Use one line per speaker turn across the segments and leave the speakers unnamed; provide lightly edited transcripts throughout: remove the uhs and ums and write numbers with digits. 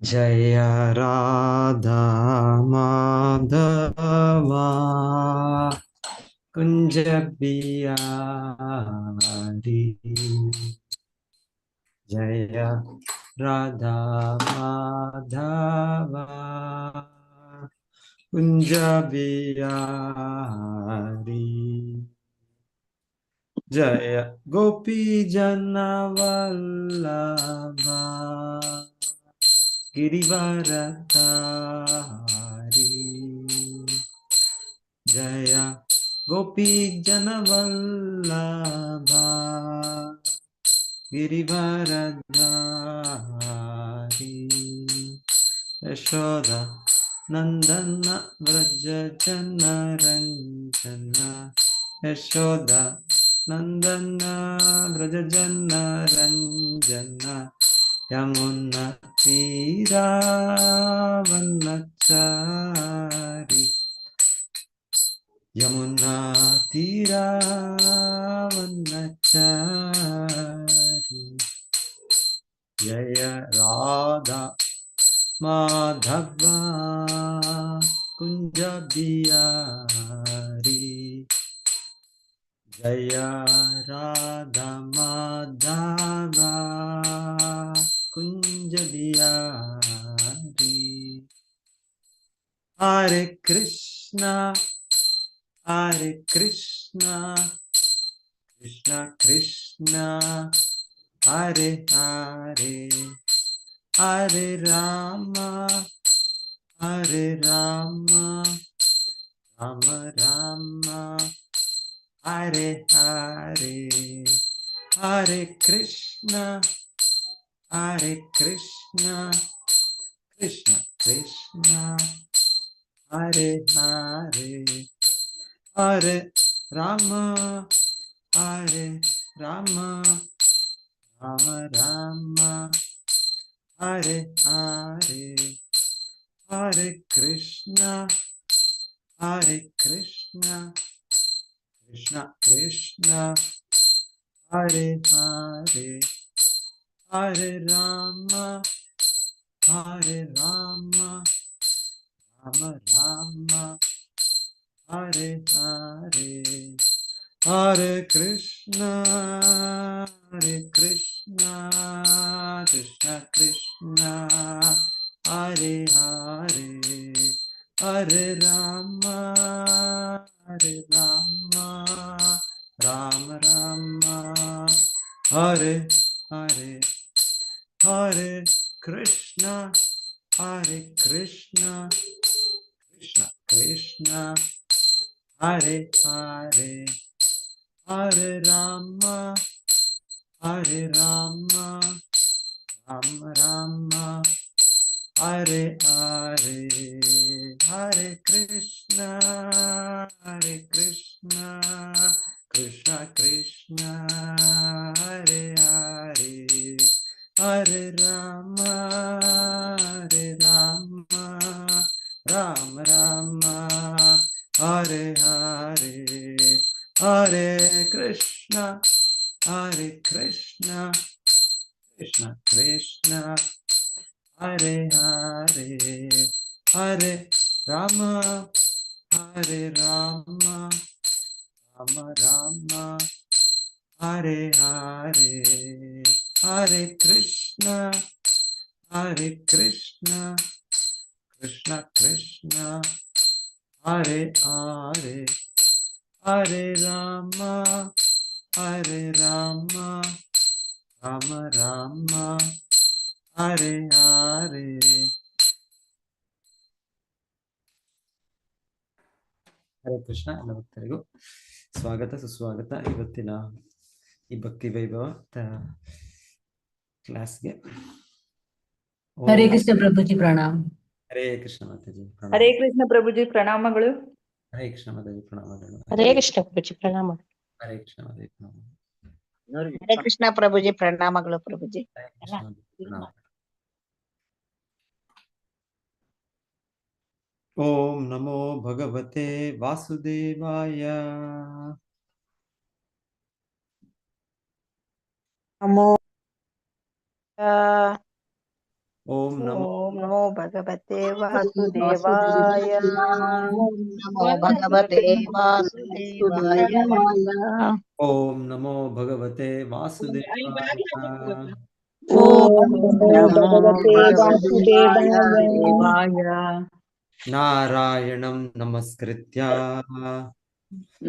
ಜಯ ರಾಧಾ ಮಾಧವ ಕುಂಜ ಬಿಹಾರಿ. ಜಯ ರಾಧಾ ಮಾಧವ ಕುಂಜ ಬಿಹಾರಿ. ಜಯ ಗೋಪಿ ಜನ ವಲ್ಲಭ ಗಿರಿವರಧಾರಿ. ಜಯ ಗೋಪಿ ಜನ ವಲ್ಲಭ ಗಿರಿವರಧಾರಿ. ಯಶೋದ ನಂದನ ವ್ರಜ ಜನ ರಂಜನ. ಯಶೋದ ನಂದನ ವ್ರಜ ಜನ ರಂಜನ. ಯಮುನಾ ತೀರಾವನ್ನಚಾರಿ. ಯಮುನಾ ತೀರಾವನ್ನಚಾರಿ. ಜಯ ರಾಧಾ ಮಾಧವ ಕುಂಜ ಬಿಹಾರಿ. ಜಯ ರಾಧಾ ಮಾಧವ ಕುಂಜ ಬಿಹಾರಿ. ಹರೆ ಕೃಷ್ಣ ಹರೆ ಕೃಷ್ಣ ಕೃಷ್ಣ ಕೃಷ್ಣ ಹರೆ ಹರೆ. ಹರೆ ರಾಮ ಹರೆ ರಾಮ ರಾಮ ರಾಮ ಹರೆ ಹರೆ. ಹರೆ ಕೃಷ್ಣ ಕೃಷ್ಣ ಕೃಷ್ಣ ಹರೆ ಹರೆ. ಹರೆ ರಾಮ ಹರೆ ರಾಮ ರಾಮ ರಾಮ ಹರೆ ಹರೆ. ಹರೆ ಕೃಷ್ಣ ಕೃಷ್ಣ ಕೃಷ್ಣ ಹರೆ ಹರೆ. ಹರೆ ರಾಮ ರಾಮ ರಾಮ ಹರೆ ಹರೆ. ಹರೆ ಕೃಷ್ಣ ಕೃಷ್ಣ ಕೃಷ್ಣ ಹರೆ ಹರೆ. ಹರೆ ರಾಮ ರಾಮ ರಾಮ ಹರೆ ಹರೆ. ಹರೆ ಕೃಷ್ಣ ಕೃಷ್ಣ ಕೃಷ್ಣ ಹರೆ ಹರೆ. ಹರೆ ರಾಮ ರಾಮ ರಾಮ ಹರೆ ಹರೆ. ಹರೆ ಕೃಷ್ಣ ಕೃಷ್ಣ ಕೃಷ್ಣ ಹರೆ ಹರೆ. ಹರೆ ರಾಮ ರಾಮ ರಾಮ ಹರೆ ಹರೆ. ಹರೆ ಕೃಷ್ಣ ಕೃಷ್ಣ ಕೃಷ್ಣ ಹರೆ ಹರೆ. ಹರೆ ರಾಮ ರಾಮ ರಾಮ ಹರೆ ಹರೆ. ಹರೆ ಕೃಷ್ಣ ಕೃಷ್ಣ ಕೃಷ್ಣ ಹರೆ ಹರೆ. ಹರೆ ರಾಮ ರಾಮ ರಾಮ ಹರೆ ಹರೆ. ಹರೇ ಕೃಷ್ಣ. ಎಲ್ಲ ಭಕ್ತರಿಗೂ ಸ್ವಾಗತ ಸುಸ್ವಾಗತ ಇವತ್ತಿನ ಈ ಭಕ್ತಿ ವೈಭವ ಕ್ಲಾಸ್ಗೆ.
ಹರೇ ಕೃಷ್ಣ ಪ್ರಭುಜಿ ಪ್ರಣಾಮ.
ಹರೇ ಕೃಷ್ಣ ಮಾತಾಜಿ ಪ್ರಣಾಮ.
ಹರೇ ಕೃಷ್ಣ ಪ್ರಭುಜಿ ಪ್ರಣಾಮಗಳು.
ಹರೇ ಕೃಷ್ಣ ಮಾತಾಜಿ ಪ್ರಣಾಮಗಳು.
ಹರೇ ಕೃಷ್ಣ ಪ್ರಭುಜಿ ಪ್ರಣಾಮ.
ಹರೇ ಕೃಷ್ಣ ಮಾತಾಜಿ ಪ್ರಣಾಮ.
ಹರೇ ಕೃಷ್ಣ ಪ್ರಭುಜಿ ಪ್ರಣಾಮಗಳು ಪ್ರಭುಜಿ.
ಹರೇ ಕೃಷ್ಣ ಪ್ರಣಾಮ. ಓಂ ನಮೋ ಭಗವತೆ ವಾಸುದೇವಾಯ.
ನಮೋ
ಓಂ ನಮೋ
ಓಂ ನಮೋ ಭಗವತೆ ವಾಸುದೇವಾಯ.
ಓಂ ನಮೋ ಭಗವತೆ ವಾಸುದೇವಾಯ.
ಓಂ ನಮೋ ಭಗವತೆ ವಾಸುದೇವಾಯ.
ಓಂ ನಮೋ ಭಗವತೆ
ವಾಸುದೇವಾಯ.
ನಾರಾಯಣಂ ನಮಸ್ಕೃತ್ಯ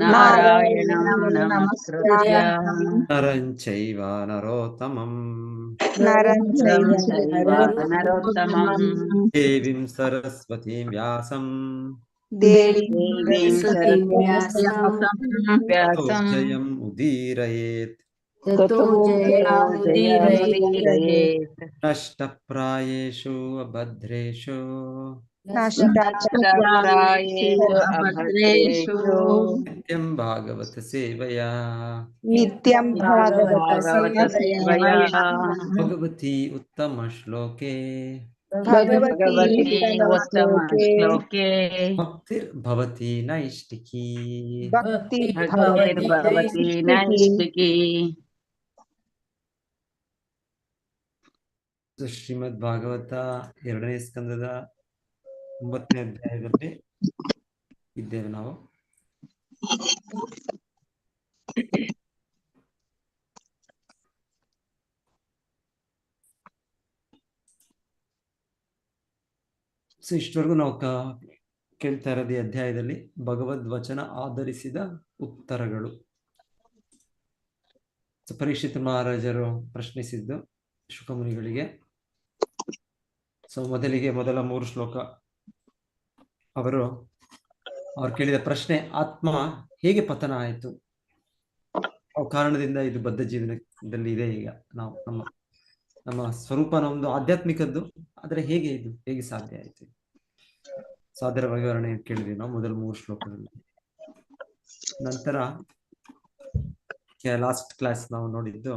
ನಾರಾಯಣಂ ನಮಸ್ಕೃತ್ಯ
ನರಂ ಚೈವ ನರೋತ್ತಮಂ
ನರಂ ಚೈವ ನರೋತ್ತಮಂ
ದೇವಿಂ ಸರಸ್ವತೀಂ ವ್ಯಾಸಂ
ದೇವೀಂ
ಸರಸ್ವತೀಂ
ವ್ಯಾಸಂ
ಜಯಂ ಉದೀರಯೇತ್
ತतो ಜಯಮುದೀರಯೇತ್.
ನಷ್ಟಪ್ರಾಯೇಷು ಅಭದ್ರೇಷು
ನಷ್ಟಪ್ರಾಯೇಷು ಅಭದ್ರೇಷು
ನಿತ್ಯಂ ಭಾಗವತ ಸೇವಯಾ
ನಿತ್ಯಂ ಭಾಗವತ ಸೇವಯಾ
ಭಗವತಿ ಉತ್ತಮ ಶ್ಲೋಕೆ
ಭಗವತಿ ಉತ್ತಮ ಶ್ಲೋಕೆ
ಭಕ್ತಿರ್ಭವತಿ ನೈಷ್ಟಿಕೀ
ಭಕ್ತಿರ್ಭವತಿ ನೈಷ್ಟಿಕೀ.
ಶ್ರೀಮದ್ ಭಾಗವತ 2ನೇ ಸ್ಕಂದದ 9ನೇ ಅಧ್ಯಾಯದಲ್ಲಿ ಇದ್ದೇವೆ ನಾವು. ಸೊ ಇಷ್ಟವರೆಗೂ ನಾವು ಕೇಳ್ತಾ ಇರೋದು ಈ ಅಧ್ಯಾಯದಲ್ಲಿ ಭಗವದ್ವಚನ ಆಧರಿಸಿದ ಉತ್ತರಗಳು. ಪರೀಕ್ಷಿತ್ ಮಹಾರಾಜರು ಪ್ರಶ್ನಿಸಿದ್ದು ಶುಕಮುನಿಗಳಿಗೆ. ಸೊ ಮೊದಲ 3 ಶ್ಲೋಕ ಅವರು ಕೇಳಿದ ಪ್ರಶ್ನೆ, ಆತ್ಮ ಹೇಗೆ ಪತನ ಆಯಿತು, ಕಾರಣದಿಂದ ಇದು ಬದ್ಧ ಜೀವನದಲ್ಲಿ ಇದೆ. ಈಗ ನಾವು ನಮ್ಮ ಸ್ವರೂಪ ನಮ್ದು ಆಧ್ಯಾತ್ಮಿಕದ್ದು, ಆದರೆ ಹೇಗೆ ಸಾಧ್ಯ ಆಯಿತು? ಸೊ ಅದರ ವಿವರಣೆ ಕೇಳಿದ್ವಿ ನಾವು ಮೊದಲ 3 ಶ್ಲೋಕದಲ್ಲಿ. ನಂತರ ಲಾಸ್ಟ್ ಕ್ಲಾಸ್ ನಾವು ನೋಡಿದ್ದು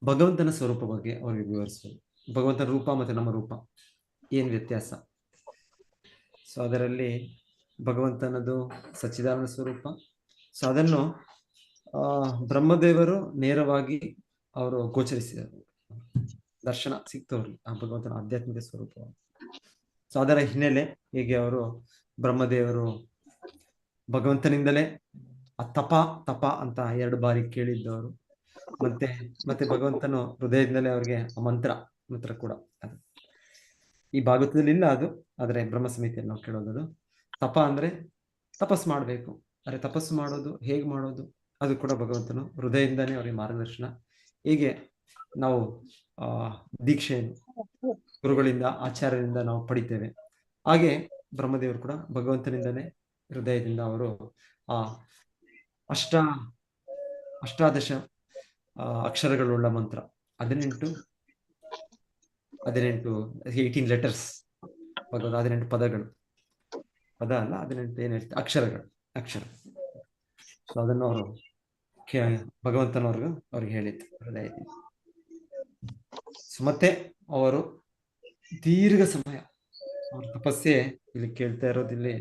ಭಗವಂತನ ಸ್ವರೂಪ ಬಗ್ಗೆ ಅವರಿಗೆ ವಿವರಿಸೋದು. ಭಗವಂತನ ರೂಪ ಮತ್ತು ನಮ್ಮ ರೂಪ ಏನು ವ್ಯತ್ಯಾಸ. ಸೊ ಅದರಲ್ಲಿ ಭಗವಂತನದು ಸಚ್ಚಿದಾನಂದ ಸ್ವರೂಪ. ಸೊ ಅದನ್ನು ಬ್ರಹ್ಮದೇವರು ನೇರವಾಗಿ ಅವರು ಗೋಚರಿಸಿದರು, ದರ್ಶನ ಸಿಕ್ತು ಅವ್ರಿಗೆ ಆ ಭಗವಂತನ ಆಧ್ಯಾತ್ಮಿಕ ಸ್ವರೂಪ. ಸೊ ಅದರ ಹಿನ್ನೆಲೆ ಹೇಗೆ ಅವರು ಬ್ರಹ್ಮದೇವರು ಭಗವಂತನಿಂದಲೇ ಆ ತಪ ಅಂತ 2 ಬಾರಿ ಕೇಳಿದ್ದವರು. ಮತ್ತೆ ಭಗವಂತನು ಹೃದಯದಿಂದಲೇ ಅವ್ರಿಗೆ ಆ ಮಂತ್ರ ಕೂಡ ಅದು ಈ ಭಾಗವತದಲ್ಲಿ ಇಲ್ಲ. ಅದು ಆದರೆ ಬ್ರಹ್ಮ ಸಮಿತಿಯಲ್ಲಿ ನಾವು ಕೇಳೋದು. ತಪ ಅಂದ್ರೆ ತಪಸ್ಸು ಮಾಡಬೇಕು. ಆದರೆ ತಪಸ್ಸು ಮಾಡೋದು ಹೇಗೆ ಮಾಡೋದು ಅದು ಕೂಡ ಭಗವಂತನು ಹೃದಯದಿಂದಾನೇ ಅವರಿಗೆ ಮಾರ್ಗದರ್ಶನ. ಹೇಗೆ ನಾವು ದೀಕ್ಷೆಯನ್ನು ಗುರುಗಳಿಂದ ಆಚಾರ್ಯರಿಂದ ನಾವು ಪಡಿತೇವೆ, ಹಾಗೆ ಬ್ರಹ್ಮದೇವರು ಕೂಡ ಭಗವಂತನಿಂದನೇ ಹೃದಯದಿಂದ ಅವರು ಆ ಅಷ್ಟಾದಶ ಅಕ್ಷರಗಳುಳ್ಳ ಮಂತ್ರ 18 ಲೆಟರ್ಸ್, 18 ಪದಗಳು, ಪದ ಅಲ್ಲ 18 ಏನ್ ಹೇಳ್ತಾರೆ ಅಕ್ಷರ. ಸೊ ಅದನ್ನು ಅವರು ಭಗವಂತನವ್ರಿಗೂ ಅವ್ರಿಗೆ ಹೇಳಿದ್ರು ಹೃದಯದಿಂದ. ಸೊ ಮತ್ತೆ ಅವರು ದೀರ್ಘ ಸಮಯ ಅವ್ರ ತಪಸ್ಸೆ ಇಲ್ಲಿ ಕೇಳ್ತಾ ಇರೋದಿಲ್ಲಿ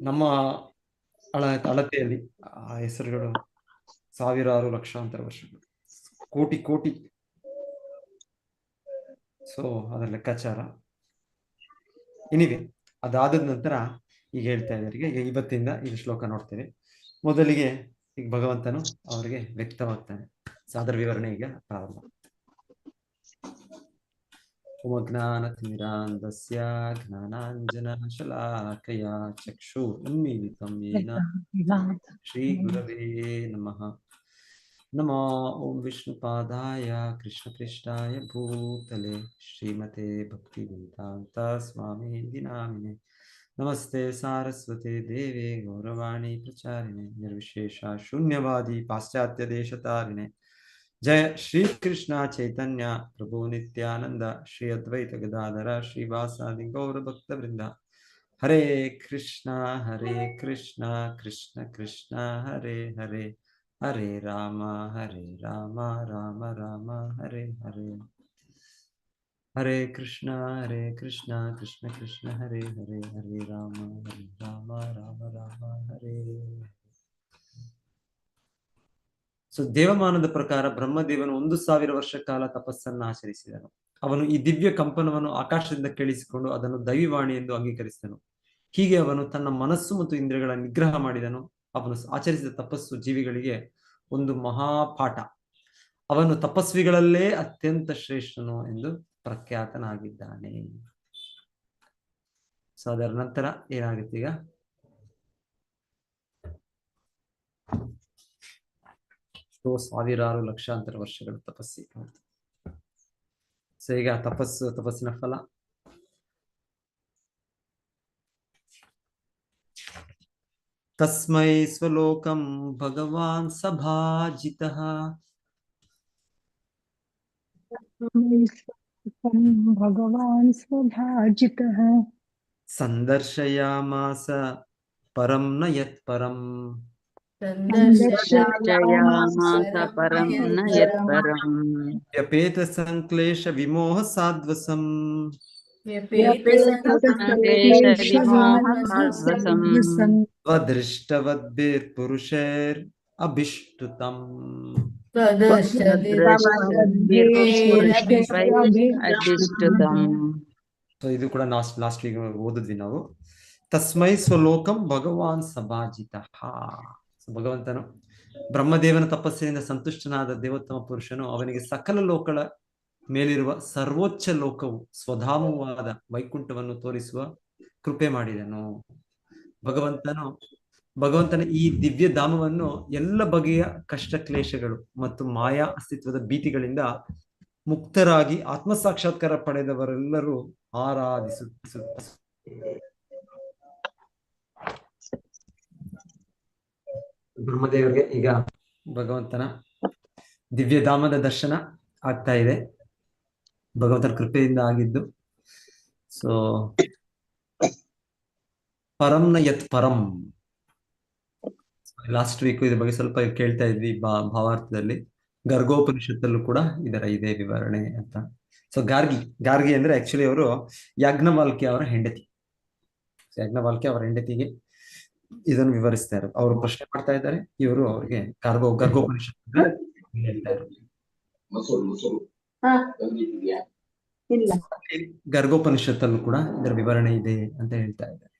ನಮ್ಮ ಅಳತೆಯಲ್ಲಿ ಆ ಹೆಸರುಗಳು ಸಾವಿರಾರು ಲಕ್ಷಾಂತರ ವರ್ಷಗಳು, ಕೋಟಿ. ಸೊ ಅದರ ಲೆಕ್ಕಾಚಾರ ಏನಿವೆ. ಅದಾದ ನಂತರ ಈಗ ಹೇಳ್ತಾ ಇದ್ದಾರೆ, ಈಗ ಇವತ್ತಿಂದ ಈ ಶ್ಲೋಕ ನೋಡ್ತೇವೆ. ಮೊದಲಿಗೆ ಈಗ ಭಗವಂತನು ಅವರಿಗೆ ವ್ಯಕ್ತವಾಗ್ತಾನೆ. ಸೊ ಅದರ ವಿವರಣೆ ಈಗ ಪ್ರಾರಂಭ. ಜ್ಞಾನತಿಮಿರಾಂಧಸ್ಯ ಜ್ಞಾನಾಂಜನಶಲಾಕಯ ಚಕ್ಷುರುನ್ಮೀಲಿತಂ ಯೇನ ಶ್ರೀ ಗುರವೇ ನಮಃ. ನಮೋ ಓಂ ವಿಷ್ಣುಪಾದಾಯ ಕೃಷ್ಣಪೃಷ್ಠಾಯ ಭೂತಲೆ ಶ್ರೀಮತೆ ಭಕ್ತಿವೇದಾಂತ ಸ್ವಾಮೀತಿ ನಾಮಿನೆ. ನಮಸ್ತೆ ಸಾರಸ್ವತೆ ದೇವೆ ಗೌರವಾಣಿ ಪ್ರಚಾರಿಣೆ ನಿರ್ವಿಶೇಷ ಶೂನ್ಯವಾದಿ ಪಾಶ್ಚಾತ್ಯ ದೇಶತಾರಿಣೆ. ಜಯ ಶ್ರೀ ಕೃಷ್ಣ ಚೈತನ್ಯ ಪ್ರಭು ನಿತ್ಯಾನಂದ ಶ್ರೀ ಅದ್ವೈತ ಗದಾಧರ ಶ್ರೀವಾಸಾದಿ ಗೌರ ಭಕ್ತ ವೃಂದ. ಹರೇ ಕೃಷ್ಣ ಕೃಷ್ಣ ಕೃಷ್ಣ ಹರೇ ಹರೇ, ಹರೇ ರಾಮ ರಾಮ ರಾಮ ಹರೇ ಹರೇ. ಹರೇ ಕೃಷ್ಣ ಕೃಷ್ಣ ಕೃಷ್ಣ ಹರೇ ಹರೇ, ಹರೇ ರಾಮ ರಾಮ ರಾಮ ಹರೇ. ಸೊ ದೇವಮಾನದ ಪ್ರಕಾರ ಬ್ರಹ್ಮದೇವನು 1,000 ವರ್ಷ ಕಾಲ ತಪಸ್ಸನ್ನು ಆಚರಿಸಿದನು. ಅವನು ಈ ದಿವ್ಯ ಕಂಪನವನ್ನು ಆಕಾಶದಿಂದ ಕೇಳಿಸಿಕೊಂಡು ಅದನ್ನು ದೈವವಾಣಿ ಎಂದು ಅಂಗೀಕರಿಸಿದನು. ಹೀಗೆ ಅವನು ತನ್ನ ಮನಸ್ಸು ಮತ್ತು ಇಂದ್ರಿಯಗಳ ನಿಗ್ರಹ ಮಾಡಿದನು. ಅವನು ಆಚರಿಸಿದ ತಪಸ್ಸು ಜೀವಿಗಳಿಗೆ ಒಂದು ಮಹಾಪಾಠ. ಅವನು ತಪಸ್ವಿಗಳಲ್ಲೇ ಅತ್ಯಂತ ಶ್ರೇಷ್ಠನು ಎಂದು ಪ್ರಖ್ಯಾತನಾಗಿದ್ದಾನೆ. ಸೊ ಅದರ ನಂತರ ಏನಾಗುತ್ತೆ ಈಗ? ಸಾವಿರಾರು ಲಕ್ಷಾಂತರ ವರ್ಷಗಳ ತಪಸ್ಸಿ. ಸೊ ಈಗ ತಪಸ್ಸಿನ ಫಲ. ತಸ್ಮೈ ಸ್ವಲೋಕಂ ಭಗವಾನ್ ಸಭಾಜಿತಃ
ಭಗವಾನ್ ಸ್ವಭಾಜಿತಃ
ಸಂದರ್ಶಯಾಮಾಸ ಪರಂ ನ ಯತ್ ಪರಂ
ಸಂದರ್ಶಯಾಮಾಸ ಪರಂ ನ ಯತ್ ಪರಂ
ವ್ಯಪೇತ ಸಂಕ್ಲೇಶ ವಿಮೋಹ ಸಾಧ್ವಸಂ ಸ್ವದೃಷ್ಟವದ್ಭಿರ್ ಪುರುಷೈರ್ ಅಭಿಷ್ಟುತಂ. ಸೊ ಇದು ಕೂಡ ಲಾಸ್ಟ್ ವೀಕ್ ಓದಿದ್ವಿ ನಾವು. ತಸ್ಮೈ ಸ್ವಲೋಕಂ ಭಗವಾನ್ ಸಭಾಜಿತಃ. ಭಗವಂತನು ಬ್ರಹ್ಮದೇವನ ತಪಸ್ಸಿನಿಂದ ಸಂತುಷ್ಟನಾದ ದೇವೋತ್ತಮ ಪುರುಷನು ಅವನಿಗೆ ಸಕಲ ಲೋಕಗಳ ಮೇಲಿರುವ ಸರ್ವೋಚ್ಚ ಲೋಕವು ಸ್ವಧಾಮವಾದ ವೈಕುಂಠವನ್ನು ತೋರಿಸುವ ಕೃಪೆ ಮಾಡಿದನು. ಭಗವಂತನ ಈ ದಿವ್ಯ ಧಾಮವನ್ನು ಎಲ್ಲ ಬಗೆಯ ಕಷ್ಟ ಕ್ಲೇಶಗಳು ಮತ್ತು ಮಾಯಾ ಅಸ್ತಿತ್ವದ ಭೀತಿಗಳಿಂದ ಮುಕ್ತರಾಗಿ ಆತ್ಮ ಸಾಕ್ಷಾತ್ಕಾರ ಪಡೆದವರೆಲ್ಲರೂ ಆರಾಧಿಸುತ್ತಾರೆ. ಬ್ರಹ್ಮದೇವರಿಗೆ ಈಗ ಭಗವಂತನ ದಿವ್ಯಧಾಮದ ದರ್ಶನ ಆಗ್ತಾ ಇದೆ, ಭಗವಂತನ ಕೃಪೆಯಿಂದ ಆಗಿದ್ದು. ಸೊ ಪರಂನ ಯತ್ ಪರಂ, ಲಾಸ್ಟ್ ವೀಕ್ ಇದ್ರ ಬಗ್ಗೆ ಸ್ವಲ್ಪ ಕೇಳ್ತಾ ಇದ್ವಿ ಭಾವಾರ್ಥದಲ್ಲಿ. ಗರ್ಗೋಪನಿಷತ್ತಲ್ಲೂ ಕೂಡ ಇದೇ ವಿವರಣೆ ಅಂತ. ಸೊ ಗಾರ್ಗಿ ಅಂದ್ರೆ ಆಕ್ಚುಲಿ ಅವರು ಯಾಜ್ಞವಾಲ್ಕ್ಯ ಅವರ ಹೆಂಡತಿ. ಯಾಜ್ಞವಾಲ್ಕ್ಯ ಅವರ ಹೆಂಡತಿಗೆ ಇದನ್ನು ವಿವರಿಸ್ತಾ ಇರೋದು. ಅವರು ಪ್ರಶ್ನೆ ಮಾಡ್ತಾ ಇದ್ದಾರೆ, ಇವರು ಅವ್ರಿಗೆ ಗರ್ಗೋಪನಿಷತ್ ಹೇಳ್ತಾ ಇರೋದು. ಗರ್ಗೋಪನಿಷತ್ತಲ್ಲೂ ಕೂಡ ಇದರ ವಿವರಣೆ ಇದೆ ಅಂತ ಹೇಳ್ತಾ ಇದ್ದಾರೆ.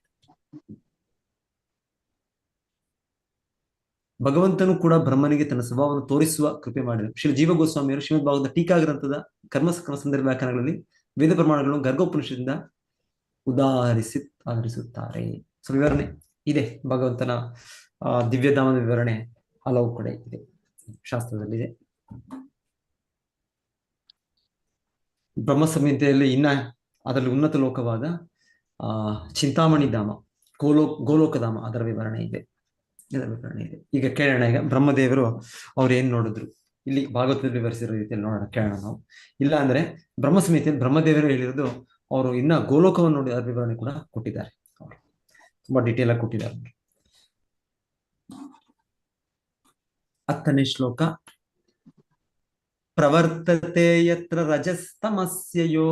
ಭಗವಂತನು ಕೂಡ ಬ್ರಹ್ಮನಿಗೆ ತನ್ನ ಸ್ವಭಾವವನ್ನು ತೋರಿಸುವ ಕೃಪೆ ಮಾಡಿದರು. ಶ್ರೀ ಜೀವ ಗೋಸ್ವಾಮಿಯವರು ಶ್ರೀಮದ್ ಭಾಗವತ ಟೀಕಾ ಗ್ರಂಥದ ಕರ್ಮ ಸಂದರ್ಭ ವ್ಯಾಖ್ಯಾನಗಳಲ್ಲಿ ವೇದ ಪ್ರಮಾಣಗಳನ್ನು ಗರ್ಗೋಪನಿಷದಿಂದ ಆಧರಿಸುತ್ತಾರೆ. ಸೊ ವಿವರಣೆ ಇದೆ, ಭಗವಂತನ ದಿವ್ಯಧಾಮದ ವಿವರಣೆ ಹಲವು ಕಡೆ ಇದೆ, ಶಾಸ್ತ್ರದಲ್ಲಿದೆ. ಬ್ರಹ್ಮ ಸಂಹಿತೆಯಲ್ಲಿ ಅದರಲ್ಲಿ ಉನ್ನತ ಲೋಕವಾದ ಚಿಂತಾಮಣಿ ಧಾಮ, ಗೋಲೋಕಧಾಮ, ಅದರ ವಿವರಣೆ ಇದೆ. ಈಗ ಕೇಳೋಣ. ಈಗ ಬ್ರಹ್ಮದೇವರು ಅವ್ರು ಏನ್ ನೋಡಿದ್ರು ಇಲ್ಲಿ ಭಾಗವತದಲ್ಲಿ ವಿವರಿಸಿರೋ ರೀತಿಯಲ್ಲಿ ನೋಡೋಣ, ಕೇಳೋಣ ನಾವು. ಇಲ್ಲ ಅಂದ್ರೆ ಬ್ರಹ್ಮ ಸಂಹಿತೆಯಲ್ಲಿ ಬ್ರಹ್ಮದೇವರು ಹೇಳಿರೋದು ಅವರು ಇನ್ನ ಗೋಲೋಕವನ್ನು ನೋಡಿ ಅದರ ವಿವರಣೆ ಕೂಡ ಕೊಟ್ಟಿದ್ದಾರೆ. ಅವರು ತುಂಬಾ ಡೀಟೇಲ್ ಆಗಿ ಕೊಟ್ಟಿದ್ದಾರೆ. 10ನೇ ಶ್ಲೋಕ. ಪ್ರವರ್ತತೆ ಯತ್ರ ರಜಸ್ತಮಸ್ಯಯೋ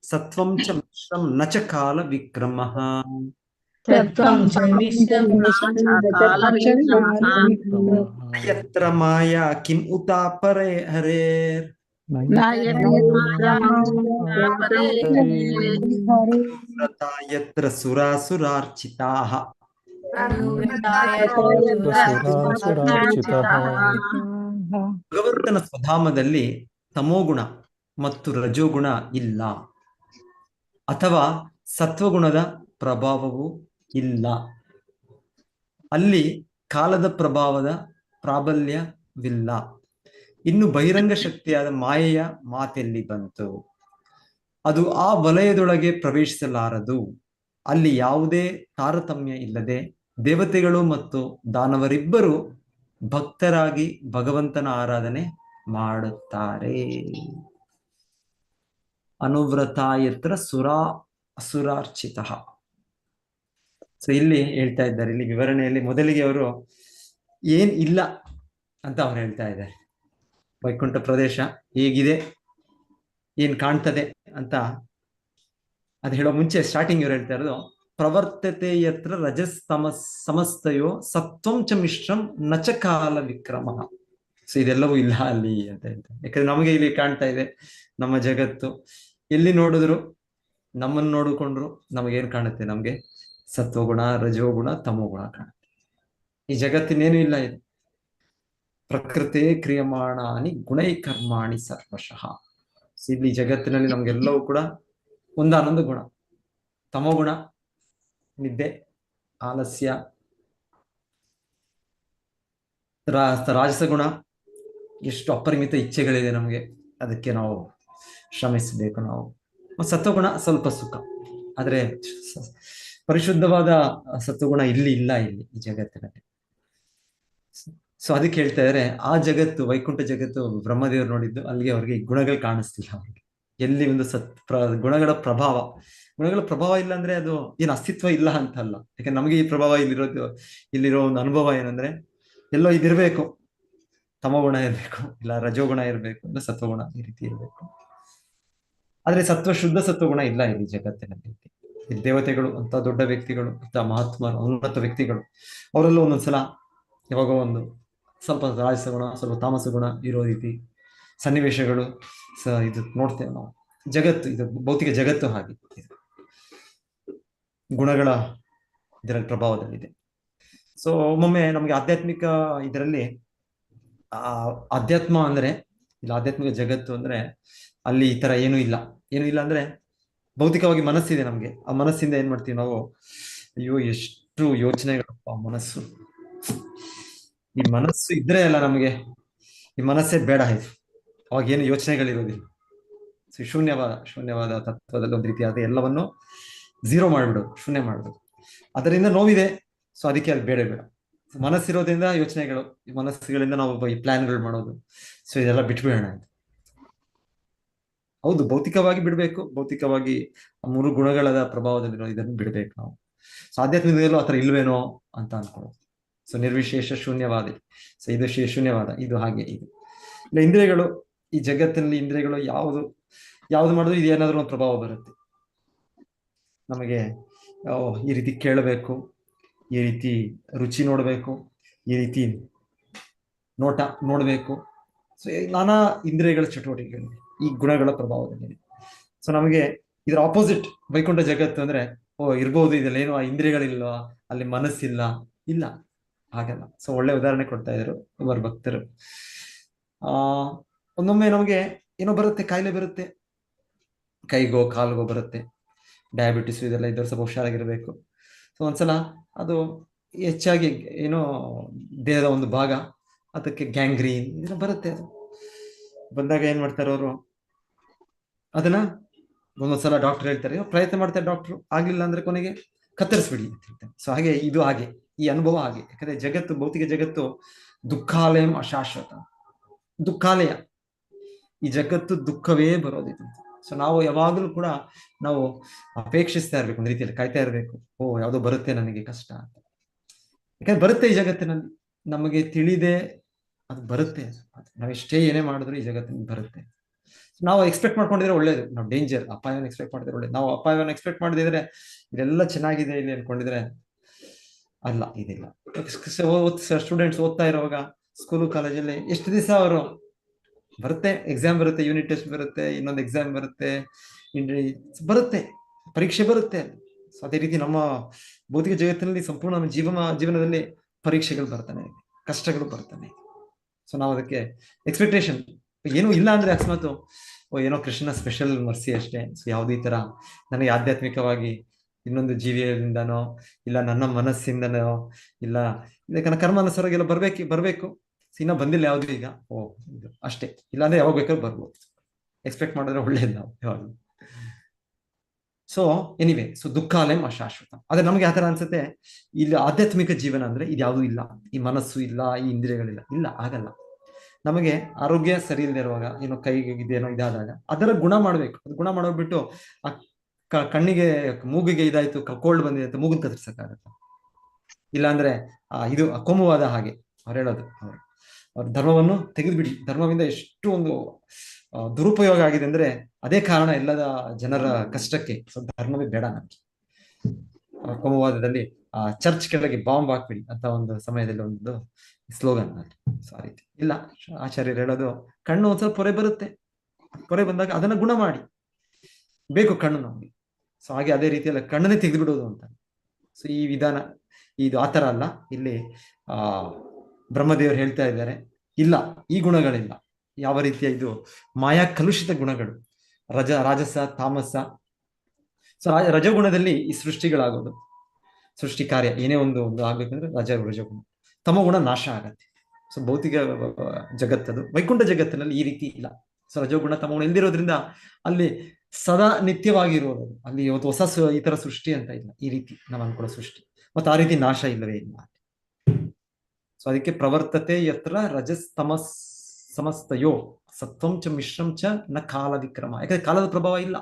ಸತ್ವಂ ಚ ಮಿಶ್ರಂ ನ ಚ ಕಾಲ ವಿಕ್ರಮಃ ಯತ್ರ ಮಾಯಾ ಕಿಂ ಉತಾ ಪರೇ ಹರೇರ್ ಯತ್ರ ಸುರಾಸುರಾರ್ಚಿತಾಃ. ಭಗವಂತನ ಸ್ವಧಾಮದಲ್ಲಿ ತಮೋಗುಣ ಮತ್ತು ರಜೋಗುಣ ಇಲ್ಲ, ಅಥವಾ ಸತ್ವಗುಣದ ಪ್ರಭಾವವೂ ಇಲ್ಲ. ಅಲ್ಲಿ ಕಾಲದ ಪ್ರಭಾವದ ಪ್ರಾಬಲ್ಯವಿಲ್ಲ. ಇನ್ನು ಬಹಿರಂಗ ಶಕ್ತಿಯಾದ ಮಾಯೆಯ ಮಾತೆಲ್ಲಿ ಬಂತು? ಅದು ಆ ವಲಯದೊಳಗೆ ಪ್ರವೇಶಿಸಲಾರದು. ಅಲ್ಲಿ ಯಾವುದೇ ತಾರತಮ್ಯ ಇಲ್ಲದೆ ದೇವತೆಗಳು ಮತ್ತು ದಾನವರಿಬ್ಬರು ಭಕ್ತರಾಗಿ ಭಗವಂತನ ಆರಾಧನೆ ಮಾಡುತ್ತಾರೆ. ಅನುವ್ರತಾಯತ್ರ ಅಸುರಾರ್ಚಿತ. ಸೊ ಇಲ್ಲಿ ಹೇಳ್ತಾ ಇದ್ದಾರೆ, ಇಲ್ಲಿ ವಿವರಣೆಯಲ್ಲಿ ಮೊದಲಿಗೆ ಅವರು ಏನ್ ಇಲ್ಲ ಅಂತ ಅವ್ರು ಹೇಳ್ತಾ ಇದ್ದಾರೆ. ವೈಕುಂಠ ಪ್ರದೇಶ ಹೇಗಿದೆ, ಏನ್ ಕಾಣ್ತದೆ ಅಂತ ಅದು ಹೇಳೋ ಮುಂಚೆ ಸ್ಟಾರ್ಟಿಂಗ್ ಇವ್ರು ಹೇಳ್ತಾ ಇರೋದು ಪ್ರವರ್ತತೆ ಯತ್ರ ಸಮಸ್ತಯೋ ಸತ್ವಂ ಚ ಮಿಶ್ರಂ ನಚ ಕಾಲ ವಿಕ್ರಮ. ಸೊ ಇದೆಲ್ಲವೂ ಇಲ್ಲ ಅಲ್ಲಿ ಅಂತ ಹೇಳ್ತಾರೆ. ಯಾಕಂದ್ರೆ ನಮಗೆ ಇಲ್ಲಿ ಕಾಣ್ತಾ ಇದೆ ನಮ್ಮ ಜಗತ್ತು, ಎಲ್ಲಿ ನೋಡಿದ್ರು ನಮ್ಮನ್ನು ನೋಡಿಕೊಂಡ್ರು ನಮಗೇನ್ ಕಾಣುತ್ತೆ? ನಮ್ಗೆ ಸತ್ವಗುಣ, ರಜೋಗುಣ, ತಮೋಗುಣ ಕಾಣುತ್ತೆ. ಈ ಜಗತ್ತಿನೇನು ಇಲ್ಲ ಇದು. ಪ್ರಕೃತಿ ಕ್ರಿಯಮಾಣಾನಿ ಗುಣೈ ಕರ್ಮಾಣಿ ಸರ್ವಶಃ. ಇಲ್ಲಿ ಜಗತ್ತಿನಲ್ಲಿ ನಮ್ಗೆಲ್ಲವೂ ಕೂಡ ಒಂದಾನೊಂದು ಗುಣ. ತಮೋಗುಣ ನಿದ್ದೆ, ಆಲಸ್ಯ. ರಾಜಸ ಗುಣ ಎಷ್ಟು ಅಪರಿಮಿತ ಇಚ್ಛೆಗಳಿದೆ ನಮಗೆ, ಅದಕ್ಕೆ ನಾವು ಶ್ರಮಿಸಬೇಕು ನಾವು. ಸತ್ವಗುಣ ಸ್ವಲ್ಪ ಸುಖ, ಆದ್ರೆ ಪರಿಶುದ್ಧವಾದ ಸತ್ವಗುಣ ಇಲ್ಲಿ ಇಲ್ಲ, ಇಲ್ಲಿ ಈ ಜಗತ್ತಿನಲ್ಲಿ. ಸೊ ಅದಕ್ಕೆ ಹೇಳ್ತಾ ಇದಾರೆ, ಆ ಜಗತ್ತು, ವೈಕುಂಠ ಜಗತ್ತು ಬ್ರಹ್ಮದೇವರು ನೋಡಿದ್ದು, ಅಲ್ಲಿಗೆ ಅವ್ರಿಗೆ ಈ ಗುಣಗಳು ಕಾಣಿಸ್ತಿಲ್ಲ. ಅವ್ರಿಗೆ ಎಲ್ಲಿ ಒಂದು ಗುಣಗಳ ಪ್ರಭಾವ ಇಲ್ಲ ಅಂದ್ರೆ ಅದು ಏನು ಅಸ್ತಿತ್ವ ಇಲ್ಲ ಅಂತಲ್ಲ. ಯಾಕಂದ್ರೆ ನಮಗೆ ಈ ಪ್ರಭಾವ ಇಲ್ಲಿರೋ ಒಂದು ಅನುಭವ ಏನಂದ್ರೆ, ಎಲ್ಲೋ ಇದಿರ್ಬೇಕು, ತಮೋಗುಣ ಇರ್ಬೇಕು, ಇಲ್ಲ ರಜೋಗುಣ ಇರ್ಬೇಕು, ಇಲ್ಲ ಸತ್ವಗುಣ, ಈ ರೀತಿ ಇರ್ಬೇಕು. ಆದ್ರೆ ಶುದ್ಧ ಸತ್ವಗುಣ ಇಲ್ಲ ಇಲ್ಲಿ ಜಗತ್ತಿನಲ್ಲಿ. ಈ ದೇವತೆಗಳು ಅಂತ ದೊಡ್ಡ ವ್ಯಕ್ತಿಗಳು, ಅಂತ ಮಹಾತ್ಮರು, ಉನ್ನತ ವ್ಯಕ್ತಿಗಳು, ಅವರಲ್ಲೂ ಒಂದೊಂದ್ಸಲ ಯಾವಾಗ ಒಂದು ಸ್ವಲ್ಪ ರಾಜಸ ಗುಣ, ಸ್ವಲ್ಪ ತಾಮಸ ಗುಣ ಇರೋ ರೀತಿ ಸನ್ನಿವೇಶಗಳು ಇದು ನೋಡ್ತೇವೆ ನಾವು. ಜಗತ್ತು, ಇದು ಭೌತಿಕ ಜಗತ್ತು ಹಾಗೆ ಗುಣಗಳ ಇದರಲ್ಲಿ ಪ್ರಭಾವದಲ್ಲಿದೆ. ಸೊ ಒಮ್ಮೊಮ್ಮೆ ನಮಗೆ ಆಧ್ಯಾತ್ಮಿಕ ಇದರಲ್ಲಿ ಅಧ್ಯಾತ್ಮ ಅಂದ್ರೆ, ಇಲ್ಲ ಆಧ್ಯಾತ್ಮಿಕ ಜಗತ್ತು ಅಂದ್ರೆ ಅಲ್ಲಿ ಈ ತರ ಏನೂ ಇಲ್ಲ ಅಂದ್ರೆ ಭೌತಿಕವಾಗಿ ಮನಸ್ಸಿದೆ ನಮ್ಗೆ. ಆ ಮನಸ್ಸಿಂದ ಏನ್ ಮಾಡ್ತೀವಿ ನಾವು? ಅಯ್ಯೋ ಎಷ್ಟು ಯೋಚನೆಗಳಪ್ಪ ಮನಸ್ಸು, ಈ ಮನಸ್ಸು ಇದ್ರೆ ಅಲ್ಲ ನಮಗೆ, ಈ ಮನಸ್ಸೇ ಬೇಡ ಇದು, ಅವಾಗ ಏನು ಯೋಚನೆಗಳಿರೋದಿಲ್ಲ. ಶೂನ್ಯವಾದ ತತ್ವದಲ್ಲಿ ಒಂದು ರೀತಿ ಆದ ಎಲ್ಲವನ್ನು ಝೀರೋ ಮಾಡ್ಬಿಡೋದು, ಶೂನ್ಯ ಮಾಡ್ಬಿಡೋದು. ಅದರಿಂದ ನೋವಿದೆ, ಸೊ ಅದಕ್ಕೆ ಅದು ಬೇಡ. ಮನಸ್ಸಿರೋದ್ರಿಂದ ಯೋಚನೆಗಳು, ಈ ಮನಸ್ಸುಗಳಿಂದ ನಾವು ಈ ಪ್ಲಾನ್ಗಳು ಮಾಡೋದು, ಸೊ ಇದೆಲ್ಲ ಬಿಟ್ಬಿಡೋಣ. ಹೌದು, ಭೌತಿಕವಾಗಿ ಬಿಡ್ಬೇಕು, ಭೌತಿಕವಾಗಿ ಮೂರು ಗುಣಗಳ ಪ್ರಭಾವದಲ್ಲಿರೋ ಇದನ್ನು ಬಿಡ್ಬೇಕು ನಾವು. ಸೊ ಆಧ್ಯಾತ್ಮಿಕದಲ್ಲೂ ಆತರ ಇಲ್ವೇನೋ ಅಂತ ಅನ್ಕೊಳ್ಳೋದು. ಸೊ ನಿರ್ವಿಶೇಷ ಶೂನ್ಯವಾದ, ಸೊ ಇದು ಶೂನ್ಯವಾದ, ಇದು ಹಾಗೆ. ಇದು ಇಲ್ಲ ಇಂದ್ರಿಯಗಳು, ಈ ಜಗತ್ತಿನಲ್ಲಿ ಇಂದ್ರಿಯಗಳು ಯಾವುದು ಮಾಡಿದ್ರು ಇದು ಏನಾದ್ರೂ ಒಂದು ಪ್ರಭಾವ ಬರುತ್ತೆ ನಮಗೆ. ಈ ರೀತಿ ಕೇಳಬೇಕು, ಈ ರೀತಿ ರುಚಿ ನೋಡ್ಬೇಕು, ಈ ರೀತಿ ನೋಟ ನೋಡ್ಬೇಕು. ಸೊ ನಾನಾ ಇಂದ್ರಿಯಗಳ ಚಟುವಟಿಕೆಗಳಿವೆ ಈ ಗುಣಗಳ ಪ್ರಭಾವದಲ್ಲಿ. ಸೊ ನಮಗೆ ಇದರ ಆಪೋಸಿಟ್ ವೈಕುಂಠ ಜಗತ್ತು ಅಂದ್ರೆ, ಇರ್ಬೋದು ಇದೆಲ್ಲ ಏನೋ ಇಂದ್ರಿಯಗಳಿಲ್ವಾ, ಅಲ್ಲಿ ಮನಸ್ಸಿಲ್ಲ, ಇಲ್ಲ, ಹಾಗಲ್ಲ. ಸೊ ಒಳ್ಳೆ ಉದಾಹರಣೆ ಕೊಡ್ತಾ ಇದ್ರು ಒಬ್ಬರು ಭಕ್ತರು. ಒಂದೊಮ್ಮೆ ನಮಗೆ ಏನೋ ಬರುತ್ತೆ, ಕಾಯಿಲೆ ಬರುತ್ತೆ, ಕೈಗೋ ಕಾಲ್ಗೋ ಬರುತ್ತೆ, ಡಯಾಬಿಟಿಸ್ ಇದೆಲ್ಲ ಇದ್ದವ್ರು ಸ್ವಲ್ಪ ಹುಷಾರಾಗಿರ್ಬೇಕು. ಸೊ ಒಂದ್ಸಲ ಅದು ಹೆಚ್ಚಾಗಿ ಏನೋ ದೇಹದ ಒಂದು ಭಾಗ, ಅದಕ್ಕೆ ಗ್ಯಾಂಗ್ರೀನ್ ಇದೆಲ್ಲ ಬರುತ್ತೆ. ಅದು ಬಂದಾಗ ಏನ್ ಮಾಡ್ತಾರೆ ಅವರು, ಅದನ್ನ ಒಂದೊಂದ್ಸಲ ಡಾಕ್ಟರ್ ಹೇಳ್ತಾರೆ, ಪ್ರಯತ್ನ ಮಾಡ್ತಾರೆ ಡಾಕ್ಟ್ರು, ಆಗ್ಲಿಲ್ಲ ಅಂದ್ರೆ ಕೊನೆಗೆ ಕತ್ತರಿಸ್ಬಿಡಿ ಅಂತ ಹೇಳ್ತಾರೆ. ಸೊ ಹಾಗೆ ಇದು ಹಾಗೆ, ಈ ಅನುಭವ ಹಾಗೆ. ಯಾಕಂದ್ರೆ ಜಗತ್ತು, ಭೌತಿಕ ಜಗತ್ತು ದುಃಖಾಲಯಂ ಅಶಾಶ್ವತ, ದುಃಖಾಲಯ. ಈ ಜಗತ್ತು ದುಃಖವೇ ಬರೋದಿದೆ. ಸೊ ನಾವು ಯಾವಾಗಲೂ ಕೂಡ ನಾವು ಅಪೇಕ್ಷಿಸ್ತಾ ಇರ್ಬೇಕು, ಒಂದು ರೀತಿಯಲ್ಲಿ ಕಾಯ್ತಾ ಇರ್ಬೇಕು, ಯಾವ್ದೋ ಬರುತ್ತೆ ನನಗೆ ಕಷ್ಟ ಅಂತ. ಯಾಕಂದ್ರೆ ಬರುತ್ತೆ ಈ ಜಗತ್ತಿನಲ್ಲಿ, ನಮಗೆ ತಿಳಿದೆ ಅದು ಬರುತ್ತೆ. ನಾವೆಷ್ಟೇ ಏನೇ ಮಾಡಿದ್ರು ಈ ಜಗತ್ತಿನಲ್ಲಿ ಬರುತ್ತೆ. ನಾವು ಎಕ್ಸ್ಪೆಕ್ಟ್ ಮಾಡ್ಕೊಂಡಿದ್ರೆ ಒಳ್ಳೇದು, ನಾವು ಡೇಂಜರ್, ಅಪಾಯವನ್ನು ಎಕ್ಸ್ಪೆಕ್ಟ್ ಮಾಡಿದ್ರೆ ಒಳ್ಳೇದು. ನಾವು ಅಪಾಯವನ್ನು ಎಕ್ಸ್ಪೆಕ್ಟ್ ಮಾಡಿದ್ರೆ ಇದೆಲ್ಲ ಚೆನ್ನಾಗಿದೆ ಇಲ್ಲಿ ಅನ್ಕೊಂಡಿದ್ರೆ ಅಲ್ಲ, ಇದಿಲ್ಲ. ಸ್ಟೂಡೆಂಟ್ಸ್ ಓದ್ತಾ ಇರುವಾಗ ಸ್ಕೂಲು ಕಾಲೇಜಲ್ಲಿ ಎಷ್ಟು ದಿವಸ ಅವರು ಬರುತ್ತೆ, ಎಕ್ಸಾಮ್ ಬರುತ್ತೆ, ಯೂನಿಟ್ ಟೆಸ್ಟ್ ಬರುತ್ತೆ, ಇನ್ನೊಂದು ಎಕ್ಸಾಮ್ ಬರುತ್ತೆ, ಬರುತ್ತೆ, ಪರೀಕ್ಷೆ ಬರುತ್ತೆ. ಸೊ ಅದೇ ರೀತಿ ನಮ್ಮ ಭೌತಿಕ ಜಗತ್ತಿನಲ್ಲಿ ಸಂಪೂರ್ಣ ನಮ್ಮ ಜೀವನದಲ್ಲಿ ಪರೀಕ್ಷೆಗಳು ಬರ್ತಾನೆ ಇದೆ, ಕಷ್ಟಗಳು ಬರ್ತಾನೆ ಇದೆ. ಸೊ ನಾವು ಅದಕ್ಕೆ ಎಕ್ಸ್ಪೆಕ್ಟೇಷನ್ ಏನೂ ಇಲ್ಲ ಅಂದ್ರೆ ಅಕಸ್ಮಾತ್ ಏನೋ ಕೃಷ್ಣ ಸ್ಪೆಷಲ್ ಮರ್ಸಿ ಅಷ್ಟೇ. ಸೊ ಯಾವುದೇ ಈ ತರ ನನಗೆ ಆಧ್ಯಾತ್ಮಿಕವಾಗಿ ಇನ್ನೊಂದು ಜೀವಿಯಿಂದನೋ, ಇಲ್ಲ ನನ್ನ ಮನಸ್ಸಿಂದನೋ, ಇಲ್ಲ ಇದಕ್ಕೆ ಕರ್ಮಾನುಸಾರಗೆಲ್ಲ ಬರ್ಬೇಕು. ಇನ್ನ ಬಂದಿಲ್ಲ ಯಾವ್ದು ಈಗ, ಇದು ಅಷ್ಟೇ. ಇಲ್ಲಾಂದ್ರೆ ಯಾವಾಗ ಬೇಕಾದ್ರೂ ಬರ್ಬೋದು. ಎಕ್ಸ್ಪೆಕ್ಟ್ ಮಾಡಿದ್ರೆ ಒಳ್ಳೇದು ನಾವು ಯಾವಾಗಲೂ. ಸೊ ಎನಿವೆ, ಸೊ ದುಃಖಾಲಯಂ ಅಶಾಶ್ವತ. ಆದ್ರೆ ನಮ್ಗೆ ಆತರ ಅನ್ಸುತ್ತೆ, ಇಲ್ಲಿ ಆಧ್ಯಾತ್ಮಿಕ ಜೀವನ ಅಂದ್ರೆ ಇದು ಯಾವುದೂ ಇಲ್ಲ, ಈ ಮನಸ್ಸು ಇಲ್ಲ, ಈ ಇಂದ್ರಿಯಗಳಿಲ್ಲ, ಇಲ್ಲ, ಆಗಲ್ಲ. ನಮಗೆ ಆರೋಗ್ಯ ಸರಿ ಇಲ್ಲದೆ ಇರುವಾಗ, ಏನೋ ಕೈಗೆ ಇದೇನೋ ಇದಾದಾಗ ಅದರ ಗುಣ ಮಾಡ್ಬೇಕು. ಅದು ಗುಣ ಮಾಡೋಗ್ಬಿಟ್ಟು ಆ ಕಣ್ಣಿಗೆ ಮೂಗಿಗೆ ಇದಾಯ್ತು, ಕೋಲ್ಡ್ ಬಂದಿದೆ ಅಂತ ಮೂಗನ್ ಕತ್ತರಿಸಕ್ಕಾಗತ್ತ? ಇಲ್ಲಾಂದ್ರೆ ಇದು ಕೋಮುವಾದ ಹಾಗೆ ಅವ್ರು ಹೇಳೋದು. ಅವ್ರ ಧರ್ಮವನ್ನು ತೆಗೆದುಬಿಡಿ. ಧರ್ಮದಿಂದ ಎಷ್ಟು ಒಂದು ದುರುಪಯೋಗ ಆಗಿದೆ ಅಂದ್ರೆ ಅದೇ ಕಾರಣ ಎಲ್ಲದ ಜನರ ಕಷ್ಟಕ್ಕೆ. ಸೊ ಧರ್ಮವೇ ಬೇಡ ನಮ್ಗೆ. ಕೋಮುವಾದದಲ್ಲಿ ಚರ್ಚ್ ಕೆಳಗೆ ಬಾಂಬ್ ಹಾಕ್ಬಿಡಿ ಅಂತ ಒಂದು ಸಮಯದಲ್ಲಿ ಒಂದು ಸ್ಲೋಗನ್. ಸೊ ಆ ರೀತಿ ಇಲ್ಲ, ಆಚಾರ್ಯರು ಹೇಳೋದು ಕಣ್ಣು ಒಂದ್ಸಲ ಪೊರೆ ಬರುತ್ತೆ, ಪೊರೆ ಬಂದಾಗ ಅದನ್ನ ಗುಣ ಮಾಡಿ. ಬೇಕು ಕಣ್ಣು ನಮ್ಗೆ. ಸೊ ಹಾಗೆ ಅದೇ ರೀತಿಯಲ್ಲ ಕಣ್ಣನ್ನೇ ತೆಗೆದು ಬಿಡೋದು ಅಂತ. ಸೊ ಈ ವಿಧಾನ ಇದು ಆತರ ಅಲ್ಲ. ಇಲ್ಲಿ ಬ್ರಹ್ಮದೇವರು ಹೇಳ್ತಾ ಇದ್ದಾರೆ, ಇಲ್ಲ ಈ ಗುಣಗಳಿಲ್ಲ. ಯಾವ ರೀತಿಯ ಇದು ಮಾಯಾ ಕಲುಷಿತ ಗುಣಗಳು, ರಾಜಸ ತಾಮಸ. ಸೊ ರಜಗುಣದಲ್ಲಿ ಈ ಸೃಷ್ಟಿಗಳಾಗೋದು, ಸೃಷ್ಟಿ ಕಾರ್ಯ ಏನೇ ಒಂದು ಆಗ್ಬೇಕಂದ್ರೆ ರಜಗುಣ. ತಮಗುಣ ನಾಶ ಆಗತ್ತೆ. ಸೊ ಭೌತಿಕ ಜಗತ್ತದು, ವೈಕುಂಠ ಜಗತ್ತಿನಲ್ಲಿ ಈ ರೀತಿ ಇಲ್ಲ. ಸೊ ರಜಗುಣ ತಮಗುಣ ಇಲ್ದಿರೋದ್ರಿಂದ ಅಲ್ಲಿ ಸದಾ ನಿತ್ಯವಾಗಿರೋದು. ಅಲ್ಲಿ ಇವತ್ತು ಹೊಸ ಈ ತರ ಸೃಷ್ಟಿ ಅಂತ ಇಲ್ಲ, ಈ ರೀತಿ ನಾವು ಅನ್ಕೊಳ್ಳೋ ಸೃಷ್ಟಿ. ಮತ್ತೆ ಆ ರೀತಿ ನಾಶ ಇಲ್ಲವೇ ಇಲ್ಲ. ಸೊ ಅದಕ್ಕೆ ಪ್ರವರ್ತತೆ ಯತ್ರ ರಜಸ್ತಮಸ್ ಸಮಸ್ತಯೋ ಸತ್ವಂ ಚ ಮಿಶ್ರಂ ಚ ನ ಕಾಲ ವಿಕ್ರಮ. ಯಾಕಂದ್ರೆ ಕಾಲದ ಪ್ರಭಾವ ಇಲ್ಲ.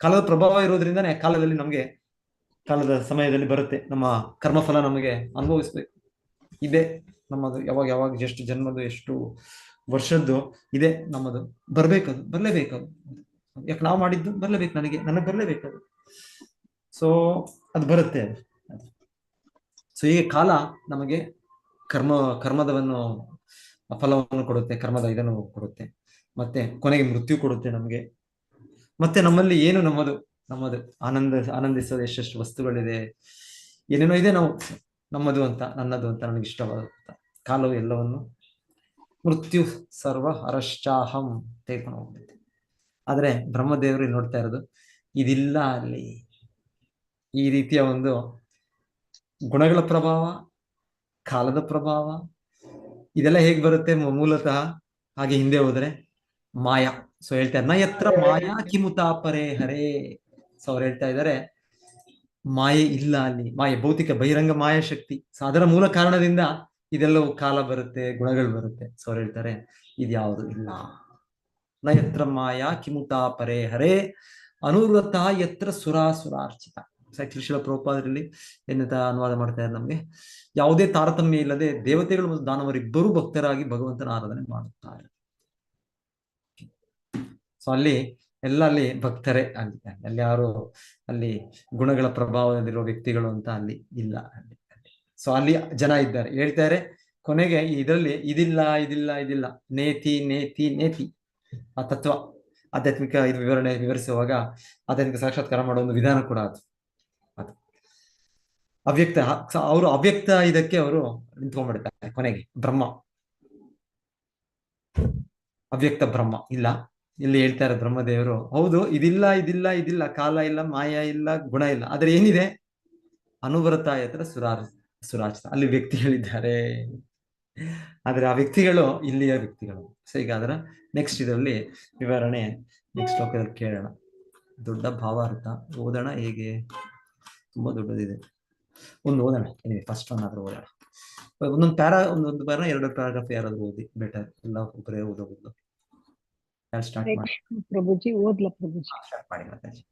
ಕಾಲದ ಪ್ರಭಾವ ಇರೋದ್ರಿಂದನೇ ಕಾಲದಲ್ಲಿ ನಮ್ಗೆ ಕಾಲದ ಸಮಯದಲ್ಲಿ ಬರುತ್ತೆ ನಮ್ಮ ಕರ್ಮಫಲ ನಮಗೆ ಅನುಭವಿಸ್ಬೇಕು. ಇದೆ ನಮ್ಮದು, ಯಾವಾಗ ಎಷ್ಟು ಜನ್ಮದು ಎಷ್ಟು ವರ್ಷದ್ದು ಇದೆ ನಮ್ಮದು, ಬರ್ಬೇಕದು, ಬರ್ಲೇಬೇಕದು. ಯಾಕೆ ನಾವು ಮಾಡಿದ್ದು ಬರ್ಲೇಬೇಕು, ನನಗೆ ಬರ್ಲೇಬೇಕದು. ಸೊ ಅದು ಬರುತ್ತೆ. ಸೊ ಹೀಗೆ ಕಾಲ ನಮಗೆ ಕರ್ಮದವನ್ನು ಫಲವನ್ನು ಕೊಡುತ್ತೆ, ಕರ್ಮದ ಇದನ್ನು ಕೊಡುತ್ತೆ. ಮತ್ತೆ ಕೊನೆಗೆ ಮೃತ್ಯು ಕೊಡುತ್ತೆ ನಮಗೆ. ಮತ್ತೆ ನಮ್ಮಲ್ಲಿ ಏನು ನಮ್ಮದು ಆನಂದಿಸೋದು ಎಷ್ಟೆಷ್ಟು ವಸ್ತುಗಳಿದೆ, ಏನೇನೋ ಇದೆ ನಾವು ನಮ್ಮದು ಅಂತ, ನನ್ನದು ಅಂತ, ನನಗೆ ಇಷ್ಟವಾದ ಕಾಲವು ಎಲ್ಲವನ್ನು ಮೃತ್ಯು ಸರ್ವ ಹರಶ್ಚಾಹಂ ತೆಗೆದುಕೊಂಡು ಹೋಗ್ತೈತೆ. ಆದ್ರೆ ಬ್ರಹ್ಮದೇವರು ಇಲ್ಲಿ ನೋಡ್ತಾ ಇರೋದು ಇದಿಲ್ಲ ಅಲ್ಲಿ. ಈ ರೀತಿಯ ಒಂದು ಗುಣಗಳ ಪ್ರಭಾವ, ಕಾಲದ ಪ್ರಭಾವ ಇದೆಲ್ಲ ಹೇಗ್ ಬರುತ್ತೆ ಮೂಲತಃ? ಹಾಗೆ ಹಿಂದೆ ಹೋದ್ರೆ ಮಾಯಾ. ಸೊ ಹೇಳ್ತಾರೆ ನ ಯತ್ರ ಮಾಯಾ ಕಿಮುತಾ ಪರೇ ಹರೇ. ಸೊ ಅವ್ರು ಹೇಳ್ತಾ ಇದ್ದಾರೆ ಮಾಯೆ ಇಲ್ಲ ಅಲ್ಲಿ. ಮಾಯೆ ಭೌತಿಕ ಬಹಿರಂಗ ಮಾಯಾ ಶಕ್ತಿ. ಸೊ ಅದರ ಮೂಲ ಕಾರಣದಿಂದ ಇದೆಲ್ಲವೂ ಕಾಲ ಬರುತ್ತೆ, ಗುಣಗಳು ಬರುತ್ತೆ. ಸೊ ಅವ್ರು ಹೇಳ್ತಾರೆ ಇದ್ಯಾವುದು ಇಲ್ಲ. ನ ಯತ್ರ ಮಾಯಾ ಕಿಮುತಾ ಪರೇ ಹರೇ ಅನುವ್ರತ ಯತ್ರ ಸುರಾರ್ಚಿತ. ಶ್ರೀಲ ಪ್ರಭುಪಾದರಲ್ಲಿ ಏನಂತ ಅನುವಾದ ಮಾಡ್ತಾ ಇದ್ದಾರೆ ನಮ್ಗೆ, ಯಾವುದೇ ತಾರತಮ್ಯ ಇಲ್ಲದೆ ದೇವತೆಗಳು ಮತ್ತು ದಾನವರಿಬ್ಬರೂ ಭಕ್ತರಾಗಿ ಭಗವಂತನ ಆರಾಧನೆ ಮಾಡುತ್ತಾರೆ. ಸೊ ಅಲ್ಲಿ ಭಕ್ತರೇ. ಅಲ್ಲಿ ಯಾರು ಅಲ್ಲಿ ಗುಣಗಳ ಪ್ರಭಾವದಲ್ಲಿರುವ ವ್ಯಕ್ತಿಗಳು ಅಂತ ಅಲ್ಲಿ ಇಲ್ಲ. ಸೊ ಅಲ್ಲಿ ಜನ ಇದ್ದಾರೆ. ಹೇಳ್ತಾರೆ ಕೊನೆಗೆ ಇದರಲ್ಲಿ ಇದಿಲ್ಲ. ನೇತಿ ಆ ತತ್ವ ಆಧ್ಯಾತ್ಮಿಕ ಇದು ವಿವರಿಸುವಾಗ ಆಧ್ಯಾತ್ಮಿಕ ಸಾಕ್ಷಾತ್ಕಾರ ಮಾಡೋ ಒಂದು ವಿಧಾನ ಕೂಡ ಅದು ಅವ್ಯಕ್ತ. ಅವರು ಅವ್ಯಕ್ತ ಇದಕ್ಕೆ ಅವರು ನಿಂತ್ಕೊಂಡ್ಬಿಡ್ತಾರೆ. ಕೊನೆಗೆ ಬ್ರಹ್ಮ, ಅವ್ಯಕ್ತ ಬ್ರಹ್ಮ ಇಲ್ಲ. ಇಲ್ಲಿ ಹೇಳ್ತಾರೆ ಬ್ರಹ್ಮದೇವರು, ಹೌದು ಇದಿಲ್ಲ, ಕಾಲ ಇಲ್ಲ, ಮಾಯಾ ಇಲ್ಲ, ಗುಣ ಇಲ್ಲ. ಆದ್ರೆ ಏನಿದೆ? ಅನುವ್ರತ ಯತ್ರ ಸುರಾರ್ಚಿತ. ಅಲ್ಲಿ ವ್ಯಕ್ತಿಗಳಿದ್ದಾರೆ. ಆದ್ರೆ ಆ ವ್ಯಕ್ತಿಗಳು ಇಲ್ಲಿಯ ವ್ಯಕ್ತಿಗಳು. ಸೊ ಈಗ ಅದರ ನೆಕ್ಸ್ಟ್ ಇದರಲ್ಲಿ ವಿವರಣೆ ನೆಕ್ಸ್ಟ್ ಶ್ಲೋಕದಲ್ಲಿ ಕೇಳೋಣ. ದೊಡ್ಡ ಭಾವಾರ್ಥ ಓದೋಣ. ಹೇಗೆ ತುಂಬಾ ದೊಡ್ಡದಿದೆ. ಒಂದು ಓದೋಣ, ಫಸ್ಟ್ ಒನ್ ಆದ್ರೂ ಓದೋಣ. ಒಂದೊಂದು ಪ್ಯಾರಾ ಎರಡು ಪ್ಯಾರಾಗ್ರಾಫ್ ಯಾರಾದ್ರೂ ಓದಿ ಬೆಟರ್. ಎಲ್ಲ ಒಬ್ಬರೇ ಓದೋದು. ಸ್ಟಾರ್ಟ್ ಮಾಡಿ
ಪ್ರಭುಜಿ. ಓದ್ಲಾ ಪ್ರಭುಜಿ?
ಸ್ಟಾರ್ಟ್ ಮಾಡಿ ಮಾತಾಜಿ.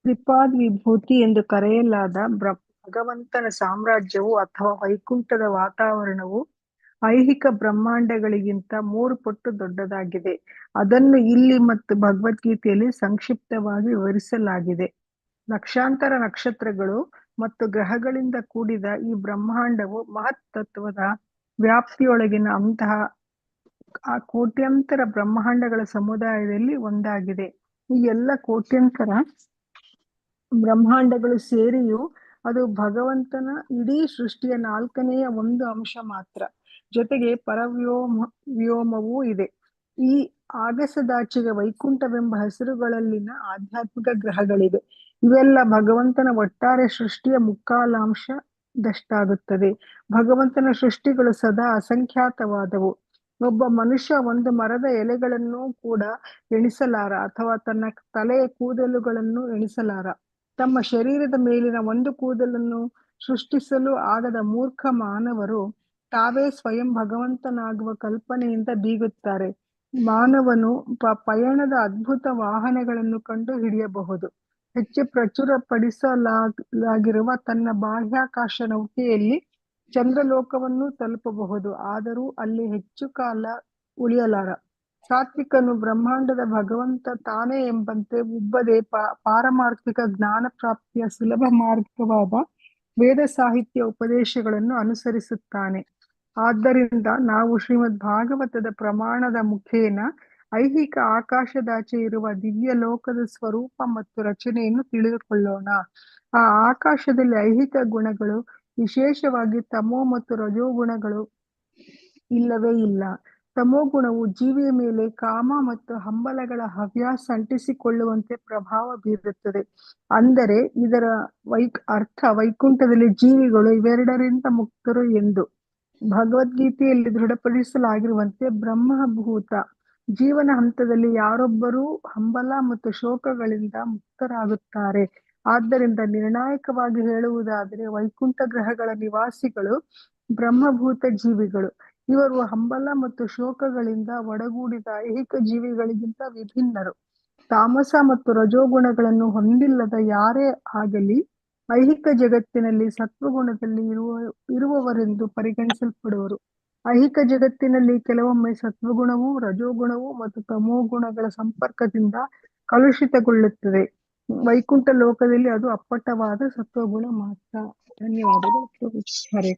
ತ್ರಿಪಾದ್ ವಿಭೂತಿ ಎಂದು ಕರೆಯಲಾದ ಭಗವಂತನ ಸಾಮ್ರಾಜ್ಯವು ಅಥವಾ ವೈಕುಂಠದ ವಾತಾವರಣವು ಐಹಿಕ ಬ್ರಹ್ಮಾಂಡಗಳಿಗಿಂತ 3 ಪಟ್ಟು ದೊಡ್ಡದಾಗಿದೆ. ಅದನ್ನು ಇಲ್ಲಿ ಮತ್ತು ಭಗವದ್ಗೀತೆಯಲ್ಲಿ ಸಂಕ್ಷಿಪ್ತವಾಗಿ ವಿವರಿಸಲಾಗಿದೆ. ಲಕ್ಷಾಂತರ ನಕ್ಷತ್ರಗಳು ಮತ್ತು ಗ್ರಹಗಳಿಂದ ಕೂಡಿದ ಈ ಬ್ರಹ್ಮಾಂಡವು ಮಹತ್ ತತ್ವದ ವ್ಯಾಪ್ತಿಯೊಳಗಿನ ಅಂತಹ ಆ ಕೋಟ್ಯಂತರ ಬ್ರಹ್ಮಾಂಡಗಳ ಸಮುದಾಯದಲ್ಲಿ ಒಂದಾಗಿದೆ. ಈ ಎಲ್ಲ ಕೋಟ್ಯಂತರ ಬ್ರಹ್ಮಾಂಡಗಳು ಸೇರಿಯೂ ಅದು ಭಗವಂತನ ಇಡೀ ಸೃಷ್ಟಿಯ 4ನೆಯ ಒಂದು ಅಂಶ ಮಾತ್ರ. ಜೊತೆಗೆ ವ್ಯೋಮವೂ ಇದೆ. ಈ ಆಗಸದಾಚೆಗೆ ವೈಕುಂಠವೆಂಬ ಹೆಸರುಗಳಲ್ಲಿನ ಆಧ್ಯಾತ್ಮಿಕ ಗ್ರಹಗಳಿವೆ. ಇವೆಲ್ಲ ಭಗವಂತನ ಒಟ್ಟಾರೆ ಸೃಷ್ಟಿಯ ಮುಕ್ಕಾಲಾಂಶದಷ್ಟಾಗುತ್ತದೆ. ಭಗವಂತನ ಸೃಷ್ಟಿಗಳು ಸದಾ ಅಸಂಖ್ಯಾತವಾದವು. ಒಬ್ಬ ಮನುಷ್ಯ ಒಂದು ಮರದ ಎಲೆಗಳನ್ನು ಕೂಡ ಎಣಿಸಲಾರ ಅಥವಾ ತನ್ನ ತಲೆಯ ಕೂದಲುಗಳನ್ನು ಎಣಿಸಲಾರ. ತಮ್ಮ ಶರೀರದ ಮೇಲಿನ ಒಂದು ಕೂದಲನ್ನು ಸೃಷ್ಟಿಸಲು ಆಗದ ಮೂರ್ಖ ಮಾನವರು ತಾವೇ ಸ್ವಯಂ ಭಗವಂತನಾಗುವ ಕಲ್ಪನೆಯಿಂದ ಬೀಗುತ್ತಾರೆ. ಮಾನವನು ಪಯಣದ ಅದ್ಭುತ ವಾಹನಗಳನ್ನು ಕಂಡು ಹಿಡಿಯಬಹುದು. ಹೆಚ್ಚು ಪ್ರಚುರಪಡಿಸಲಾಗಿರುವ ತನ್ನ ಬಾಹ್ಯಾಕಾಶ ನೌಕೆಯಲ್ಲಿ ಚಂದ್ರಲೋಕವನ್ನು ತಲುಪಬಹುದು, ಆದರೂ ಅಲ್ಲಿ ಹೆಚ್ಚು ಕಾಲ ಉಳಿಯಲಾರ. ಸಾತ್ವಿಕನು ಬ್ರಹ್ಮಾಂಡದ ಭಗವಂತ ತಾನೇ ಎಂಬಂತೆ ಉಬ್ಬದೆ ಪಾರಮಾರ್ಥಿಕ ಜ್ಞಾನ ಪ್ರಾಪ್ತಿಯ ಸುಲಭ ಮಾರ್ಗವಾದ ವೇದ ಸಾಹಿತ್ಯ ಉಪದೇಶಗಳನ್ನು ಅನುಸರಿಸುತ್ತಾನೆ. ಆದ್ದರಿಂದ ನಾವು ಶ್ರೀಮದ್ ಭಾಗವತದ ಪ್ರಮಾಣದ ಮುಖೇನ ಐಹಿಕ ಆಕಾಶದಾಚೆ ಇರುವ ದಿವ್ಯ ಲೋಕದ ಸ್ವರೂಪ ಮತ್ತು ರಚನೆಯನ್ನು ತಿಳಿದುಕೊಳ್ಳೋಣ. ಆ ಆಕಾಶದಲ್ಲಿ ಐಹಿಕ ಗುಣಗಳು, ವಿಶೇಷವಾಗಿ ತಮೋ ಮತ್ತು ರಜೋಗುಣಗಳು ಇಲ್ಲವೇ ಇಲ್ಲ. ತಮೋಗುಣವು ಜೀವಿಯ ಮೇಲೆ ಕಾಮ ಮತ್ತು ಹಂಬಲಗಳ ಹವ್ಯಾಸ ಅಂಟಿಸಿಕೊಳ್ಳುವಂತೆ ಪ್ರಭಾವ ಬೀರುತ್ತದೆ. ಅಂದರೆ ಇದರ ಅರ್ಥ ವೈಕುಂಠದಲ್ಲಿ ಜೀವಿಗಳು ಇವೆರಡರಿಂದ ಮುಕ್ತರು ಎಂದು. ಭಗವದ್ಗೀತೆಯಲ್ಲಿ ದೃಢಪಡಿಸಲಾಗಿರುವಂತೆ ಬ್ರಹ್ಮಭೂತ ಜೀವನ ಹಂತದಲ್ಲಿ ಯಾರೊಬ್ಬರೂ ಹಂಬಲ ಮತ್ತು ಶೋಕಗಳಿಂದ ಮುಕ್ತರಾಗುತ್ತಾರೆ. ಆದ್ದರಿಂದ ನಿರ್ಣಾಯಕವಾಗಿ ಹೇಳುವುದಾದರೆ ವೈಕುಂಠ ಗ್ರಹಗಳ ನಿವಾಸಿಗಳು ಬ್ರಹ್ಮಭೂತ ಜೀವಿಗಳು. ಇವರು ಹಂಬಲ ಮತ್ತು ಶೋಕಗಳಿಂದ ಒಡಗೂಡಿದ ಐಹಿಕ ಜೀವಿಗಳಿಗಿಂತ ವಿಭಿನ್ನರು. ತಾಮಸ ಮತ್ತು ರಜೋಗುಣಗಳನ್ನು ಹೊಂದಿಲ್ಲದ ಯಾರೇ ಆಗಲಿ ಐಹಿಕ ಜಗತ್ತಿನಲ್ಲಿ ಸತ್ವಗುಣದಲ್ಲಿ ಇರುವವರೆಂದು ಪರಿಗಣಿಸಲ್ಪಡುವರು. ಐಹಿಕ ಜಗತ್ತಿನಲ್ಲಿ ಕೆಲವೊಮ್ಮೆ ಸತ್ವಗುಣವು, ರಜೋಗುಣವು ಮತ್ತು ತಮೋಗುಣಗಳ ಸಂಪರ್ಕದಿಂದ ಕಲುಷಿತಗೊಳ್ಳುತ್ತದೆ. ವೈಕುಂಠ ಲೋಕದಲ್ಲಿ ಅದು ಅಪ್ಪಟವಾದ ಸತ್ವಗುಣ ಮಾತ್ರ. ಧನ್ಯವಾದಗಳು. ಹರೇ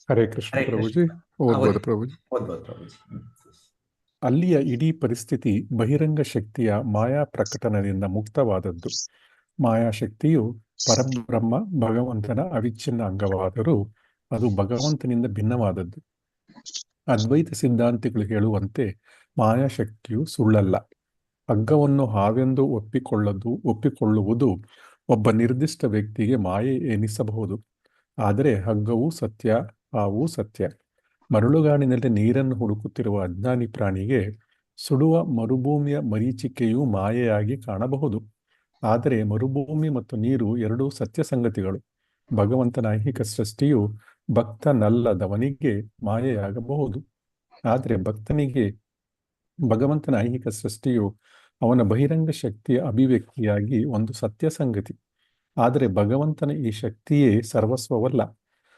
ಹರೇ ಕೃಷ್ಣ
ಹರೇ
ಪ್ರಭುಜಿ.
ಕೃಷ್ಣ.
ಓದ್ಬೋದು ಪ್ರಭುಜಿ.
ಓದ್ಬೋದು ಪ್ರಭುಜಿ.
ಅಲ್ಲಿಯ ಇಡೀ ಪರಿಸ್ಥಿತಿ ಬಹಿರಂಗ ಶಕ್ತಿಯ ಮಾಯಾ ಪ್ರಕಟಣದಿಂದ ಮುಕ್ತವಾದದ್ದು. ಮಾಯಾಶಕ್ತಿಯು ಪರಬ್ರಹ್ಮ ಭಗವಂತನ ಅವಿಚ್ಛಿನ್ನ ಅಂಗವಾದರೂ ಅದು ಭಗವಂತನಿಂದ ಭಿನ್ನವಾದದ್ದು. ಅದ್ವೈತ ಸಿದ್ಧಾಂತಿಗಳು ಹೇಳುವಂತೆ ಮಾಯಾಶಕ್ತಿಯು ಸುಳ್ಳಲ್ಲ. ಹಗ್ಗವನ್ನು ಹಾವೆಂದು ಒಪ್ಪಿಕೊಳ್ಳುವುದು ಒಬ್ಬ ನಿರ್ದಿಷ್ಟ ವ್ಯಕ್ತಿಗೆ ಮಾಯೆ ಎನಿಸಬಹುದು. ಆದರೆ ಹಗ್ಗವೂ ಸತ್ಯ, ಹಾವೂ ಸತ್ಯ. ಮರಳುಗಾಡಿನಲ್ಲಿ ನೀರನ್ನು ಹುಡುಕುತ್ತಿರುವ ಅಜ್ಞಾನಿ ಪ್ರಾಣಿಗೆ ಸುಡುವ ಮರುಭೂಮಿಯ ಮರೀಚಿಕೆಯೂ ಮಾಯೆಯಾಗಿ ಕಾಣಬಹುದು. ಆದರೆ ಮರುಭೂಮಿ ಮತ್ತು ನೀರು ಎರಡೂ ಸತ್ಯ ಸಂಗತಿಗಳು. ಭಗವಂತನ ಐಹಿಕ ಸೃಷ್ಟಿಯು ಭಕ್ತನಲ್ಲದವನಿಗೆ ಮಾಯೆಯಾಗಬಹುದು. ಆದರೆ ಭಗವಂತನ ಐಹಿಕ ಸೃಷ್ಟಿಯು ಅವನ ಬಹಿರಂಗ ಶಕ್ತಿಯ ಅಭಿವ್ಯಕ್ತಿಯಾಗಿ ಒಂದು ಸತ್ಯ ಸಂಗತಿ. ಆದರೆ ಭಗವಂತನ ಈ ಶಕ್ತಿಯೇ ಸರ್ವಸ್ವವಲ್ಲ.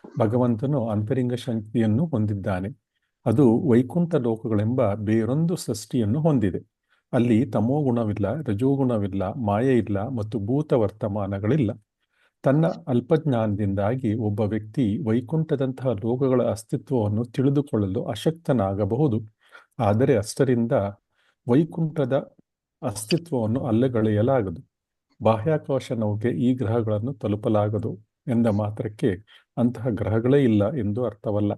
ಭಗವಂತನು ಅಂತರಿಂಗ ಶಕ್ತಿಯನ್ನು ಹೊಂದಿದ್ದಾನೆ. ಅದು ವೈಕುಂಠ ಲೋಕಗಳೆಂಬ ಬೇರೊಂದು ಸೃಷ್ಟಿಯನ್ನು ಹೊಂದಿದೆ. ಅಲ್ಲಿ ತಮೋಗುಣವಿಲ್ಲ, ರಜೋಗುಣವಿಲ್ಲ, ಮಾಯೆ ಇಲ್ಲ ಮತ್ತು ಭೂತ ವರ್ತಮಾನಗಳಿಲ್ಲ. ತನ್ನ ಅಲ್ಪಜ್ಞಾನದಿಂದಾಗಿ ಒಬ್ಬ ವ್ಯಕ್ತಿ ವೈಕುಂಠದಂತಹ ಲೋಕಗಳ ಅಸ್ತಿತ್ವವನ್ನು ತಿಳಿದುಕೊಳ್ಳಲು ಅಶಕ್ತನಾಗಬಹುದು. ಆದರೆ ಅಷ್ಟರಿಂದ ವೈಕುಂಠದ ಅಸ್ತಿತ್ವವನ್ನು ಅಲ್ಲಗಳೆಯಲಾಗದು. ಬಾಹ್ಯಾಕಾಶ ನೌಕೆ ಈ ಗ್ರಹಗಳನ್ನು ತಲುಪಲಾಗದು ಎಂದ ಮಾತ್ರಕ್ಕೆ ಅಂತಹ ಗ್ರಹಗಳೇ ಇಲ್ಲ ಎಂದು ಅರ್ಥವಲ್ಲ.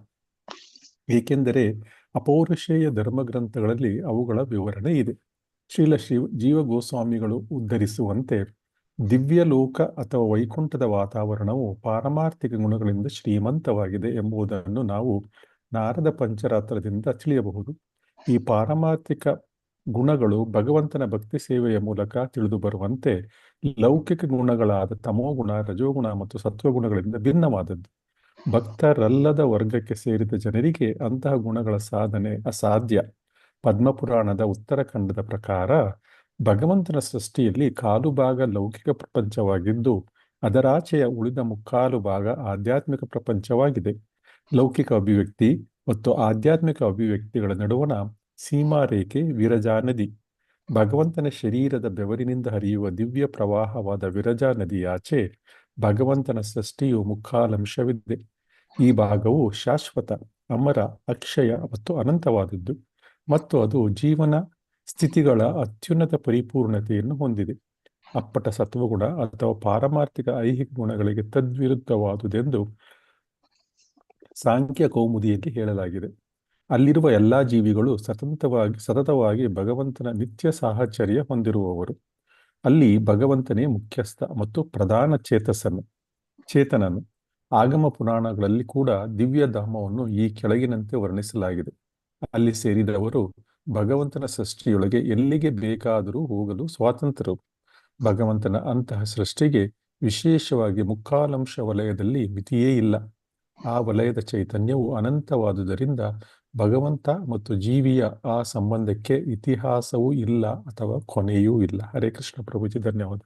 ಏಕೆಂದರೆ ಅಪೌರುಷೇಯ ಧರ್ಮಗ್ರಂಥಗಳಲ್ಲಿ ಅವುಗಳ ವಿವರಣೆ ಇದೆ. ಜೀವ ಗೋಸ್ವಾಮಿಗಳು ಉದ್ಧರಿಸುವಂತೆ ದಿವ್ಯ ಲೋಕ ಅಥವಾ ವೈಕುಂಠದ ವಾತಾವರಣವು ಪಾರಮಾರ್ಥಿಕ ಗುಣಗಳಿಂದ ಶ್ರೀಮಂತವಾಗಿದೆ ಎಂಬುದನ್ನು ನಾವು ನಾರದ ಪಂಚರಾತ್ರದಿಂದ ತಿಳಿಯಬಹುದು. ಈ ಪಾರಮಾರ್ಥಿಕ ಗುಣಗಳು ಭಗವಂತನ ಭಕ್ತಿ ಸೇವೆಯ ಮೂಲಕ ತಿಳಿದು ಬರುವಂತೆ ಲೌಕಿಕ ಗುಣಗಳಾದ ತಮೋಗುಣ, ರಜೋಗುಣ ಮತ್ತು ಸತ್ವಗುಣಗಳಿಂದ ಭಿನ್ನವಾದದ್ದು. ಭಕ್ತರಲ್ಲದ ವರ್ಗಕ್ಕೆ ಸೇರಿದ ಜನರಿಗೆ ಅಂತಹ ಗುಣಗಳ ಸಾಧನೆ ಅಸಾಧ್ಯ. ಪದ್ಮಪುರಾಣದ ಉತ್ತರಖಂಡದ ಪ್ರಕಾರ ಭಗವಂತನ ಸೃಷ್ಟಿಯಲ್ಲಿ ಕಾಲು ಭಾಗ ಲೌಕಿಕ ಪ್ರಪಂಚವಾಗಿದ್ದು ಅದರಾಚೆಯ ಉಳಿದ ಮುಕ್ಕಾಲು ಭಾಗ ಆಧ್ಯಾತ್ಮಿಕ ಪ್ರಪಂಚವಾಗಿದೆ. ಲೌಕಿಕ ಅಭಿವ್ಯಕ್ತಿ ಮತ್ತು ಆಧ್ಯಾತ್ಮಿಕ ಅಭಿವ್ಯಕ್ತಿಗಳ ನಡುವಣ ಸೀಮಾರೇಖೆ ವಿರಜಾ ನದಿ. ಭಗವಂತನ ಶರೀರದ ಬೆವರಿನಿಂದ ಹರಿಯುವ ದಿವ್ಯ ಪ್ರವಾಹವಾದ ವಿರಜಾ ನದಿಯಾಚೆ ಭಗವಂತನ ಸೃಷ್ಟಿಯು ಮುಕ್ಕಾಲಂಶವಿದೆ. ಈ ಭಾಗವು ಶಾಶ್ವತ, ಅಮರ, ಅಕ್ಷಯ ಮತ್ತು ಅನಂತವಾದದ್ದು ಮತ್ತು ಅದು ಜೀವನ ಸ್ಥಿತಿಗಳ ಅತ್ಯುನ್ನತ ಪರಿಪೂರ್ಣತೆಯನ್ನು ಹೊಂದಿದೆ. ಅಪ್ಪಟ ಸತ್ವಗುಣ ಅಥವಾ ಪಾರಮಾರ್ಥಿಕ ಐಹಿಕ ಗುಣಗಳಿಗೆ ತದ್ವಿರುದ್ಧವಾದುದೆಂದು ಸಾಂಖ್ಯ ಕೌಮುದಿಯಲ್ಲಿ ಹೇಳಲಾಗಿದೆ. ಅಲ್ಲಿರುವ ಎಲ್ಲಾ ಜೀವಿಗಳು ಸತತವಾಗಿ ಭಗವಂತನ ನಿತ್ಯ ಸಾಹಚರ್ಯ ಹೊಂದಿರುವವರು. ಅಲ್ಲಿ ಭಗವಂತನೇ ಮುಖ್ಯಸ್ಥ ಮತ್ತು ಪ್ರಧಾನ ಚೇತನನು. ಆಗಮ ಪುರಾಣಗಳಲ್ಲಿ ಕೂಡ ದಿವ್ಯ ಧಾಮವನ್ನು ಈ ಕೆಳಗಿನಂತೆ ವರ್ಣಿಸಲಾಗಿದೆ. ಅಲ್ಲಿ ಸೇರಿದವರು ಭಗವಂತನ ಸೃಷ್ಟಿಯೊಳಗೆ ಎಲ್ಲಿಗೆ ಬೇಕಾದರೂ ಹೋಗಲು ಸ್ವಾತಂತ್ರ್ಯರು. ಭಗವಂತನ ಅಂತಹ ಸೃಷ್ಟಿಗೆ ವಿಶೇಷವಾಗಿ ಮುಕ್ಕಾಲಂಶ ವಲಯದಲ್ಲಿ ಮಿತಿಯೇ ಇಲ್ಲ. ಆ ವಲಯದ ಚೈತನ್ಯವು ಅನಂತವಾದುದರಿಂದ ಭಗವಂತ ಮತ್ತು ಜೀವಿಯ ಆ ಸಂಬಂಧಕ್ಕೆ ಇತಿಹಾಸವೂ ಇಲ್ಲ ಅಥವಾ ಕೊನೆಯೂ ಇಲ್ಲ. ಹರೇ ಕೃಷ್ಣ ಪ್ರಭುಜಿ. ಧನ್ಯವಾದ.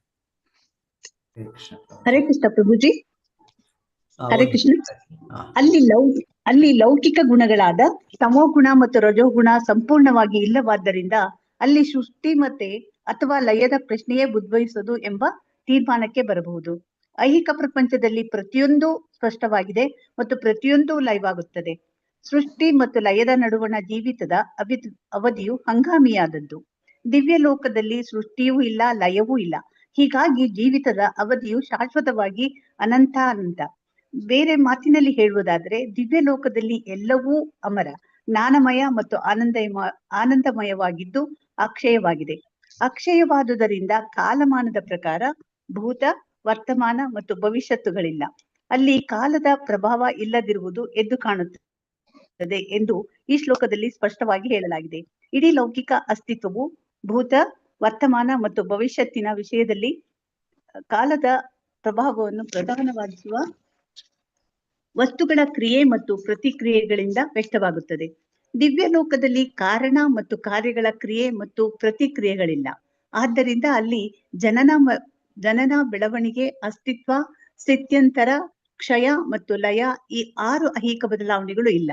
ಹರೇ ಕೃಷ್ಣ.
ಹರೇ ಕೃಷ್ಣ ಪ್ರಭುಜಿ. ಹರೇ
ಓದಿ.
ಕೃಷ್ಣ.
ಹಾ.
ಅಲ್ಲಿ ಲೌಕಿಕ ಗುಣಗಳಾದ ತಮೋಗುಣ ಮತ್ತು ರಜೋಗುಣ ಸಂಪೂರ್ಣವಾಗಿ ಇಲ್ಲವಾದ್ದರಿಂದ ಅಲ್ಲಿ ಸೃಷ್ಟಿ ಮತ್ತೆ ಅಥವಾ ಲಯದ ಪ್ರಶ್ನೆಯೇ ಉದ್ಭವಿಸದು ಎಂಬ ತೀರ್ಮಾನಕ್ಕೆ ಬರಬಹುದು. ಐಹಿಕ ಪ್ರಪಂಚದಲ್ಲಿ ಪ್ರತಿಯೊಂದು ಸ್ಪಷ್ಟವಾಗಿದೆ ಮತ್ತು ಪ್ರತಿಯೊಂದು ಲಯವಾಗುತ್ತದೆ. ಸೃಷ್ಟಿ ಮತ್ತು ಲಯದ ನಡುವಣ ಜೀವಿತದ ಅವಧಿಯು ಹಂಗಾಮಿಯಾದದ್ದು. ದಿವ್ಯ ಲೋಕದಲ್ಲಿ ಸೃಷ್ಟಿಯೂ ಇಲ್ಲ, ಲಯವೂ ಇಲ್ಲ. ಹೀಗಾಗಿ ಜೀವಿತದ ಅವಧಿಯು ಶಾಶ್ವತವಾಗಿ ಅನಂತ. ಬೇರೆ ಮಾತಿನಲ್ಲಿ ಹೇಳುವುದಾದರೆ ದಿವ್ಯ ಲೋಕದಲ್ಲಿ ಎಲ್ಲವೂ ಅಮರ, ಜ್ಞಾನಮಯ ಮತ್ತು ಆನಂದಮಯವಾಗಿದ್ದು ಅಕ್ಷಯವಾಗಿದೆ. ಅಕ್ಷಯವಾದುದರಿಂದ ಕಾಲಮಾನದ ಪ್ರಕಾರ ಭೂತ, ವರ್ತಮಾನ ಮತ್ತು ಭವಿಷ್ಯತ್ತುಗಳಿಲ್ಲ. ಅಲ್ಲಿ ಕಾಲದ ಪ್ರಭಾವ ಇಲ್ಲದಿರುವುದು ಎದ್ದು ಕಾಣುತ್ತದೆ ಎಂದು ಈ ಶ್ಲೋಕದಲ್ಲಿ ಸ್ಪಷ್ಟವಾಗಿ ಹೇಳಲಾಗಿದೆ. ಇಡೀ ಲೌಕಿಕ ಅಸ್ತಿತ್ವವು ಭೂತ, ವರ್ತಮಾನ ಮತ್ತು ಭವಿಷ್ಯತ್ತಿನ ವಿಷಯದಲ್ಲಿ ಕಾಲದ ಪ್ರಭಾವವನ್ನು ಪ್ರಧಾನವಾಗಿಸುವ ವಸ್ತುಗಳ ಕ್ರಿಯೆ ಮತ್ತು ಪ್ರತಿಕ್ರಿಯೆಗಳಿಂದ ವ್ಯಕ್ತವಾಗುತ್ತದೆ. ದಿವ್ಯ ಲೋಕದಲ್ಲಿ ಕಾರಣ ಮತ್ತು ಕಾರ್ಯಗಳ ಕ್ರಿಯೆ ಮತ್ತು ಪ್ರತಿಕ್ರಿಯೆಗಳಿಲ್ಲ. ಆದ್ದರಿಂದ ಅಲ್ಲಿ ಜನನ, ಬೆಳವಣಿಗೆ, ಅಸ್ತಿತ್ವ, ಸ್ಥಿತ್ಯಂತರ, ಕ್ಷಯ ಮತ್ತು ಲಯ ಈ 6 ಐಹಿಕ ಬದಲಾವಣೆಗಳು ಇಲ್ಲ.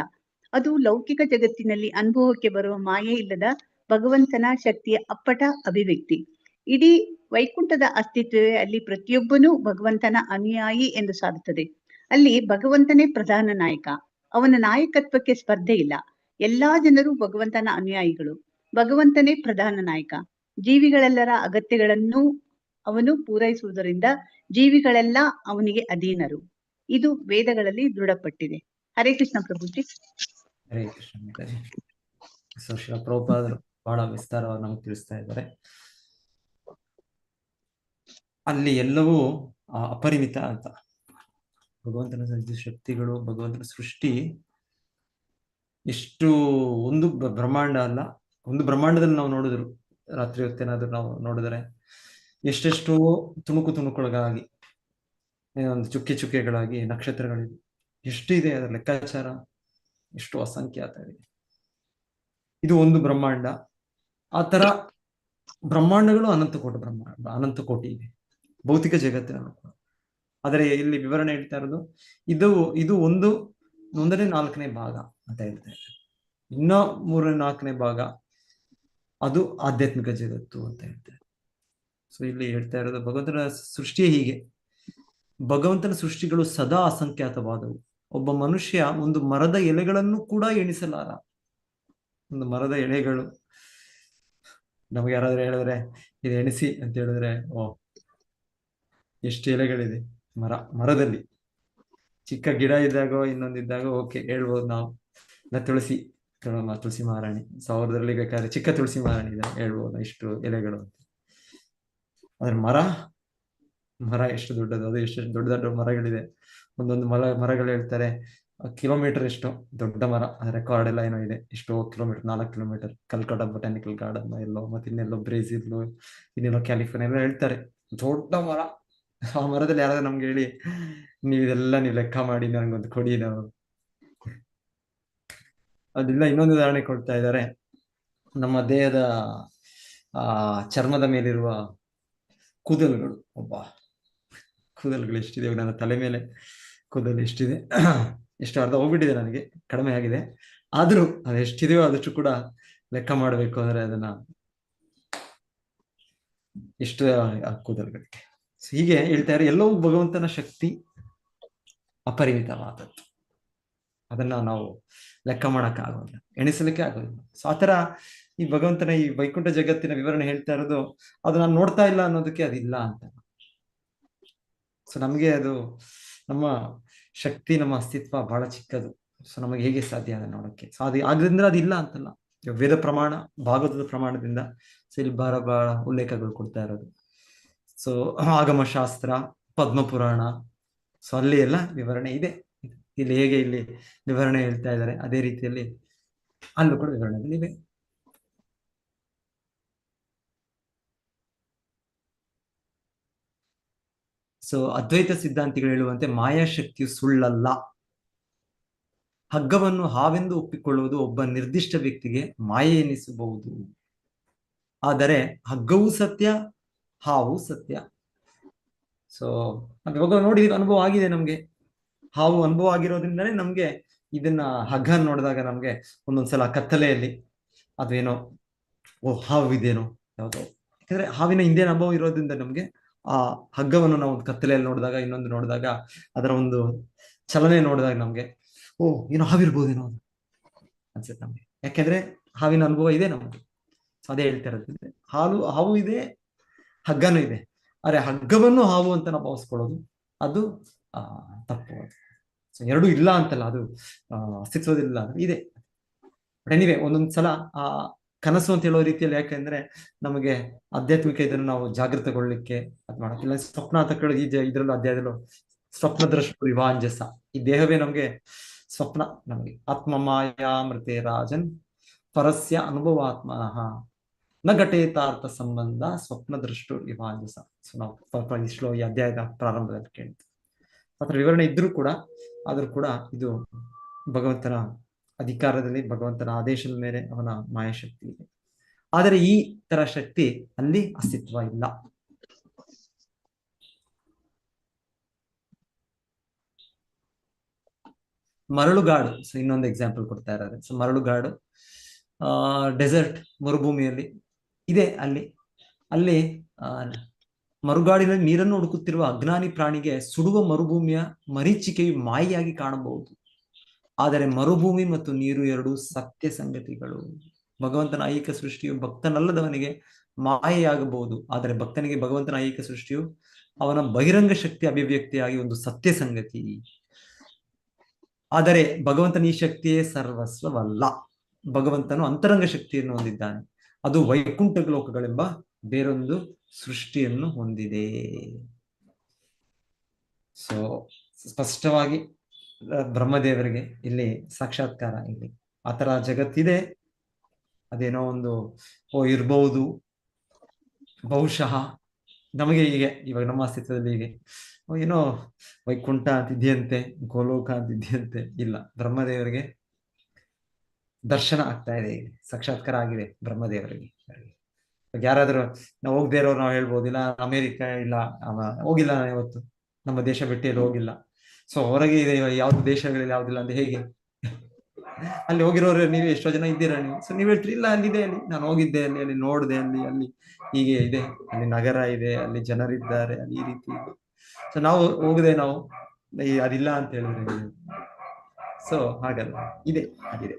ಅದು ಲೌಕಿಕ ಜಗತ್ತಿನಲ್ಲಿ ಅನುಭವಕ್ಕೆ ಬರುವ ಮಾಯೆ ಇಲ್ಲದ ಭಗವಂತನ ಶಕ್ತಿಯ ಅಪ್ಪಟ ಅಭಿವ್ಯಕ್ತಿ. ಇಡೀ ವೈಕುಂಠದ ಅಸ್ತಿತ್ವವೇ ಅಲ್ಲಿ ಪ್ರತಿಯೊಬ್ಬನೂ ಭಗವಂತನ ಅನುಯಾಯಿ ಎಂದು ಸಾರುತ್ತದೆ. ಅಲ್ಲಿ ಭಗವಂತನೇ ಪ್ರಧಾನ ನಾಯಕ. ಅವನ ನಾಯಕತ್ವಕ್ಕೆ ಸ್ಪರ್ಧೆ ಇಲ್ಲ. ಎಲ್ಲಾ ಜನರು ಭಗವಂತನ ಅನುಯಾಯಿಗಳು. ಭಗವಂತನೇ ಪ್ರಧಾನ ನಾಯಕ. ಜೀವಿಗಳೆಲ್ಲರ ಅಗತ್ಯಗಳನ್ನು ಅವನು ಪೂರೈಸುವುದರಿಂದ ಜೀವಿಗಳೆಲ್ಲ ಅವನಿಗೆ ಅಧೀನರು. ಇದು ವೇದಗಳಲ್ಲಿ ದೃಢಪಟ್ಟಿದೆ. ಹರೇ ಕೃಷ್ಣ ಪ್ರಭುಜಿ.
ಹರೇ ಕೃಷ್ಣ ಮಾತಾಜಿ. ಸೊ ಶ್ರೀಲ ಪ್ರಭುಪಾದರು ಬಹಳ ವಿಸ್ತಾರವಾಗಿ ನಮ್ಗೆ ತಿಳಿಸ್ತಾ ಇದ್ದಾರೆ. ಅಲ್ಲಿ ಎಲ್ಲವೂ ಅಪರಿಮಿತ ಅಂತ. ಭಗವಂತನ ಶಕ್ತಿಗಳು, ಭಗವಂತನ ಸೃಷ್ಟಿ ಎಷ್ಟು ಒಂದು ಬ್ರಹ್ಮಾಂಡ ಅಲ್ಲ, ಒಂದು ಬ್ರಹ್ಮಾಂಡದಲ್ಲಿ ನಾವು ನೋಡಿದ್ರು ರಾತ್ರಿ ಹೊತ್ತೇನಾದ್ರೂ ನಾವು ನೋಡಿದ್ರೆ ಎಷ್ಟೆಷ್ಟೋ ತುಣುಕುಗಳಾಗಿ, ಒಂದು ಚುಕ್ಕೆಗಳಾಗಿ ನಕ್ಷತ್ರಗಳಿವೆ. ಎಷ್ಟಿದೆ ಅದರ ಲೆಕ್ಕಾಚಾರ, ಎಷ್ಟು ಅಸಂಖ್ಯಾತ ಇದೆ. ಇದು ಒಂದು ಬ್ರಹ್ಮಾಂಡ. ಆ ತರ ಬ್ರಹ್ಮಾಂಡಗಳು ಅನಂತ ಕೋಟಿ ಇದೆ ಭೌತಿಕ ಜಗತ್ತಿನ. ಆದರೆ ಇಲ್ಲಿ ವಿವರಣೆ ಹೇಳ್ತಾ ಇರೋದು ಇದು ಒಂದನೇ 4ನೇ ಭಾಗ ಅಂತ ಹೇಳ್ತಾ ಇದ್ದಾರೆ. ಇನ್ನ 3ನೇ 4ನೇ ಭಾಗ ಅದು ಆಧ್ಯಾತ್ಮಿಕ ಜಗತ್ತು ಅಂತ ಹೇಳ್ತಾರೆ. ಸೊ ಇಲ್ಲಿ ಹೇಳ್ತಾ ಇರೋದು ಭಗವಂತನ ಸೃಷ್ಟಿಯೇ ಹೀಗೆ. ಭಗವಂತನ ಸೃಷ್ಟಿಗಳು ಸದಾ ಅಸಂಖ್ಯಾತವಾದವು. ಒಬ್ಬ ಮನುಷ್ಯ ಒಂದು ಮರದ ಎಲೆಗಳನ್ನು ಕೂಡ ಎಣಿಸಲಾರ. ಒಂದು ಮರದ ಎಲೆಗಳು ನಮ್ಗೆ ಯಾರಾದ್ರೂ ಹೇಳಿದ್ರೆ ಇದು ಎಣಿಸಿ ಅಂತ ಹೇಳಿದ್ರೆ, ಎಷ್ಟು ಎಲೆಗಳಿದೆ ಮರದಲ್ಲಿ. ಚಿಕ್ಕ ಗಿಡ ಇದ್ದಾಗ ಇನ್ನೊಂದಿದ್ದಾಗ ಓಕೆ ಹೇಳ್ಬೋದು ನಾವು. ತುಳಸಿ ಮಹಾರಾಣಿ 1000ರಲ್ಲಿ ಬೇಕಾದ್ರೆ ಚಿಕ್ಕ ತುಳಸಿ ಮಹಾರಾಣಿ ಇದೆ ಹೇಳ್ಬೋದು ಇಷ್ಟು ಎಲೆಗಳು ಅಂತ. ಆದ್ರೆ ಮರ ಎಷ್ಟು ದೊಡ್ಡದು, ಅದು ಎಷ್ಟು ದೊಡ್ಡ ಮರಗಳಿದೆ. ಒಂದೊಂದು ಮರಗಳು ಹೇಳ್ತಾರೆ ಕಿಲೋಮೀಟರ್ ಎಷ್ಟು ದೊಡ್ಡ ಮರ. ರೆಕಾರ್ಡ್ ಎಲ್ಲ ಏನೋ ಇದೆ, ಎಷ್ಟೋ kilometre, 4 kilometre. Kalkatta botanical garden ಎಲ್ಲೋ, ಮತ್ತೆ ಇನ್ನೆಲ್ಲೋ ಬ್ರೆಜಿಲ್, ಇನ್ನೆಲ್ಲೋ ಕ್ಯಾಲಿಫೋರ್ನಿಯಾ ಎಲ್ಲ ಹೇಳ್ತಾರೆ ದೊಡ್ಡ ಮರ. ಆ ಮರದಲ್ಲಿ ಯಾರಾದ್ರೂ ನಮ್ಗೆ ಹೇಳಿ ನೀವು ಲೆಕ್ಕ ಮಾಡಿ ನನಗೊಂದು ಕೊಡಿ ನಾವು. ಅದೆಲ್ಲ ಇನ್ನೊಂದು ಉದಾಹರಣೆ ಕೊಡ್ತಾ ಇದ್ದಾರೆ. ನಮ್ಮ ದೇಹದ ಚರ್ಮದ ಮೇಲಿರುವ ಕೂದಲುಗಳು, ಕೂದಲುಗಳು ಎಷ್ಟಿದೆ. ನನ್ನ ತಲೆ ಮೇಲೆ ಕೂದಲು ಎಷ್ಟಿದೆ, ಎಷ್ಟು ಅರ್ಧ ಹೋಗ್ಬಿಟ್ಟಿದೆ, ನನಗೆ ಕಡಿಮೆ ಆಗಿದೆ. ಆದ್ರೂ ಅದು ಎಷ್ಟಿದೆಯೋ ಅದಷ್ಟು ಕೂಡ ಲೆಕ್ಕ ಮಾಡಬೇಕು ಅಂದ್ರೆ ಅದನ್ನ ಎಷ್ಟು ಕೂದಲುಗಳಿಗೆ. ಹೀಗೆ ಹೇಳ್ತಾರೆ. ಎಲ್ಲವೂ ಭಗವಂತನ ಶಕ್ತಿ ಅಪರಿಮಿತವಾದದ್ದು. ಅದನ್ನ ನಾವು ಲೆಕ್ಕ ಮಾಡಕ್ ಆಗೋದಿಲ್ಲ, ಎಣಿಸಲಿಕ್ಕೆ ಆಗೋದಿಲ್ಲ. ಸೊ ಆತರ ಈ ಭಗವಂತನ ಈ ವೈಕುಂಠ ಜಗತ್ತಿನ ವಿವರಣೆ ಹೇಳ್ತಾ ಇರೋದು ಅದು ನಾನು ನೋಡ್ತಾ ಇಲ್ಲ ಅನ್ನೋದಕ್ಕೆ ಅದಿಲ್ಲ ಅಂತ. ಸೊ ನಮ್ಗೆ ಅದು ನಮ್ಮ ಶಕ್ತಿ, ನಮ್ಮ ಅಸ್ತಿತ್ವ ಬಹಳ ಚಿಕ್ಕದು. ಸೊ ನಮಗೆ ಹೇಗೆ ಸಾಧ್ಯ ಅದನ್ನ ನೋಡಕ್ಕೆ? ಸೊ ಆದ್ರಿಂದ ಅದಿಲ್ಲ ಅಂತಲ್ಲ. ವೇದ ಪ್ರಮಾಣ, ಭಾಗವತದ ಪ್ರಮಾಣದಿಂದ ಇಲ್ಲಿ ಬಹಳ ಉಲ್ಲೇಖಗಳು ಕೊಡ್ತಾ ಇರೋದು. ಸೊ ಆಗಮಶಾಸ್ತ್ರ, ಪದ್ಮಪುರಾಣ, ಸೊ ಅಲ್ಲಿ ಎಲ್ಲ ವಿವರಣೆ ಇದೆ. ಇಲ್ಲಿ ಹೇಗೆ ಇಲ್ಲಿ ವಿವರಣೆ ಹೇಳ್ತಾ ಇದ್ದಾರೆ ಅದೇ ರೀತಿಯಲ್ಲಿ ಅಲ್ಲೂ ಕೂಡ ವಿವರಣೆಗಳಿವೆ. ಸೊ ಅದ್ವೈತ ಸಿದ್ಧಾಂತಿಗಳು ಹೇಳುವಂತೆ ಮಾಯಾಶಕ್ತಿಯು ಸುಳ್ಳಲ್ಲ. ಹಗ್ಗವನ್ನು ಹಾವೆಂದು ಒಪ್ಪಿಕೊಳ್ಳುವುದು ಒಬ್ಬ ನಿರ್ದಿಷ್ಟ ವ್ಯಕ್ತಿಗೆ ಮಾಯೆ ಎನಿಸಬಹುದು. ಆದರೆ ಹಗ್ಗವೂ ಸತ್ಯ, ಹಾವು ಸತ್ಯ. ಸೊ ಇವಾಗ ನೋಡಿದೀವಿ, ಅನುಭವ ಆಗಿದೆ ನಮ್ಗೆ. ಹಾವು ಅನುಭವ ಆಗಿರೋದ್ರಿಂದನೇ ನಮ್ಗೆ ಇದನ್ನ ಹಗ್ಗ ನೋಡಿದಾಗ ನಮ್ಗೆ ಒಂದೊಂದ್ಸಲ ಕತ್ತಲೆಯಲ್ಲಿ ಅದೇನೋ ಓ ಹಾವು ಇದೇನೋ ಯಾವ್ದೋ, ಯಾಕಂದ್ರೆ ಹಾವಿನ ಹಿಂದಿನ ಅನುಭವ ಇರೋದ್ರಿಂದ ನಮ್ಗೆ ಆ ಹಗ್ಗವನ್ನು ನಾವು ಒಂದು ಕತ್ತಲೆಯಲ್ಲಿ ನೋಡಿದಾಗ, ಇನ್ನೊಂದು ನೋಡಿದಾಗ, ಅದರ ಒಂದು ಚಲನೆ ನೋಡಿದಾಗ ನಮ್ಗೆ ಓ ಏನೋ ಹಾವಿರ್ಬೋದೇನೋ ಅನ್ಸುತ್ತೆ ನಮ್ಗೆ. ಯಾಕೆಂದ್ರೆ ಹಾವಿನ ಅನುಭವ ಇದೆ ನಮ್ಗೆ. ಸೊ ಅದೇ ಹೇಳ್ತಾ ಇರೋದು, ಹಾವು ಇದೆ, ಹಗ್ಗನೂ ಇದೆ. ಆದ್ರೆ ಹಗ್ಗವನ್ನು ಹಾವು ಅಂತ ನಾವು ಭಾವಿಸ್ಕೊಳ್ಳೋದು ಅದು ತಪ್ಪು. ಸೊ ಎರಡೂ ಇಲ್ಲ ಅಂತಲ್ಲ, ಅದು ಅಸ್ತಿತ್ವದಿಲ್ಲ ಇದೆ. ಬಟ್ ಎನಿವೆ ಒಂದೊಂದ್ಸಲ ಆ ಕನಸು ಅಂತ ಹೇಳೋ ರೀತಿಯಲ್ಲಿ, ಯಾಕೆಂದ್ರೆ ನಮಗೆ ಆಧ್ಯಾತ್ಮಿಕ ಇದನ್ನು ನಾವು ಜಾಗೃತಗೊಳ್ಳಿಕ್ಕೆ ಅದ್ ಮಾಡಕ್ಕಿಲ್ಲ. ಸ್ವಪ್ನ ಅಂತ ಕೇಳೋದು ಇದ್ರಲ್ಲೂ ಅಧ್ಯಾಯದಲ್ಲೂ ಸ್ವಪ್ನ ದೃಷ್ಟು ವಿವಾಂಜಸ, ಈ ದೇಹವೇ ನಮ್ಗೆ ಸ್ವಪ್ನ. ನಮಗೆ ಆತ್ಮ ಮಾಯಾ ಮೃತೆ ರಾಜನ್ ಪರಸ್ಯ ಅನುಭವಾತ್ಮನಃ ನ ಘಟೇತಾರ್ಥ ಸಂಬಂಧ ಸ್ವಪ್ನ ದೃಷ್ಟು ವಿವಾಂಜಸ. ಸೊ ನಾವು ಈ ಅಧ್ಯಾಯದ ಪ್ರಾರಂಭದಲ್ಲಿ ಕೇಳ್ತೀವಿ. ಮಾತ್ರ ವಿವರಣೆ ಇದ್ರೂ ಕೂಡ, ಆದ್ರೂ ಕೂಡ ಇದು ಭಗವಂತನ ಅಧಿಕಾರದಲ್ಲಿ, ಭಗವಂತನ ಆದೇಶದ ಮೇಲೆ ಅವನ ಮಾಯಾಶಕ್ತಿ ಇದೆ. ಆದರೆ ಈ ತರ ಶಕ್ತಿ ಅಲ್ಲಿ ಅಸ್ತಿತ್ವ ಇಲ್ಲ. ಮರಳುಗಾಡು, ಸೊ ಇನ್ನೊಂದು ಎಕ್ಸಾಂಪಲ್ ಕೊಡ್ತಾ ಇದ್ದಾರೆ. ಸೊ ಮರಳುಗಾಡು ಡೆಸರ್ಟ್, ಮರುಭೂಮಿಯಲ್ಲಿ ಇದೆ. ಅಲ್ಲಿ ಮರುಗಾಡಿನಲ್ಲಿ ನೀರನ್ನು ಹುಡುಕುತ್ತಿರುವ ಅಜ್ಞಾನಿ ಪ್ರಾಣಿಗೆ ಸುಡುವ ಮರುಭೂಮಿಯ ಮರೀಚಿಕೆಯು ಮಾಯೆಯಾಗಿ ಕಾಣಬಹುದು. ಆದರೆ ಮರುಭೂಮಿ ಮತ್ತು ನೀರು ಎರಡು ಸತ್ಯ ಸಂಗತಿಗಳು. ಭಗವಂತನ ಐಹಿಕ ಸೃಷ್ಟಿಯು ಭಕ್ತನಲ್ಲದವನಿಗೆ ಮಾಯೆಯಾಗಬಹುದು, ಆದರೆ ಭಕ್ತನಿಗೆ ಭಗವಂತನ ಐಹಿಕ ಸೃಷ್ಟಿಯು ಅವನ ಬಹಿರಂಗ ಶಕ್ತಿ ಅಭಿವ್ಯಕ್ತಿಯಾಗಿ ಒಂದು ಸತ್ಯ ಸಂಗತಿ. ಆದರೆ ಭಗವಂತನ ಈ ಶಕ್ತಿಯೇ ಸರ್ವಸ್ವವಲ್ಲ. ಭಗವಂತನು ಅಂತರಂಗ ಶಕ್ತಿಯನ್ನು ಹೊಂದಿದ್ದಾನೆ, ಅದು ವೈಕುಂಠ ಲೋಕಗಳೆಂಬ ಬೇರೊಂದು ಸೃಷ್ಟಿಯನ್ನು ಹೊಂದಿದೆ. ಸೊ ಸ್ಪಷ್ಟವಾಗಿ ಬ್ರಹ್ಮದೇವರಿಗೆ ಇಲ್ಲಿ ಸಾಕ್ಷಾತ್ಕಾರ, ಇಲ್ಲಿ ಆತರ ಜಗತ್ತಿದೆ, ಅದೇನೋ ಒಂದು ಇರ್ಬಹುದು, ಬಹುಶಃ ನಮಗೆ ಹೀಗೆ ಇವಾಗ ನಮ್ಮ ಅಸ್ತಿತ್ವದಲ್ಲಿ ಹೀಗೆ ಏನೋ ವೈಕುಂಠ ಅಂತಿದ್ಯಂತೆ, ಗೋಲೋಕ ಅಂತಿದ್ಯಂತೆ. ಇಲ್ಲ, ಬ್ರಹ್ಮದೇವರಿಗೆ ದರ್ಶನ ಆಗ್ತಾ ಇದೆ, ಈಗ ಸಾಕ್ಷಾತ್ಕಾರ ಆಗಿದೆ ಬ್ರಹ್ಮದೇವರಿಗೆ. ಯಾರಾದ್ರೂ ನಾವು ಹೋಗದೆ ಇರೋರು ನಾವು ಹೇಳ್ಬೋದು, ಇಲ್ಲ ಅಮೆರಿಕ ಇಲ್ಲ ಹೋಗಿಲ್ಲ ನಾನು ಇವತ್ತು, ನಮ್ಮ ದೇಶ ಬಿಟ್ಟಿಯಲ್ಲಿ ಹೋಗಿಲ್ಲ. ಸೊ ಹೊರಗೆ ಇದೆ ಯಾವ್ದು ದೇಶಗಳಲ್ಲಿ ಯಾವ್ದಿಲ್ಲ ಅಂದ್ರೆ ಹೇಗೆ? ಅಲ್ಲಿ ಹೋಗಿರೋರು ನೀವು ಎಷ್ಟೋ ಜನ ಇದ್ದೀರಾ ನೀವು. ಸೊ ನೀವ್ ಹೇಳ್ತೀರಿ ಇಲ್ಲ ಅಲ್ಲಿದೆ, ಅಲ್ಲಿ ನಾನು ಹೋಗಿದ್ದೆ, ಅಲ್ಲಿ ನೋಡಿದೆ, ಅಲ್ಲಿ ಹೀಗೆ ಇದೆ, ಅಲ್ಲಿ ನಗರ ಇದೆ, ಅಲ್ಲಿ ಜನರಿದ್ದಾರೆ, ಅಲ್ಲಿ ಈ ರೀತಿ ಇದೆ. ಸೊ ನಾವು ಹೋಗದೆ ನಾವು ಅದಿಲ್ಲ ಅಂತ ಹೇಳಿದ್ರೆ, ಸೊ ಹಾಗಲ್ಲ, ಇದೆ, ಅದಿದೆ.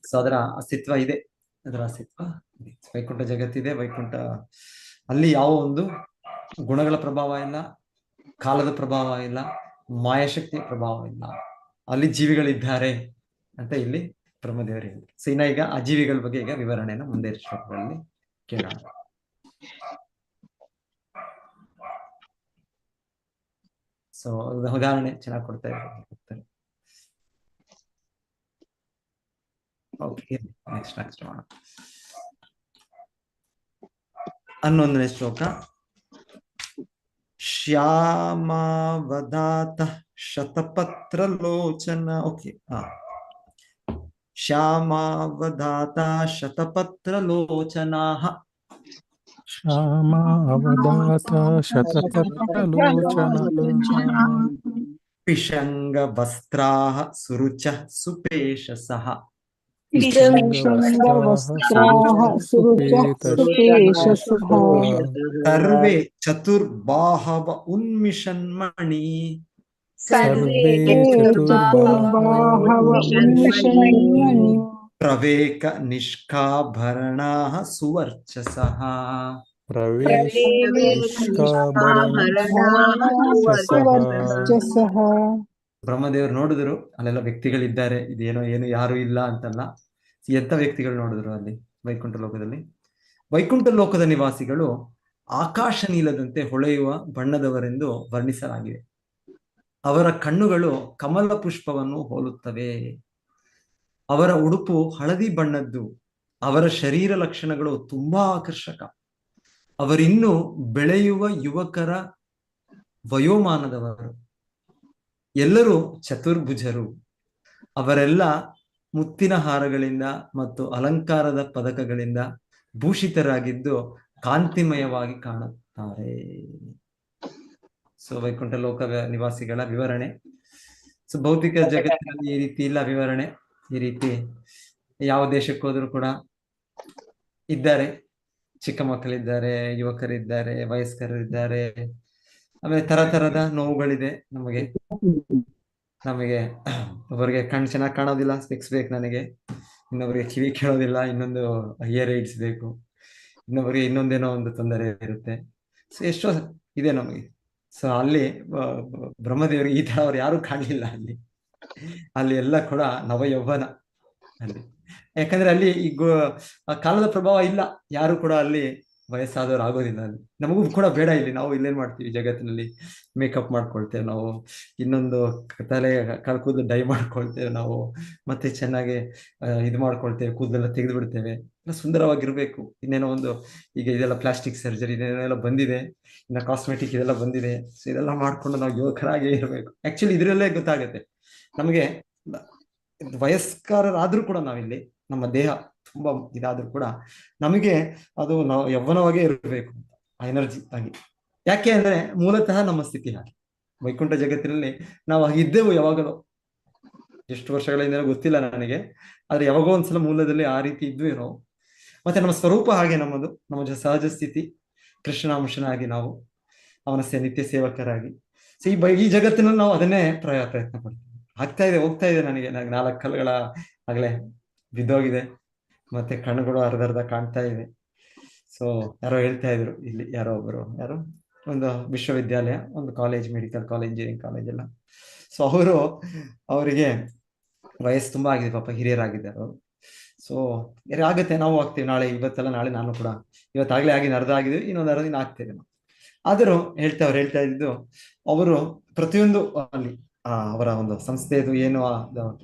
ಸೊ ಅದರ ಅಸ್ತಿತ್ವ ಇದೆ, ಅದರ ಅಸ್ತಿತ್ವ ಇದೆ. ವೈಕುಂಠ ಜಗತ್ತಿದೆ, ವೈಕುಂಠ ಅಲ್ಲಿ ಯಾವ ಒಂದು ಗುಣಗಳ ಪ್ರಭಾವ ಇಲ್ಲ, ಕಾಲದ ಪ್ರಭಾವ ಇಲ್ಲ, ಮಾಯಾಶಕ್ತಿಯ ಪ್ರಭಾವ ಇಲ್ಲ, ಅಲ್ಲಿ ಜೀವಿಗಳಿದ್ದಾರೆ ಅಂತ ಇಲ್ಲಿ ಬ್ರಹ್ಮದೇವರು ಹೇಳಿದ್ರು. ಸೊ ಇನ್ನ ಈಗ ಆ ಜೀವಿಗಳ ಬಗ್ಗೆ ಈಗ ವಿವರಣೆಯನ್ನು ಮುಂದೆ ಶ್ಲೋಕಗಳಲ್ಲಿ ಕೇಳೋಣ. ಸೊ ಉದಾಹರಣೆ ಚೆನ್ನಾಗಿ ಕೊಡ್ತಾ ಇದ್ದಾರೆ. ಓಕೆ, ನೆಕ್ಸ್ಟ್ ಮಾಡೋಣ. 11ನೇ ಶ್ಲೋಕ. ಶ್ಯಾಮಾವದಾತ ಶತಪತ್ರ ಲೋಚನ. ಓಕೆ, ಶ್ಯಾಮಾವದಾತ ಶತಪತ್ರ ಲೋಚನಾಃ.
ಶ್ಯಾಮಾವದಾತ ಶತಪತ್ರಲೋಚನಃ
ಪಿಶಂಗ ವಸ್ತ್ರಾಃ ಸುರುಚಃ ಸುಪೇಶಸಃ. ಸರ್ವೇ ಚತುರ್ಬಾಹವ ಉನ್ಮಿಷನ್ಮಣಿ. ಪ್ರವೇಕ ನಿಷ್ಕಾಭರಣಾಃ ಸುವರ್ಚಸಃ. ಬ್ರಹ್ಮದೇವರು ನೋಡಿದ್ರು ಅಲ್ಲೆಲ್ಲ ವ್ಯಕ್ತಿಗಳಿದ್ದಾರೆ, ಇದೇನೋ ಏನು ಯಾರು ಇಲ್ಲ ಅಂತಲ್ಲ. ಎಂತ ವ್ಯಕ್ತಿಗಳು ನೋಡಿದ್ರು ಅಲ್ಲಿ ವೈಕುಂಠ ಲೋಕದಲ್ಲಿ? ವೈಕುಂಠ ಲೋಕದ ನಿವಾಸಿಗಳು ಆಕಾಶ ನೀಲದಂತೆ ಹೊಳೆಯುವ ಬಣ್ಣದವರೆಂದು ವರ್ಣಿಸಲಾಗಿದೆ. ಅವರ ಕಣ್ಣುಗಳು ಕಮಲ ಪುಷ್ಪವನ್ನು ಹೋಲುತ್ತವೆ. ಅವರ ಉಡುಪು ಹಳದಿ ಬಣ್ಣದ್ದು. ಅವರ ಶರೀರ ಲಕ್ಷಣಗಳು ತುಂಬಾ ಆಕರ್ಷಕ. ಅವರಿನ್ನೂ ಬೆಳೆಯುವ ಯುವಕರ ವಯೋಮಾನದವರು. ಎಲ್ಲರೂ ಚತುರ್ಭುಜರು. ಅವರೆಲ್ಲ ಮುತ್ತಿನ ಹಾರಗಳಿಂದ ಮತ್ತು ಅಲಂಕಾರದ ಪದಕಗಳಿಂದ ಭೂಷಿತರಾಗಿದ್ದು ಕಾಂತಿಮಯವಾಗಿ ಕಾಣುತ್ತಾರೆ. ಸೊ ವೈಕುಂಠ ಲೋಕ ನಿವಾಸಿಗಳ ವಿವರಣೆ. ಸೊ ಭೌತಿಕ ಜಗತ್ತಿನಲ್ಲಿ ಈ ರೀತಿ ಇಲ್ಲ ವಿವರಣೆ. ಈ ರೀತಿ ಯಾವ ದೇಶಕ್ಕೆ ಹೋದ್ರು ಕೂಡ ಇದ್ದಾರೆ, ಚಿಕ್ಕ ಮಕ್ಕಳಿದ್ದಾರೆ, ಯುವಕರಿದ್ದಾರೆ, ವಯಸ್ಕರಿದ್ದಾರೆ. ಆಮೇಲೆ ತರದ ನೋವುಗಳಿದೆ ನಮಗೆ ಒಬ್ಬರಿಗೆ ಕಣ್ಣು ಚೆನ್ನಾಗಿ ಕಾಣೋದಿಲ್ಲ, ಸ್ಪೆಕ್ಸ್ ಬೇಕು ನನಗೆ. ಇನ್ನೊಬ್ಬರಿಗೆ ಕಿವಿ ಕೇಳೋದಿಲ್ಲ, ಇನ್ನೊಂದು ಇಯರ್ ಏಡ್ಸ್ ಬೇಕು. ಇನ್ನೊಬ್ಬರಿಗೆ ಇನ್ನೊಂದೇನೋ ಒಂದು ತೊಂದರೆ ಇರುತ್ತೆ. ಸೊ ಎಷ್ಟೋ ಇದೆ ನಮಗೆ. ಸೊ ಅಲ್ಲಿ ಬ್ರಹ್ಮದೇವರಿಗೆ ಈ ತರ ಅವ್ರು ಯಾರು ಕಾಣಲಿಲ್ಲ. ಅಲ್ಲಿ ಎಲ್ಲ ಕೂಡ ನವಯೌವನ ಅಲ್ಲಿ. ಯಾಕಂದ್ರೆ ಅಲ್ಲಿ ಈಗ ಕಾಲದ ಪ್ರಭಾವ ಇಲ್ಲ, ಯಾರು ಕೂಡ ಅಲ್ಲಿ ವಯಸ್ಸಾದವ್ರು ಆಗೋದಿಲ್ಲ. ಅಲ್ಲಿ ನಮಗೂ ಕೂಡ ಬೇಡ. ಇಲ್ಲಿ ನಾವು ಇಲ್ಲೇನ್ ಮಾಡ್ತೀವಿ ಜಗತ್ತಿನಲ್ಲಿ, ಮೇಕಪ್ ಮಾಡ್ಕೊಳ್ತೇವೆ ನಾವು, ಇನ್ನೊಂದು ತಲೆ ಕೂದಲು ಡೈ ಮಾಡ್ಕೊಳ್ತೇವೆ ನಾವು, ಮತ್ತೆ ಚೆನ್ನಾಗಿ ಇದು ಮಾಡ್ಕೊಳ್ತೇವೆ, ಕೂದಲೆಲ್ಲ ತೆಗೆದು ಬಿಡ್ತೇವೆ, ಎಲ್ಲ ಸುಂದರವಾಗಿರ್ಬೇಕು. ಇನ್ನೇನೋ ಒಂದು ಈಗ ಇದೆಲ್ಲ ಪ್ಲಾಸ್ಟಿಕ್ ಸರ್ಜರಿ ಇದೆಲ್ಲ ಬಂದಿದೆ, ಇನ್ನು ಕಾಸ್ಮೆಟಿಕ್ ಇದೆಲ್ಲ ಬಂದಿದೆ. ಸೊ ಇದೆಲ್ಲ ಮಾಡ್ಕೊಂಡು ನಾವು ಯುವಕರಾಗೇ ಇರಬೇಕು. ಆಕ್ಚುಲಿ ಇದರಲ್ಲೇ ಗೊತ್ತಾಗುತ್ತೆ ನಮಗೆ. ವಯಸ್ಕರಾದ್ರೂ ಕೂಡ ನಾವಿಲ್ಲಿ ನಮ್ಮ ದೇಹ ತುಂಬಾ ಇದಾದ್ರೂ ಕೂಡ ನಮಗೆ ಅದು ನಾವು ಯೌವನವಾಗೇ ಇರಬೇಕು ಆ ಎನರ್ಜಿ ಆಗಿ. ಯಾಕೆ ಅಂದ್ರೆ ಮೂಲತಃ ನಮ್ಮ ಸ್ಥಿತಿ ಹಾಗೆ. ವೈಕುಂಠ ಜಗತ್ತಿನಲ್ಲಿ ನಾವು ಇದ್ದೆವು ಯಾವಾಗಲೂ, ಎಷ್ಟು ವರ್ಷಗಳಿಂದ ಗೊತ್ತಿಲ್ಲ ನನಗೆ, ಆದ್ರೆ ಯಾವಾಗೋ ಒಂದ್ಸಲ ಮೂಲದಲ್ಲಿ ಆ ರೀತಿ ಇದ್ವಿ ನಾವು. ಮತ್ತೆ ನಮ್ಮ ಸ್ವರೂಪ ಹಾಗೆ, ನಮ್ಮ ಸಹಜ ಸ್ಥಿತಿ ಕೃಷ್ಣಾಂಶನಾಗಿ ನಾವು ಅವನ ನಿತ್ಯ ಸೇವಕರಾಗಿ. ಸೊ ಈ ಜಗತ್ತಿನಲ್ಲಿ ನಾವು ಅದನ್ನೇ ಪ್ರಯತ್ನ ಪಡ್ತೀವಿ. ಹೋಗ್ತಾ ಇದೆ ನನಗೆ 4 ಕಲ್ಲುಗಳ ಆಗ್ಲೇ ಬಿದ್ದೋಗಿದೆ, ಮತ್ತೆ ಕಣ್ಣುಗಳು ಅರ್ಧ ಕಾಣ್ತಾ ಇವೆ. ಸೊ ಯಾರೋ ಹೇಳ್ತಾ ಇದ್ರು ಇಲ್ಲಿ, ಯಾರೋ ಒಂದು ವಿಶ್ವವಿದ್ಯಾಲಯ, ಒಂದು college, medical college, engineering college ಎಲ್ಲ. ಸೊ ಅವರಿಗೆ ವಯಸ್ಸು ತುಂಬಾ ಆಗಿದೆ, ಪಾಪ ಹಿರಿಯರಾಗಿದ್ದಾರೆ ಅವರು. ಸೊ ಆಗುತ್ತೆ, ನಾವು ಆಗ್ತೀವಿ ನಾಳೆ, ಇವತ್ತೆಲ್ಲ ನಾಳೆ ನಾನು ಕೂಡ, ಇವತ್ತಾಗ್ಲೇ ಆಗಿ ಅರ್ಧ ಆಗಿದ್ವಿ, ಇನ್ನೊಂದು ಅರ್ಧ ದಿನ ಆಗ್ತೇವೆ ನಾವು. ಆದರೂ ಹೇಳ್ತಾ ಇದ್ದು ಅವರು ಪ್ರತಿಯೊಂದು ಅಲ್ಲಿ ಅವರ ಒಂದು ಸಂಸ್ಥೆದು ಏನು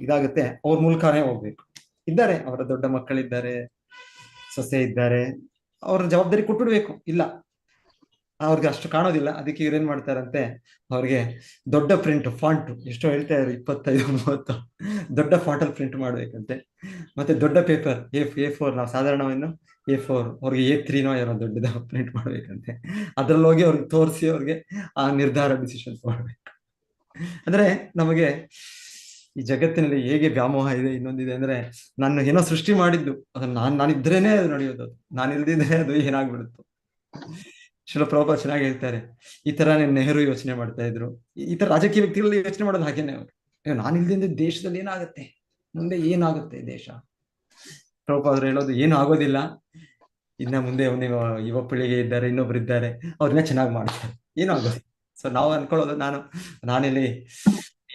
ಇದಾಗುತ್ತೆ ಅವ್ರ ಮೂಲಕನೇ ಹೋಗ್ಬೇಕು. ಇದ್ದಾರೆ, ಅವರ ದೊಡ್ಡ ಮಕ್ಕಳಿದ್ದಾರೆ, ಸೊಸೆ ಇದ್ದಾರೆ, ಅವ್ರ ಜವಾಬ್ದಾರಿ ಕೊಟ್ಬಿಡ್ಬೇಕು. ಇಲ್ಲ ಅವ್ರಿಗೆ ಅಷ್ಟು ಕಾಣೋದಿಲ್ಲ, ಅದಕ್ಕೆ ಇವ್ರೇನ್ ಮಾಡ್ತಾರಂತೆ, ಅವ್ರಿಗೆ ದೊಡ್ಡ ಪ್ರಿಂಟ್ ಫಾಂಟ್ ಎಷ್ಟೋ ಹೇಳ್ತಾ ಇದ್ರು, 25-30 ದೊಡ್ಡ ಫಾಂಟಲ್ಲಿ ಪ್ರಿಂಟ್ ಮಾಡ್ಬೇಕಂತೆ. ಮತ್ತೆ ದೊಡ್ಡ ಪೇಪರ್ A4, ನಾವು ಸಾಧಾರಣವನ್ನು A4, ಅವ್ರಿಗೆ A3 ಏನೋ ದೊಡ್ಡದ ಪ್ರಿಂಟ್ ಮಾಡ್ಬೇಕಂತೆ. ಅದ್ರಲ್ಲಿ ಹೋಗಿ ಅವ್ರಿಗೆ ತೋರಿಸಿ ಅವ್ರಿಗೆ ಆ ನಿರ್ಧಾರ ಡಿಸಿಷನ್ ಮಾಡ್ಬೇಕು. ಅಂದ್ರೆ ನಮಗೆ ಈ ಜಗತ್ತಿನಲ್ಲಿ ಹೇಗೆ ವ್ಯಾಮೋಹ ಇದೆ, ಇನ್ನೊಂದಿದೆ ಅಂದ್ರೆ, ನಾನು ಏನೋ ಸೃಷ್ಟಿ ಮಾಡಿದ್ದು ಅದನ್ನ ನಾನಿದ್ರೇನೆ ಅದು ನಡೆಯೋದು, ನಾನಿಲ್ದಿದ್ರೆ ಅದು ಏನಾಗ್ಬಿಡುತ್ತೋ. ಶ್ರೀಲ ಪ್ರಭುಪಾದ ಚೆನ್ನಾಗಿ ಹೇಳ್ತಾರೆ, ಈ ತರ ನೆಹರು ಯೋಚನೆ ಮಾಡ್ತಾ ಇದ್ರು, ಈ ತರ ರಾಜಕೀಯ ವ್ಯಕ್ತಿಗಳಲ್ಲಿ ಯೋಚನೆ ಮಾಡೋದು ಹಾಗೇನೆ. ಅವರು ನಾನಿಲ್ದಿಂದ ದೇಶದಲ್ಲಿ ಏನಾಗುತ್ತೆ, ಮುಂದೆ ಏನಾಗುತ್ತೆ ದೇಶ. ಪ್ರಭುಪಾದರು ಹೇಳೋದು ಏನು ಆಗೋದಿಲ್ಲ, ಇನ್ನ ಮುಂದೆ ಯುವ ಪೀಳಿಗೆ ಇದ್ದಾರೆ, ಇನ್ನೊಬ್ರು ಇದ್ದಾರೆ, ಅವ್ರನ್ನ ಚೆನ್ನಾಗಿ ಮಾಡ್ತಾರೆ, ಏನೂ ಆಗೋದಿಲ್ಲ. ಸೊ ನಾವು ಅನ್ಕೊಳ್ಳೋದು, ನಾನಿಲ್ಲಿ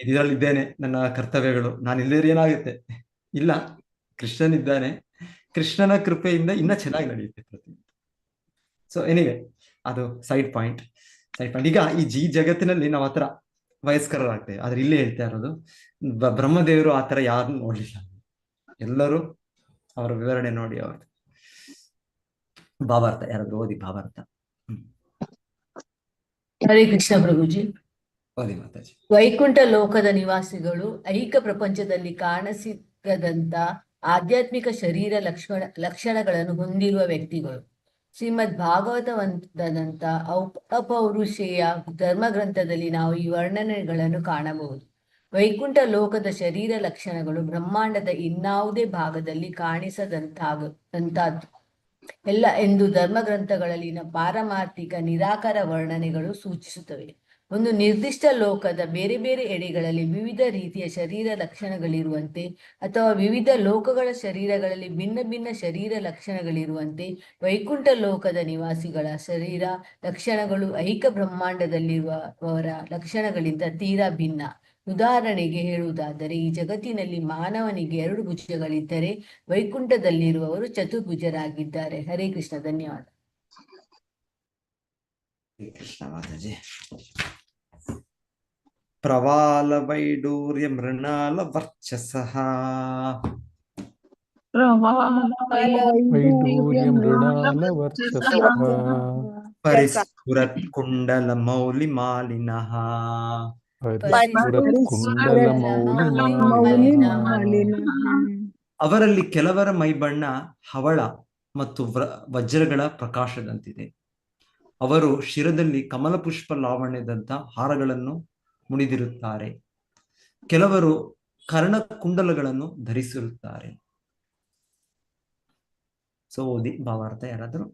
ಇದರಲ್ಲಿದ್ದೇನೆ, ನನ್ನ ಕರ್ತವ್ಯಗಳು, ನಾನು ಇಲ್ಲದ್ರೆ ಏನಾಗುತ್ತೆ. ಇಲ್ಲ, ಕೃಷ್ಣನಿದ್ದಾನೆ, ಕೃಷ್ಣನ ಕೃಪೆಯಿಂದ ಇನ್ನ ಚೆನ್ನಾಗಿ ನಡೆಯುತ್ತೆ ಪ್ರತಿಯೊಂದು. ಸೊ ಎನಿವೆ, ಅದು ಸೈಡ್ ಪಾಯಿಂಟ್. ಈಗ ಈ ಜಗತ್ತಿನಲ್ಲಿ ನಾವು ಆತರ ವಯಸ್ಕರಾಗ್ತೇವೆ. ಆದ್ರೆ ಇಲ್ಲಿ ಹೇಳ್ತಾ ಇರೋದು, ಬ್ರಹ್ಮದೇವರು ಆತರ ಯಾರನ್ನು ನೋಡ್ಲಿಲ್ಲ. ಎಲ್ಲರೂ ಅವರ ವಿವರಣೆ ನೋಡಿ, ಅವ್ರದ್ದು ಭಾವಾರ್ಥ ಯಾರಾದ್ರೂ ಓದಿ, ಭಾವಾರ್ಥ.
ಹರೇ ಕೃಷ್ಣ ಪ್ರಭುಜಿ.
ಓದಿ ಮಾತಾಜಿ.
ವೈಕುಂಠ ಲೋಕದ ನಿವಾಸಿಗಳು ಐಕ ಪ್ರಪಂಚದಲ್ಲಿ ಕಾಣಸಿಗದಂತ ಆಧ್ಯಾತ್ಮಿಕ ಶರೀರ ಲಕ್ಷಣಗಳನ್ನು ಹೊಂದಿರುವ ವ್ಯಕ್ತಿಗಳು. ಶ್ರೀಮದ್ ಭಾಗವತವಂತದಂತ ಅಪೌರುಷೇಯ ಧರ್ಮ ಗ್ರಂಥದಲ್ಲಿ ನಾವು ಈ ವರ್ಣನೆಗಳನ್ನು ಕಾಣಬಹುದು. ವೈಕುಂಠ ಲೋಕದ ಶರೀರ ಲಕ್ಷಣಗಳು ಬ್ರಹ್ಮಾಂಡದ ಇನ್ನಾವುದೇ ಭಾಗದಲ್ಲಿ ಕಾಣಿಸದಂತಾದ್ದು ಎಲ್ಲ ಎಂದು ಧರ್ಮಗ್ರಂಥಗಳಲ್ಲಿನ ಪಾರಮಾರ್ಥಿಕ ನಿರಾಕಾರ ವರ್ಣನೆಗಳು ಸೂಚಿಸುತ್ತವೆ. ಒಂದು ನಿರ್ದಿಷ್ಟ ಲೋಕದ ಬೇರೆ ಬೇರೆ ಎಡೆಗಳಲ್ಲಿ ವಿವಿಧ ರೀತಿಯ ಶರೀರ ಲಕ್ಷಣಗಳಿರುವಂತೆ, ಅಥವಾ ವಿವಿಧ ಲೋಕಗಳ ಶರೀರಗಳಲ್ಲಿ ಭಿನ್ನ ಭಿನ್ನ ಶರೀರ ಲಕ್ಷಣಗಳಿರುವಂತೆ, ವೈಕುಂಠ ಲೋಕದ ನಿವಾಸಿಗಳ ಶರೀರ ಲಕ್ಷಣಗಳು ಐಕ ಬ್ರಹ್ಮಾಂಡದಲ್ಲಿರುವವರ ಲಕ್ಷಣಗಳಿಂದ ತೀರಾ ಭಿನ್ನ. ಉದಾಹರಣೆಗೆ ಹೇಳುವುದಾದರೆ, ಈ ಜಗತ್ತಿನಲ್ಲಿ ಮಾನವನಿಗೆ 2 ಭುಜಗಳಿದ್ದರೆ ವೈಕುಂಠದಲ್ಲಿರುವವರು ಚತುರ್ಭುಜರಾಗಿದ್ದಾರೆ. ಹರೇ ಕೃಷ್ಣ. ಧನ್ಯವಾದ.
ಕೃಷ್ಣ ಮಾತಾಜಿ. ಪ್ರವಾಲ ವೈಡೂರ್ಯ ಮೃಣಾಲ ವರ್ಚಸಃ
ವೈಡೂರ್ಯ ಮೃಣಾಲ ವರ್ಚಸಃ
ಪರಿಸ್ಫುರತ್ ಕುಂಡಲ ಮೌಲಿ ಮಾಲಿನಃ
ಪರಿಸ್ಫುರತ್ ಕುಂಡಲ ಮೌಲಿ ಮಾಲಿನಃ.
ಅವರಲ್ಲಿ ಕೆಲವರ ಮೈಬಣ್ಣ ಹವಳ ಮತ್ತು ವಜ್ರಗಳ ಪ್ರಕಾಶದಂತಿದೆ. ಅವರು ಶಿರದಲ್ಲಿ ಕಮಲ ಪುಷ್ಪ ಲಾವಣ್ಯದಂತ ಹಾರಗಳನ್ನು ಮುಡಿದಿರುತ್ತಾರೆ. ಕೆಲವರು ಕರ್ಣ ಕುಂಡಲಗಳನ್ನು ಧರಿಸಿರುತ್ತಾರೆ. ಸೊ ಓದಿ ಭಾವಾರ್ಥ ಯಾರಾದರೂ?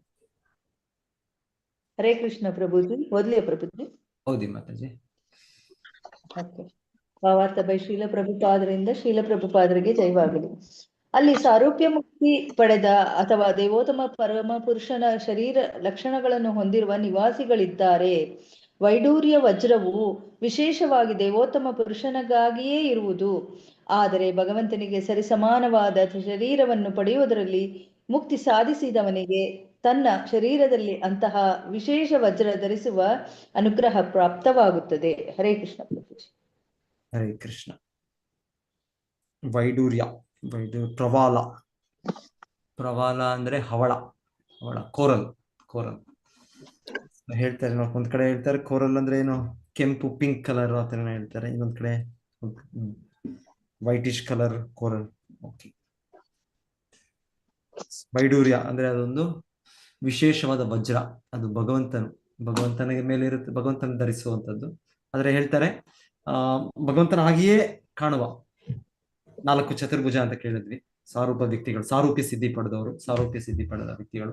ಹರೇ ಕೃಷ್ಣ ಪ್ರಭುಜಿ, ಓದ್ಲಿಯ ಪ್ರಭುಜಿ?
ಓದಿ ಮಾತಾಜಿ.
ಓಕೆ. ಭಾವಾರ್ಥ ಬೈ ಶೀಲ ಪ್ರಭುಪಾದರಿಂದ ಶೀಲ ಪ್ರಭುಪಾದರಿಗೆ ಜಯವಾಗಲಿ. ಅಲ್ಲಿ ಸಾರೂಪ್ಯ ಮುಕ್ತಿ ಪಡೆದ ಅಥವಾ ದೇವೋತ್ತಮ ಪರಮ ಪುರುಷನ ಶರೀರ ಲಕ್ಷಣಗಳನ್ನು ಹೊಂದಿರುವ ನಿವಾಸಿಗಳಿದ್ದಾರೆ. ವೈಡೂರ್ಯ ವಜ್ರವು ವಿಶೇಷವಾಗಿ ದೇವೋತ್ತಮ ಪುರುಷನಿಗಾಗಿಯೇ ಇರುವುದು. ಆದರೆ ಭಗವಂತನಿಗೆ ಸರಿಸಮಾನವಾದ ಶರೀರವನ್ನು ಪಡೆಯುವುದರಲ್ಲಿ ಮುಕ್ತಿ ಸಾಧಿಸಿದವನಿಗೆ ತನ್ನ ಶರೀರದಲ್ಲಿ ಅಂತಹ ವಿಶೇಷ ವಜ್ರ ಧರಿಸುವ ಅನುಗ್ರಹ ಪ್ರಾಪ್ತವಾಗುತ್ತದೆ. ಹರೇ ಕೃಷ್ಣ ಪ್ರಭುಜಿ.
ಹರೇ ಕೃಷ್ಣ. ವೈಡೂರ್ಯ, ಪ್ರವಾಲ. ಪ್ರವಾಲ ಅಂದ್ರೆ ಹವಳ, ಕೋರಲ್. ಹೇಳ್ತಾರೆ, ಒಂದ್ ಕಡೆ ಹೇಳ್ತಾರೆ ಕೋರಲ್ ಅಂದ್ರೆ ಏನು, ಕೆಂಪು ಪಿಂಕ್ ಕಲರ್ ಆ ತರ ಹೇಳ್ತಾರೆ. ಇನ್ನೊಂದ್ ಕಡೆ ವೈಟಿಶ್ ಕಲರ್ ಕೋರಲ್. ಓಕೆ. ವೈಡೂರ್ಯ ಅಂದ್ರೆ ಅದೊಂದು ವಿಶೇಷವಾದ ವಜ್ರ. ಅದು ಭಗವಂತನಿಗೆ ಮೇಲೆ ಇರುತ್ತೆ, ಭಗವಂತನ ಧರಿಸುವಂತದ್ದು. ಆದ್ರೆ ಹೇಳ್ತಾರೆ ಭಗವಂತನ ಹಾಗೆಯೇ ಕಾಣುವ 4 ಚತುರ್ಭುಜ ಅಂತ ಕೇಳಿದ್ವಿ. ಸಾರೂಪ ವ್ಯಕ್ತಿಗಳು, ಸಾರೂಪ್ಯ ಸಿದ್ಧಿ ಪಡೆದ ವ್ಯಕ್ತಿಗಳು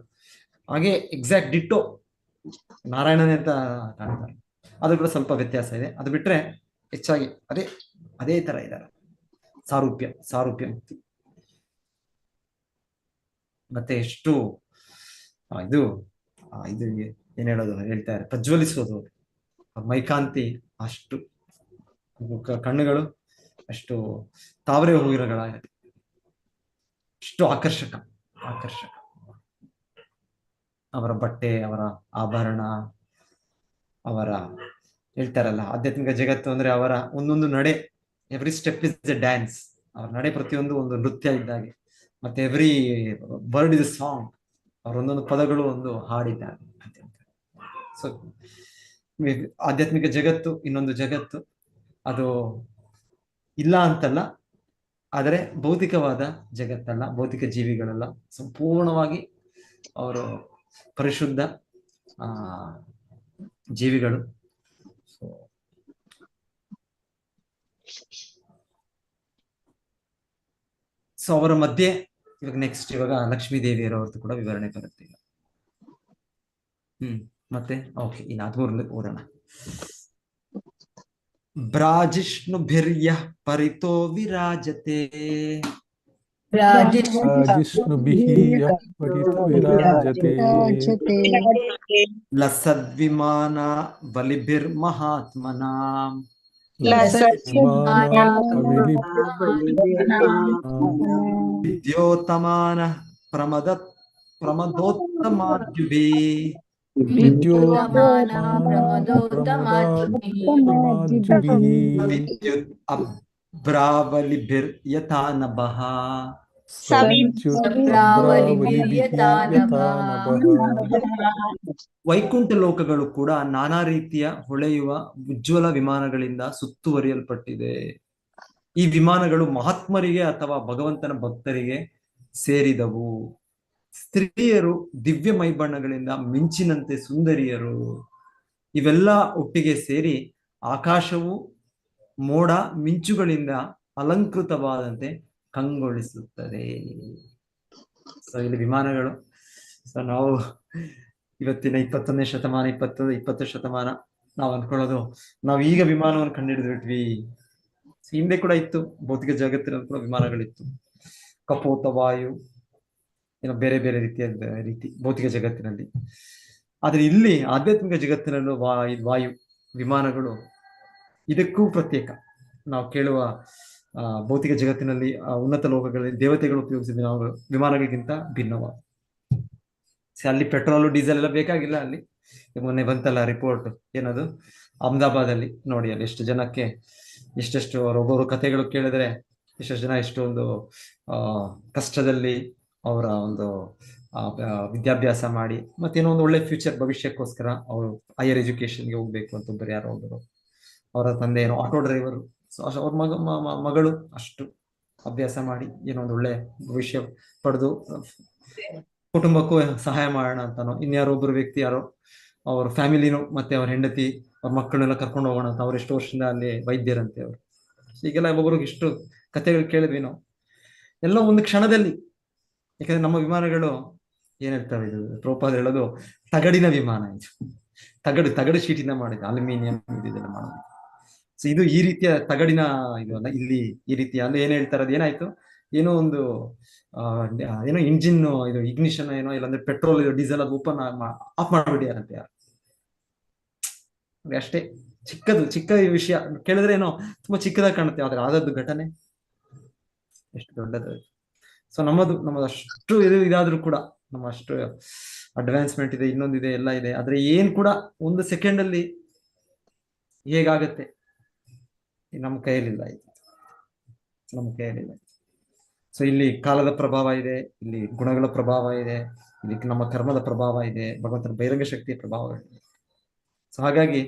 ಹಾಗೆ ಎಕ್ಸಾಕ್ಟ್ ಡಿಟ್ಟೋ ನಾರಾಯಣನೇ ಅಂತ ಕಾಣ್ತಾರೆ. ಅದು ಕೂಡ ಸ್ವಲ್ಪ ವ್ಯತ್ಯಾಸ ಇದೆ. ಅದು ಬಿಟ್ರೆ ಹೆಚ್ಚಾಗಿ ಅದೇ ತರ ಇದ್ದಾರೆ. ಸಾರೂಪ್ಯ ಮುಕ್ತಿ. ಮತ್ತೆ ಎಷ್ಟು ಇದು ಏನ್ ಹೇಳೋದು, ಹೇಳ್ತಾರೆ ಪ್ರಜ್ವಲಿಸೋದು ಮೈಕಾಂತಿ, ಅಷ್ಟು ಕಣ್ಣುಗಳು ಅಷ್ಟು ತಾವರೆ ಹೂವಿನಗಳ, ಅಷ್ಟು ಆಕರ್ಷಕ. ಅವರ ಬಟ್ಟೆ, ಅವರ ಆಭರಣ, ಅವರ ಹೇಳ್ತಾರಲ್ಲ ಆಧ್ಯಾತ್ಮಿಕ ಜಗತ್ತು ಅಂದ್ರೆ ಅವರ ಒಂದೊಂದು ನಡೆ, every step is A dance. ಅವ್ರ ನಡೆ ಪ್ರತಿಯೊಂದು ಒಂದು ನೃತ್ಯ ಇದ್ದಾಗೆ. ಮತ್ತೆ every word is A song. ಅವ್ರ ಒಂದೊಂದು ಪದಗಳು ಒಂದು ಹಾಡಿದ್ದಾರೆ ಅಂತ ಹೇಳ್ತಾರೆ. ಸೊ ಆಧ್ಯಾತ್ಮಿಕ ಜಗತ್ತು ಇನ್ನೊಂದು ಜಗತ್ತು, ಅದು ಇಲ್ಲ ಅಂತಲ್ಲ, ಆದರೆ ಭೌತಿಕವಾದ ಜಗತ್ತಲ್ಲ, ಭೌತಿಕ ಜೀವಿಗಳಲ್ಲ, ಸಂಪೂರ್ಣವಾಗಿ ಅವರು ಪರಿಶುದ್ಧ ಜೀವಿಗಳು. ಸೊ ಅವರ ಮಧ್ಯೆ ಇವಾಗ ಲಕ್ಷ್ಮೀ ದೇವಿಯರವ್ರದ್ದು ಕೂಡ ವಿವರಣೆ ಬರುತ್ತೆ ಈಗ. ಮತ್ತೆ ಓಕೆ, ಇನ್ನು 13 ಓದೋಣ. ಬ್ರಾಜಿಷ್ಣುಭಿರ್ಯ ಪರಿತೋ ವಿರಾಜತೆ, ಲಸದ್ವಿಮಾನ ಬಲಿಭಿರ್ಮಹಾತ್ಮನಾ, ವಿದ್ಯೋತಮಾನ ಪ್ರಮದೋತ್ತಮಾದ್ಯುಭಿ, ವಿದ್ಯುತ್ ಅಭ್ರಾವಲಿಭಿರ್ ಯಥಾ ನಭಃ, ವೈಕುಂಠ ಲೋಕಗಳು ಕೂಡ ನಾನಾ ರೀತಿಯ ಹೊಳೆಯುವ ಉಜ್ವಲ ವಿಮಾನಗಳಿಂದ ಸುತ್ತುವರಿಯಲ್ಪಟ್ಟಿದೆ. ಈ ವಿಮಾನಗಳು ಮಹಾತ್ಮರಿಗೆ ಅಥವಾ ಭಗವಂತನ ಭಕ್ತರಿಗೆ ಸೇರಿದವು. ಸ್ತ್ರೀಯರು ದಿವ್ಯ ಮೈಬಣ್ಣಗಳಿಂದ ಮಿಂಚಿನಂತೆ ಸುಂದರಿಯರು. ಇವೆಲ್ಲ ಒಟ್ಟಿಗೆ ಸೇರಿ ಆಕಾಶವು ಮೋಡ ಮಿಂಚುಗಳಿಂದ ಅಲಂಕೃತವಾದಂತೆ ಕಂಗೊಳಿಸುತ್ತದೆ. ಸೊ ಇಲ್ಲಿ ವಿಮಾನಗಳು. ಸೊ ನಾವು ಇವತ್ತಿನ 21ನೇ ಶತಮಾನ, 20 ಶತಮಾನ ನಾವು ಅನ್ಕೊಳ್ಳೋದು ನಾವು ಈಗ ವಿಮಾನವನ್ನು ಕಂಡುಹಿಡಿದ್ಬಿಟ್ವಿ. ಹಿಂದೆ ಕೂಡ ಇತ್ತು, ಭೌತಿಕ ಜಗತ್ತಿನಲ್ಲಿ ಕೂಡ ವಿಮಾನಗಳಿತ್ತು. ಕಪೋತ ವಾಯು, ಏನೋ ಬೇರೆ ಬೇರೆ ರೀತಿ ಭೌತಿಕ ಜಗತ್ತಿನಲ್ಲಿ. ಆದ್ರೆ ಇಲ್ಲಿ ಆಧ್ಯಾತ್ಮಿಕ ಜಗತ್ತಿನಲ್ಲೂ ವಾಯು ವಿಮಾನಗಳು ಇದಕ್ಕೂ ಪ್ರತ್ಯೇಕ. ನಾವು ಕೇಳುವ ಭೌತಿಕ ಜಗತ್ತಿನಲ್ಲಿ ಉನ್ನತ ಲೋಕಗಳಲ್ಲಿ ದೇವತೆಗಳು ಉಪಯೋಗಿಸಿದ ವಿಮಾನಗಳಿಗಿಂತ ಭಿನ್ನವಾದ. ಅಲ್ಲಿ ಪೆಟ್ರೋಲು ಡೀಸೆಲ್ ಎಲ್ಲ ಬೇಕಾಗಿಲ್ಲ. ಅಲ್ಲಿ ಮೊನ್ನೆ ಬಂತಲ್ಲ ರಿಪೋರ್ಟ್, ಏನದು ಅಹಮದಾಬಾದಲ್ಲಿ ನೋಡಿ, ಅಲ್ಲಿ ಎಷ್ಟು ಜನಕ್ಕೆ ಎಷ್ಟೆಷ್ಟು ಒಬ್ಬೊಬ್ಬರು ಕಥೆಗಳು ಕೇಳಿದ್ರೆ ಎಷ್ಟೆಷ್ಟು ಜನ ಎಷ್ಟೊಂದು ಕಷ್ಟದಲ್ಲಿ ಅವರ ಒಂದು ವಿದ್ಯಾಭ್ಯಾಸ ಮಾಡಿ ಮತ್ತೇನೋ ಒಂದು ಒಳ್ಳೆ ಫ್ಯೂಚರ್ ಭವಿಷ್ಯಕ್ಕೋಸ್ಕರ ಅವರು ಹೈಯರ್ ಎಜುಕೇಶನ್ಗೆ ಹೋಗ್ಬೇಕು ಅಂತ ಒಬ್ಬರು ಯಾರೋ ಒಬ್ಬರು, ಅವರ ತಂದೆ ಏನೋ ಆಟೋ ಡ್ರೈವರು, ಅವ್ರ ಮಗಳು ಅಷ್ಟು ಅಭ್ಯಾಸ ಮಾಡಿ ಏನೋ ಒಂದು ಒಳ್ಳೆ ಭವಿಷ್ಯ ಪಡೆದು ಕುಟುಂಬಕ್ಕೂ ಸಹಾಯ ಮಾಡೋಣ ಅಂತಾನೋ, ಇನ್ಯಾರೋ ಒಬ್ಬರು ವ್ಯಕ್ತಿ ಯಾರೋ ಅವ್ರ ಫ್ಯಾಮಿಲಿನೂ ಮತ್ತೆ ಅವ್ರ ಹೆಂಡತಿ ಅವ್ರ ಮಕ್ಕಳನ್ನೆಲ್ಲ ಕರ್ಕೊಂಡು ಹೋಗೋಣ ಅಂತ. ಅವ್ರು ಎಷ್ಟು ವರ್ಷದಿಂದ ಅಲ್ಲಿ ವೈದ್ಯರಂತೆ ಅವರು. ಈಗೆಲ್ಲ ಒಬ್ಬೊಬ್ರಿಗೆ ಇಷ್ಟು ಕಥೆಗಳು ಕೇಳಿದ್ವಿ ನಾವು, ಎಲ್ಲ ಒಂದು ಕ್ಷಣದಲ್ಲಿ. ಯಾಕಂದ್ರೆ ನಮ್ಮ ವಿಮಾನಗಳು ಏನ್ ಹೇಳ್ತಾರೆ, ಇದು ಪ್ರಭುಪಾದ ಹೇಳೋದು ತಗಡಿನ ವಿಮಾನ, ಇದು ತಗಡು ಶೀಟಿಂದ ಮಾಡಿದೆ, ಅಲ್ಯೂಮಿನಿಯಂ ಇದೆಲ್ಲ ಮಾಡೋದು. ಸೊ ಇದು ಈ ರೀತಿಯ ತಗಡಿನ ಇದು ಅಲ್ಲ. ಇಲ್ಲಿ ಈ ರೀತಿಯ ಅಂದ್ರೆ ಏನ್ ಹೇಳ್ತಾರೆ, ಅದು ಏನಾಯ್ತು, ಏನೋ ಒಂದು ಏನೋ ಇಂಜಿನ್ ಇದು ಇಗ್ನಿಷನ್ ಏನೋ, ಇಲ್ಲಾಂದ್ರೆ ಪೆಟ್ರೋಲ್ ಇದು ಡೀಸೆಲ್ ಅದು ಓಪನ್ ಆಫ್ ಮಾಡ್ಬಿಟ್ಟಿಯಾರಂತೆ ಯಾರು. ಅಷ್ಟೇ ಚಿಕ್ಕ ವಿಷಯ ಕೇಳಿದ್ರೆ ಏನೋ ತುಂಬಾ ಚಿಕ್ಕದಾಗಿ ಕಾಣುತ್ತೆ, ಆದ್ರೆ ಆದದ್ದು ಘಟನೆ ಎಷ್ಟು ದೊಡ್ಡದು. ಸೊ ನಮ್ಮದು ಅಷ್ಟು ಇದಾದ್ರೂ ಕೂಡ, ನಮ್ಮ ಅಷ್ಟು ಅಡ್ವಾನ್ಸ್ಮೆಂಟ್ ಇದೆ, ಇನ್ನೊಂದಿದೆ, ಎಲ್ಲ ಇದೆ, ಆದ್ರೆ ಏನ್ ಕೂಡ ಒಂದು ಸೆಕೆಂಡ್ ಅಲ್ಲಿ ಹೇಗಾಗತ್ತೆ ನಮ್ಮ ಕೈಯಲ್ಲಿಲ್ಲ, ನಮ್ಮ ಕೈಯಲ್ಲಿಲ್ಲ. ಸೊ ಇಲ್ಲಿ ಕಾಲದ ಪ್ರಭಾವ ಇದೆ, ಇಲ್ಲಿ ಗುಣಗಳ ಪ್ರಭಾವ ಇದೆ, ಇಲ್ಲಿ ನಮ್ಮ ಕರ್ಮದ ಪ್ರಭಾವ ಇದೆ, ಭಗವಂತನ ಬಹಿರಂಗ ಶಕ್ತಿಯ ಪ್ರಭಾವಗಳಿದೆ. ಸೊ ಹಾಗಾಗಿ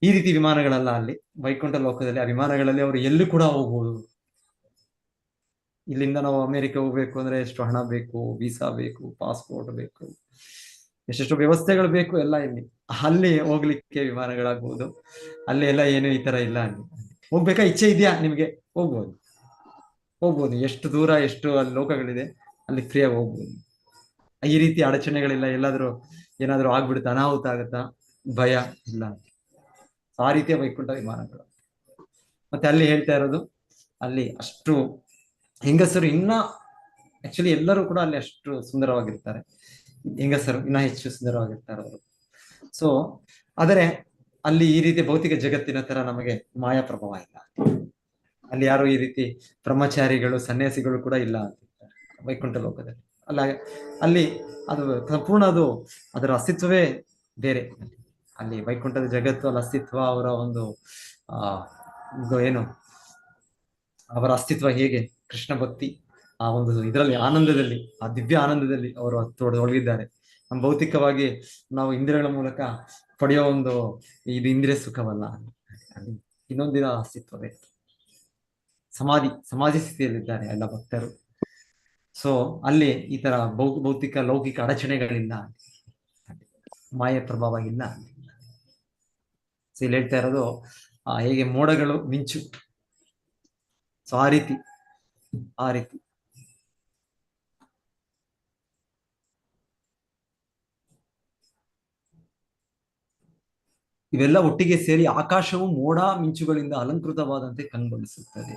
ಈ ರೀತಿ ವಿಮಾನಗಳಲ್ಲ ಅಲ್ಲಿ ವೈಕುಂಠ ಲೋಕದಲ್ಲಿ. ಆ ವಿಮಾನಗಳಲ್ಲಿ ಅವರು ಎಲ್ಲೂ ಕೂಡ ಹೋಗ್ಬೋದು. ಇಲ್ಲಿಂದ ನಾವು ಅಮೆರಿಕ ಹೋಗ್ಬೇಕು ಅಂದ್ರೆ ಎಷ್ಟು ಹಣ ಬೇಕು, ವೀಸಾ ಬೇಕು, ಪಾಸ್ಪೋರ್ಟ್ ಬೇಕು, ಎಷ್ಟೆಷ್ಟು ವ್ಯವಸ್ಥೆಗಳು ಬೇಕು ಎಲ್ಲ ಇಲ್ಲಿ. ಅಲ್ಲಿ ಹೋಗ್ಲಿಕ್ಕೆ ವಿಮಾನಗಳಾಗ್ಬೋದು. ಅಲ್ಲಿ ಎಲ್ಲ ಏನು ಈ ತರ ಇಲ್ಲ. ಅಲ್ಲಿ ಹೋಗ್ಬೇಕಾ ಇಚ್ಛೆ ಇದೆಯಾ ನಿಮ್ಗೆ, ಹೋಗ್ಬೋದು. ಎಷ್ಟು ದೂರ, ಎಷ್ಟು ಅಲ್ಲಿ ಲೋಕಗಳಿದೆ, ಅಲ್ಲಿ ಫ್ರೀಯಾಗಿ ಹೋಗ್ಬೋದು. ಈ ರೀತಿ ಅಡಚಣೆಗಳಿಲ್ಲ. ಎಲ್ಲಾದ್ರೂ ಏನಾದ್ರೂ ಆಗ್ಬಿಡುತ್ತೆ, ಅನಾಹುತ ಆಗುತ್ತಾ, ಭಯ ಇಲ್ಲ. ಆ ರೀತಿಯ ವೈಕುಂಠ ವಿಮಾನಗಳು. ಮತ್ತೆ ಅಲ್ಲಿ ಹೇಳ್ತಾ ಇರೋದು, ಅಲ್ಲಿ ಅಷ್ಟು ಹೆಂಗಸರು ಇನ್ನ ಆಕ್ಚುಲಿ ಎಲ್ಲರೂ ಕೂಡ ಅಲ್ಲಿ ಅಷ್ಟು ಸುಂದರವಾಗಿರ್ತಾರೆ. ಹೆಂಗಸರು ಇನ್ನ ಹೆಚ್ಚು ಸುಂದರವಾಗಿರ್ತಾರೆ ಅವರು. ಸೊ ಆದರೆ ಅಲ್ಲಿ ಈ ರೀತಿ ಭೌತಿಕ ಜಗತ್ತಿನ ತರ ನಮಗೆ ಮಾಯಾ ಪ್ರಭಾವ ಇಲ್ಲ. ಅಲ್ಲಿ ಯಾರು ಈ ರೀತಿ ಬ್ರಹ್ಮಚಾರಿಗಳು, ಸನ್ಯಾಸಿಗಳು ಕೂಡ ಇಲ್ಲ ಅಂತಿರ್ತಾರೆ ವೈಕುಂಠ ಲೋಕದಲ್ಲಿ. ಅಲ್ಲಿ ಅದು ಸಂಪೂರ್ಣ ಅದರ ಅಸ್ತಿತ್ವವೇ ಬೇರೆ. ಅಲ್ಲಿ ವೈಕುಂಠದ ಜಗತ್ತು, ಅಲ್ಲಿ ಅಸ್ತಿತ್ವ, ಅವರ ಒಂದು ಇದು ಏನು, ಅವರ ಅಸ್ತಿತ್ವ ಹೇಗೆ, ಕೃಷ್ಣ ಭಕ್ತಿ, ಆ ಒಂದು ಇದರಲ್ಲಿ ಆನಂದದಲ್ಲಿ, ಆ ದಿವ್ಯ ಆನಂದದಲ್ಲಿ ಅವರು ತೊಡಗಿದ್ದಾರೆ. ನಮ್ಮ ಭೌತಿಕವಾಗಿ ನಾವು ಇಂದ್ರಿಯಗಳ ಮೂಲಕ ಪಡೆಯೋ ಒಂದು ಇದು ಇಂದ್ರಿಯ ಸುಖವಲ್ಲ, ಅಲ್ಲಿ ಇನ್ನೊಂದಿನ ಅಸ್ತಿತ್ವವೇ. ಸಮಾಧಿ ಸ್ಥಿತಿಯಲ್ಲಿದ್ದಾರೆ ಎಲ್ಲ ಭಕ್ತರು. ಸೊ ಅಲ್ಲಿ ಈ ತರ ಭೌತಿಕ ಲೌಕಿಕ ಅಡಚಣೆಗಳಿಲ್ಲ, ಮಾಯ ಪ್ರಭಾವ ಇಲ್ಲ. ಸೊ ಇಲ್ಲಿ ಹೇಳ್ತಾ ಇರೋದು ಹೇಗೆ ಮೋಡಗಳು ಮಿಂಚು, ಸೊ ಆ ರೀತಿ ಇವೆಲ್ಲ ಒಟ್ಟಿಗೆ ಸೇರಿ ಆಕಾಶವು ಮೋಡ ಮಿಂಚುಗಳಿಂದ ಅಲಂಕೃತವಾದಂತೆ ಕಂಗೊಳಿಸುತ್ತದೆ.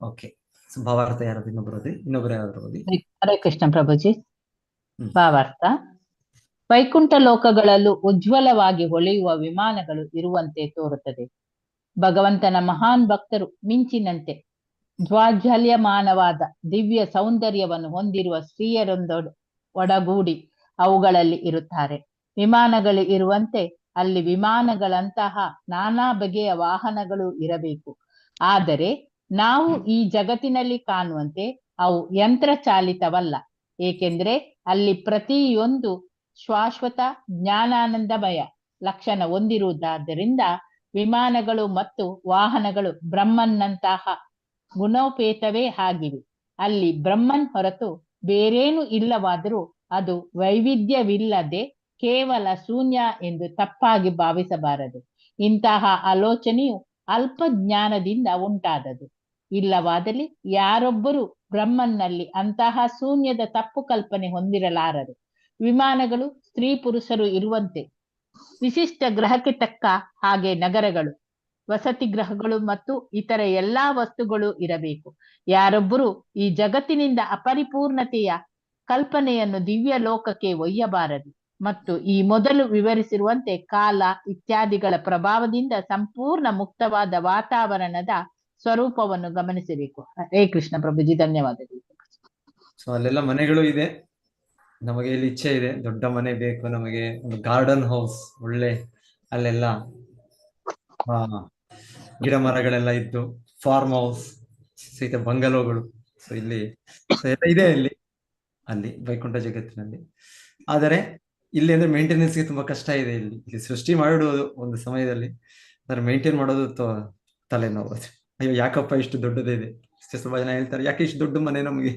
ಓಕೆ, ಭಾವಾರ್ಥ ಯಾರಾದ್ರು ಇನ್ನೊಬ್ಬರು ಯಾರಾದ್ರು ಓದಿ.
ಹರೇ ಕೃಷ್ಣ ಪ್ರಭುಜಿ. ಭಾವಾರ್ಥ: ವೈಕುಂಠ ಲೋಕಗಳಲ್ಲೂ ಉಜ್ವಲವಾಗಿ ಹೊಳೆಯುವ ವಿಮಾನಗಳು ಇರುವಂತೆ ತೋರುತ್ತದೆ. ಭಗವಂತನ ಮಹಾನ್ ಭಕ್ತರು ಮಿಂಚಿನಂತೆ ಜ್ವಾಜ್ವಲ್ಯಮಾನವಾದ ದಿವ್ಯ ಸೌಂದರ್ಯವನ್ನು ಹೊಂದಿರುವ ಒಡಗೂಡಿ ಅವುಗಳಲ್ಲಿ ಇರುತ್ತಾರೆ. ವಿಮಾನಗಳು ಇರುವಂತೆ ಅಲ್ಲಿ ವಿಮಾನಗಳಂತಹ ನಾನಾ ಬಗೆಯ ವಾಹನಗಳು ಇರಬೇಕು. ಆದರೆ ನಾವು ಈ ಜಗತ್ತಿನಲ್ಲಿ ಕಾಣುವಂತೆ ಅವು ಯಂತ್ರ ಚಾಲಿತವಲ್ಲ. ಏಕೆಂದ್ರೆ ಅಲ್ಲಿ ಪ್ರತಿಯೊಂದು ಶಾಶ್ವತ ಜ್ಞಾನಾನಂದಮಯ ಲಕ್ಷಣ ಹೊಂದಿರುವುದಾದ್ದರಿಂದ ವಿಮಾನಗಳು ಮತ್ತು ವಾಹನಗಳು ಬ್ರಹ್ಮನ್ನಂತಹ ಗುಣೋಪೇತವೇ ಆಗಿವೆ. ಅಲ್ಲಿ ಬ್ರಹ್ಮನ್ ಹೊರತು ಬೇರೇನು ಇಲ್ಲವಾದರೂ ಅದು ವೈವಿಧ್ಯವಿಲ್ಲದೆ ಕೇವಲ ಶೂನ್ಯ ಎಂದು ತಪ್ಪಾಗಿ ಭಾವಿಸಬಾರದು. ಇಂತಹ ಆಲೋಚನೆಯು ಅಲ್ಪ ಜ್ಞಾನದಿಂದ ಉಂಟಾದದು. ಇಲ್ಲವಾದಲ್ಲಿ ಯಾರೊಬ್ಬರು ಬ್ರಹ್ಮನ್ನಲ್ಲಿ ಅಂತಹ ಶೂನ್ಯದ ತಪ್ಪು ಕಲ್ಪನೆ ಹೊಂದಿರಲಾರರು. ವಿಮಾನಗಳು ಸ್ತ್ರೀ ಪುರುಷರು ಇರುವಂತೆ ವಿಶಿಷ್ಟ ಗ್ರಹಕ್ಕೆ ತಕ್ಕ ಹಾಗೆ ನಗರಗಳು, ವಸತಿ ಗೃಹಗಳು ಮತ್ತು ಇತರ ಎಲ್ಲಾ ವಸ್ತುಗಳು ಇರಬೇಕು. ಯಾರೊಬ್ಬರು ಈ ಜಗತ್ತಿನಿಂದ ಅಪರಿಪೂರ್ಣತೆಯ ಕಲ್ಪನೆಯನ್ನು ದಿವ್ಯ ಲೋಕಕ್ಕೆ ಒಯ್ಯಬಾರದು. ಮತ್ತು ಈ ಮೊದಲು ವಿವರಿಸಿರುವಂತೆ ಕಾಲ ಇತ್ಯಾದಿಗಳ ಪ್ರಭಾವದಿಂದ ಸಂಪೂರ್ಣ ಮುಕ್ತವಾದ ವಾತಾವರಣದ ಸ್ವರೂಪವನ್ನು ಗಮನಿಸಬೇಕು. ಹರೇ ಕೃಷ್ಣ ಪ್ರಭುಜಿ, ಧನ್ಯವಾದಗಳು.
ಸೊ ಅಲ್ಲೆಲ್ಲ ಮನೆಗಳು ಇದೆ. ನಮಗೆ ಇಲ್ಲಿ ಇಚ್ಛೆ ಇದೆ, ದೊಡ್ಡ ಮನೆ ಬೇಕು ನಮಗೆ, ಒಂದು ಗಾರ್ಡನ್ ಹೌಸ್ ಒಳ್ಳೆ, ಅಲ್ಲೆಲ್ಲ ಗಿಡ ಮರಗಳೆಲ್ಲ ಇದ್ದು, ಫಾರ್ಮ್ ಹೌಸ್ ಸಹಿತ ಬಂಗಲೋಗಳು. ಸೊ ಇಲ್ಲಿ ಎಲ್ಲ ಇದೆ ಅಲ್ಲಿ ವೈಕುಂಠ ಜಗತ್ತಿನಲ್ಲಿ. ಆದರೆ ಇಲ್ಲಿ ಅಂದ್ರೆ ಮೇಂಟೆನೆನ್ಸ್ಗೆ ತುಂಬಾ ಕಷ್ಟ ಇದೆ. ಇಲ್ಲಿ ಸೃಷ್ಟಿ ಮಾಡಿಡುವುದು ಒಂದು ಸಮಯದಲ್ಲಿ, ಅದ್ರ ಮೇಂಟೈನ್ ಮಾಡೋದು ತಲೆನೋವು. ಅಯ್ಯೋ ಯಾಕಪ್ಪ ಇಷ್ಟು ದೊಡ್ಡದೇ ಇದೆ. ತುಂಬಾ ಜನ ಹೇಳ್ತಾರೆ, ಯಾಕೆ ಇಷ್ಟು ದೊಡ್ಡ ಮನೆ, ನಮಗೆ